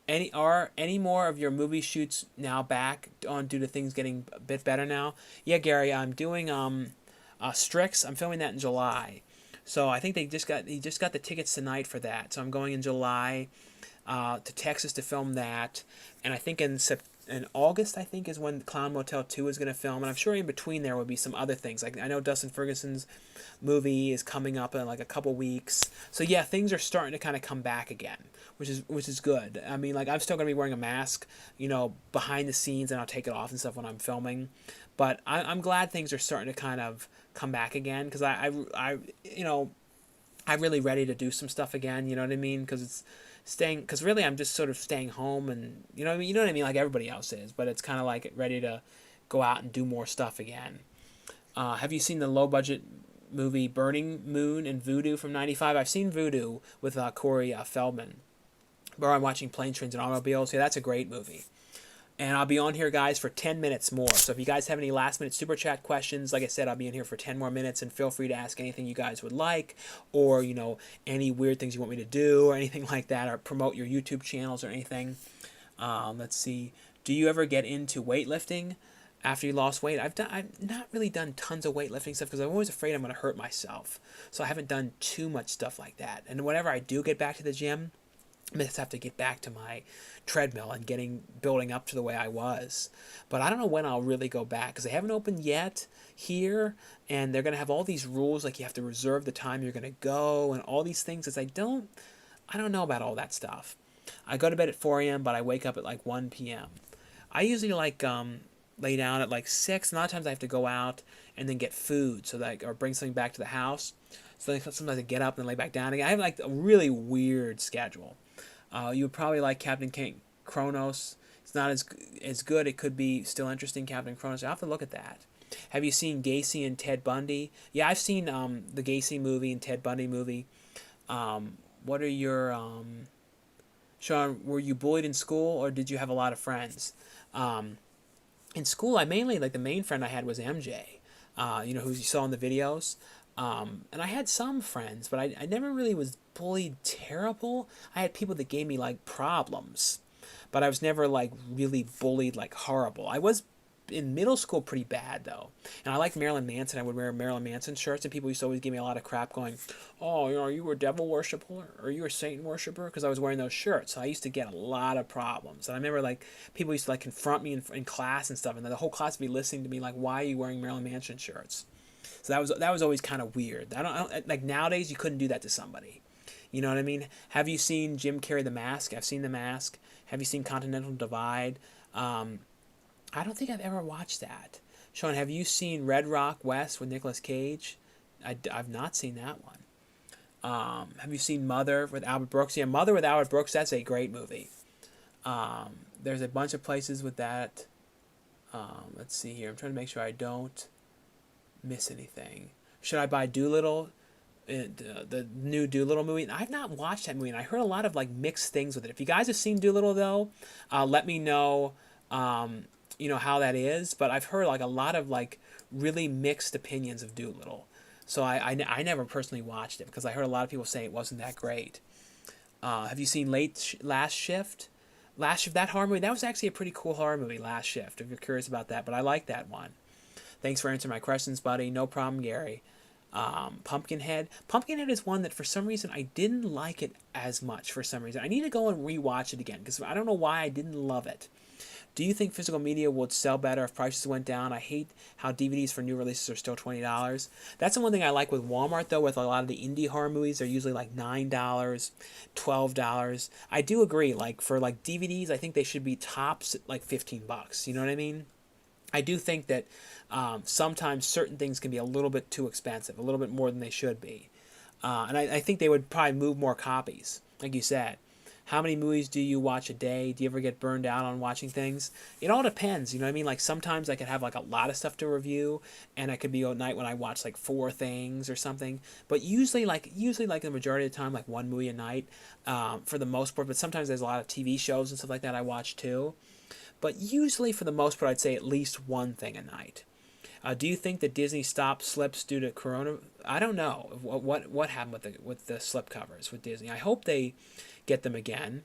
Any more of your movie shoots now back on due to things getting a bit better now? Yeah, Gary, I'm doing Strix. I'm filming that in July, so I think he just got the tickets tonight for that. So I'm going in July to Texas to film that, and I think in August, I think, is when Clown Motel 2 is going to film, and I'm sure in between there will be some other things. Like, I know Dustin Ferguson's movie is coming up in like a couple weeks. So yeah, things are starting to kind of come back again, which is good. I mean, like, I'm still going to be wearing a mask, behind the scenes, and I'll take it off and stuff when I'm filming. But I'm glad things are starting to kind of come back again, because I'm really ready to do some stuff again. You know what I mean? Because really I'm just sort of staying home, and you know what I mean, like everybody else is, but it's kind of like ready to go out and do more stuff again. Have you seen the low budget movie Burning Moon and Voodoo from '95? I've seen Voodoo with Corey Feldman, where I'm watching Planes, Trains, and Automobiles. Yeah, that's a great movie. And I'll be on here, guys, for 10 minutes more. So if you guys have any last-minute Super Chat questions, like I said, I'll be in here for 10 more minutes, and feel free to ask anything you guys would like, or, any weird things you want me to do, or anything like that, or promote your YouTube channels or anything. Let's see. Do you ever get into weightlifting after you lost weight? I've not really done tons of weightlifting stuff, because I'm always afraid I'm going to hurt myself. So I haven't done too much stuff like that. And whenever I do get back to the gym, I just have to get back to my treadmill and building up to the way I was. But I don't know when I'll really go back, because they haven't opened yet here, and they're going to have all these rules, like you have to reserve the time you're going to go and all these things. As I don't know about all that stuff. I go to bed at 4 a.m., but I wake up at like 1 p.m. I usually lay down at like 6. And a lot of times I have to go out and then get food, or bring something back to the house. So sometimes I get up and lay back down again. I have like a really weird schedule. You would probably like Captain Kronos. It's not as good. It could be still interesting, Captain Kronos. I'll have to look at that. Have you seen Gacy and Ted Bundy? Yeah, I've seen the Gacy movie and Ted Bundy movie. What are your... Sean, were you bullied in school, or did you have a lot of friends? In school, the main friend I had was MJ, who you saw in the videos. And I had some friends, but I never really was bullied terrible. I had people that gave me like problems, but I was never like really bullied like horrible. I was in middle school pretty bad though, and I liked Marilyn Manson. I would wear Marilyn Manson shirts, and people used to always give me a lot of crap, going, "Oh, are you a devil worshiper, or are you a Satan worshiper?" Because I was wearing those shirts. So I used to get a lot of problems, and I remember like people used to like confront me in class and stuff, and then the whole class would be listening to me like, "Why are you wearing Marilyn Manson shirts?" So that was always kind of weird. I don't like nowadays you couldn't do that to somebody. You know what I mean? Have you seen Jim Carrey The Mask? I've seen The Mask. Have you seen Continental Divide? I don't think I've ever watched that. Sean, have you seen Red Rock West with Nicolas Cage? I've not seen that one. Have you seen Mother with Albert Brooks? Yeah, Mother with Albert Brooks, that's a great movie. There's a bunch of places with that. Let's see here. I'm trying to make sure I don't miss anything. Should I buy Doolittle? The new Doolittle movie? I've not watched that movie, and I heard a lot of like mixed things with it. If you guys have seen Doolittle though, let me know how that is. But I've heard like a lot of like really mixed opinions of Doolittle. So I never personally watched it, because I heard a lot of people say it wasn't that great. Have you seen Last Shift? Last Shift, that horror movie, that was actually a pretty cool horror movie, Last Shift, if you're curious about that. But I like that one. Thanks for answering my questions, buddy. No problem, Gary. Pumpkinhead. Pumpkinhead is one that for some reason I didn't like it as much for some reason. I need to go and rewatch it again because I don't know why I didn't love it. Do you think physical media would sell better if prices went down? I hate how DVDs for new releases are still $20. That's the one thing I like with Walmart, though, with a lot of the indie horror movies. They're usually like $9, $12. I do agree. Like, for like DVDs, I think they should be tops at like $15. You know what I mean? I do think that sometimes certain things can be a little bit too expensive, a little bit more than they should be. And I think they would probably move more copies, like you said. How many movies do you watch a day? Do you ever get burned out on watching things? It all depends, you know what I mean? Like sometimes I could have like a lot of stuff to review, and I could be a night when I watch like 4 things or something. But usually like the majority of the time, like one movie a night, for the most part. But sometimes there's a lot of TV shows and stuff like that I watch too. But usually for the most part, I'd say at least one thing a night. Do you think that Disney stopped slips due to Corona? I don't know what happened with the slip covers with Disney. I hope they get them again.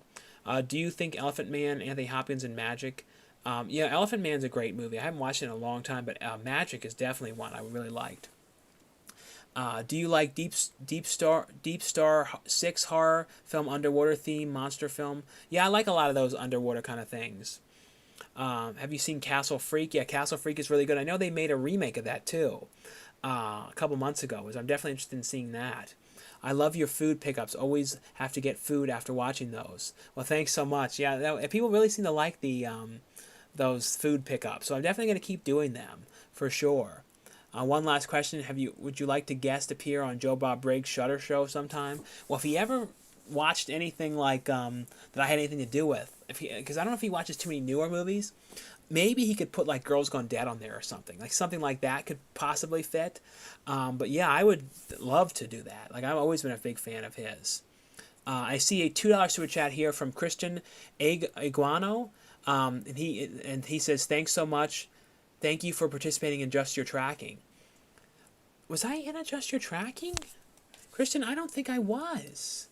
Do you think Elephant Man, Anthony Hopkins, and Magic? Yeah, Elephant Man's a great movie. I haven't watched it in a long time, but Magic is definitely one I really liked. Do you like Deep Star 6 horror film, underwater theme, monster film? Yeah, I like a lot of those underwater kind of things. Have you seen Castle Freak? Yeah, Castle Freak is really good. I know they made a remake of that too a couple months ago. So I'm definitely interested in seeing that. I love your food pickups. Always have to get food after watching those. Well, thanks so much. Yeah, people really seem to like the those food pickups. So I'm definitely going to keep doing them for sure. One last question: would you like to guest appear on Joe Bob Briggs' Shutter Show sometime? Well, if he ever watched anything like that I had anything to do with, because I don't know if he watches too many newer movies. Maybe he could put like Girls Gone Dead on there or something. Like something like that could possibly fit. But yeah, I would love to do that. Like I've always been a big fan of his. I see a $2 super chat here from Christian Iguano. And he says, thanks so much. Thank you for participating in Just Your Tracking. Was I in Adjust Your Tracking? Christian, I don't think I was.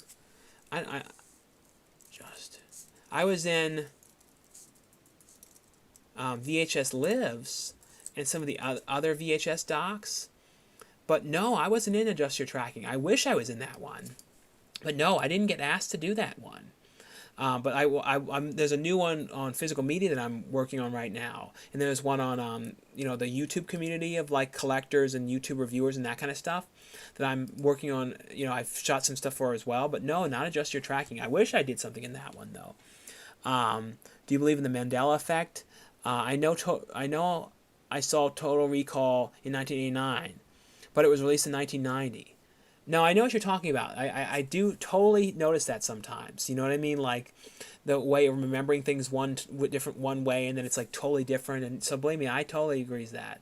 I was in VHS Lives and some of the other VHS docs. But no, I wasn't in Adjust Your Tracking. I wish I was in that one. But no, I didn't get asked to do that one. But there's a new one on physical media that I'm working on right now, and there's one on the YouTube community of like collectors and YouTube reviewers and that kind of stuff that I'm working on. I've shot some stuff for as well, but no, not Adjust Your Tracking. I wish I did something in that one though. Do you believe in the Mandela effect? I know I saw Total Recall in 1989, but it was released in 1990. No, I know what you're talking about. I do totally notice that sometimes. You know what I mean? Like the way of remembering things one way, and then it's like totally different. And so believe me, I totally agree with that.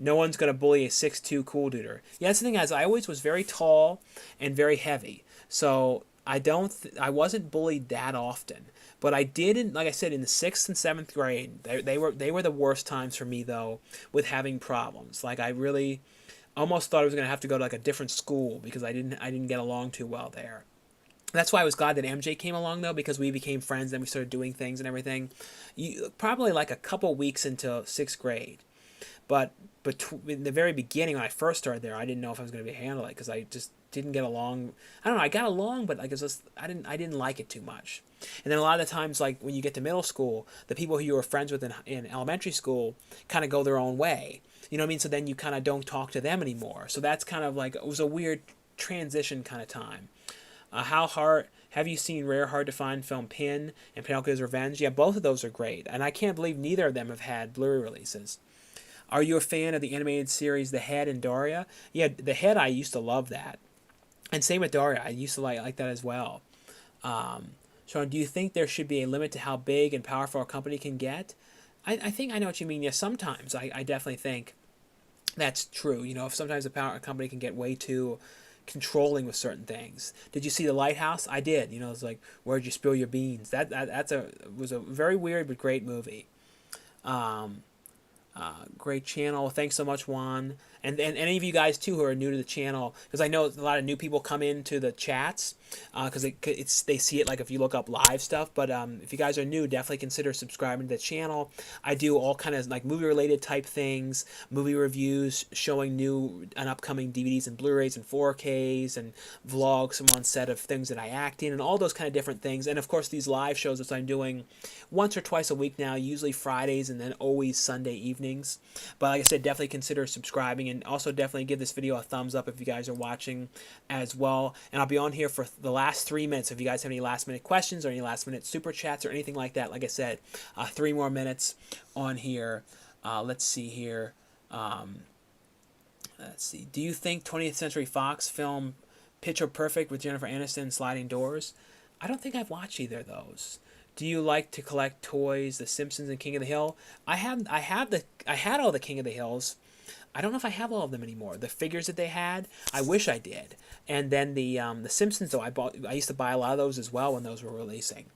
No one's gonna bully a 6'2" Coolduder. Yeah, that's the thing. I always was very tall and very heavy, so I wasn't bullied that often. But I did, like I said, in the 6th and 7th grade, they were the worst times for me though, with having problems. Like I really almost thought I was going to have to go to like a different school because I didn't get along too well there. That's why I was glad that MJ came along though, because we became friends and we started doing things and everything. Probably like a couple weeks into 6th grade. But in the very beginning when I first started there, I didn't know if I was going to be able to handle it because I just didn't get along. I don't know, I got along, but like I didn't like it too much. And then a lot of the times, like when you get to middle school, the people who you were friends with in elementary school kind of go their own way. You know what I mean? So then you kind of don't talk to them anymore. So that's kind of like, it was a weird transition kind of time. How hard have you seen rare, hard to find film Pin and Pinocchio's Revenge? Yeah, both of those are great. And I can't believe neither of them have had Blu-ray releases. Are you a fan of the animated series The Head and Daria? Yeah, The Head, I used to love that. And same with Daria. I used to like that as well. Sean, do you think there should be a limit to how big and powerful a company can get? I think I know what you mean. Yeah, sometimes I definitely think that's true. If sometimes a company can get way too controlling with certain things. Did you see The Lighthouse? I did. It's like, where'd you spill your beans? Was a very weird but great movie. Great channel. Thanks so much, Juan. and any of you guys too who are new to the channel, because I know a lot of new people come into the chats because they see it like if you look up live stuff. But if you guys are new, definitely consider subscribing to the channel. I do all kind of like movie related type things, movie reviews, showing new and upcoming DVDs and Blu-rays and 4Ks, and vlogs from on set of things that I act in, and all those kind of different things. And of course these live shows that I'm doing once or twice a week now, usually Fridays and then always Sunday evenings. But like I said, definitely consider subscribing, and also definitely give this video a thumbs up if you guys are watching as well. And I'll be on here for the last 3 minutes. If you guys have any last minute questions or any last minute super chats or anything like that, like I said, 3 more minutes on here. Let's see here. Let's see. Do you think 20th Century Fox film Picture Perfect with Jennifer Aniston and Sliding Doors? I don't think I've watched either of those. Do you like to collect toys, The Simpsons and King of the Hill? I had all the King of the Hills. I don't know if I have all of them anymore. The figures that they had, I wish I did. And then the Simpsons, though, I used to buy a lot of those as well when those were releasing.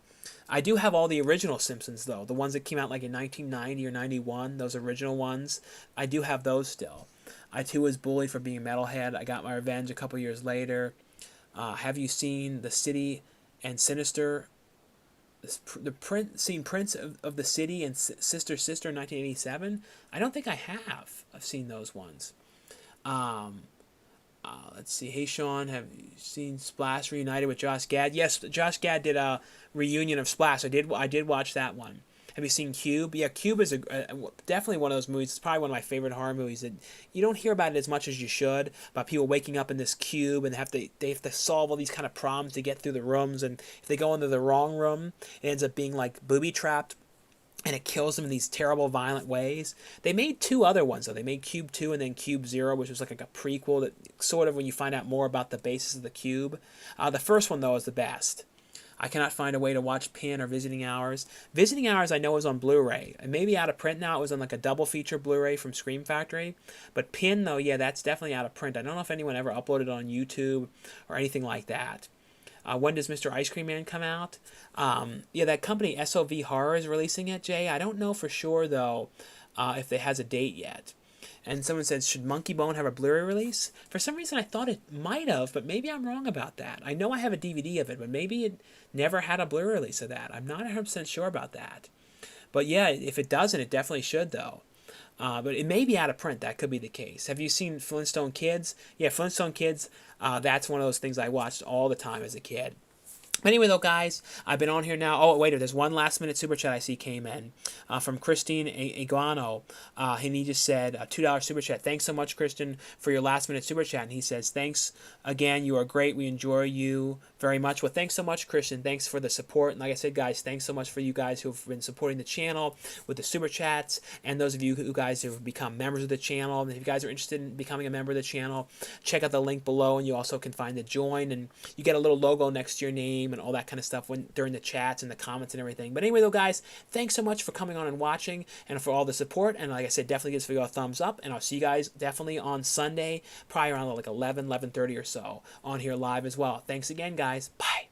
I do have all the original Simpsons, though, the ones that came out like in 1990 or 91, those original ones. I do have those still. I too was bullied for being a metalhead. I got my revenge a couple years later. Have you seen The City and Sinister? Seen Prince of the City and Sister Sister in 1987? I don't think I have. I've seen those ones. Let's see. Hey Sean, have you seen Splash reunited with Josh Gad? Yes, Josh Gad did a reunion of Splash. I did watch that one. Have you seen Cube? Yeah, Cube is definitely one of those movies. It's probably one of my favorite horror movies. That you don't hear about it as much as you should, about people waking up in this cube and they have to solve all these kind of problems to get through the rooms. And if they go into the wrong room, it ends up being like booby trapped, and it kills them in these terrible, violent ways. They made 2 other ones, though. They made Cube 2 and then Cube 0, which was like a prequel that sort of when you find out more about the basis of the cube. The first one, though, is the best. I cannot find a way to watch Pin or Visiting Hours. Visiting Hours I know is on Blu-ray. It may be out of print now. It was on like a double feature Blu-ray from Scream Factory. But Pin, though, yeah, that's definitely out of print. I don't know if anyone ever uploaded it on YouTube or anything like that. When does Mr. Ice Cream Man come out? Yeah, that company SOV Horror is releasing it, Jay. I don't know for sure, though, if it has a date yet. And someone said, should Monkey Bone have a Blu-ray release? For some reason, I thought it might have, but maybe I'm wrong about that. I know I have a DVD of it, but maybe it never had a Blu-ray release of that. I'm not 100% sure about that. But yeah, if it doesn't, it definitely should, though. But it may be out of print. That could be the case. Have you seen Flintstone Kids? Yeah, Flintstone Kids, that's one of those things I watched all the time as a kid. Anyway, though, guys, I've been on here now. Oh, wait, there's one last-minute super chat I see came in from Christine Iguano. And he just said, $2 super chat. Thanks so much, Christian, for your last-minute super chat. And he says, thanks again. You are great. We enjoy you very much. Well, thanks so much, Christian. Thanks for the support. And like I said, guys, thanks so much for you guys who have been supporting the channel with the super chats, and those of you who guys who have become members of the channel. And if you guys are interested in becoming a member of the channel, check out the link below, and you also can find the join. And you get a little logo next to your name and all that kind of stuff during the chats and the comments and everything. But anyway, though, guys, thanks so much for coming on and watching and for all the support. And like I said, definitely give this video a thumbs up. And I'll see you guys definitely on Sunday, probably around like 11:30 or so on here live as well. Thanks again, guys. Bye.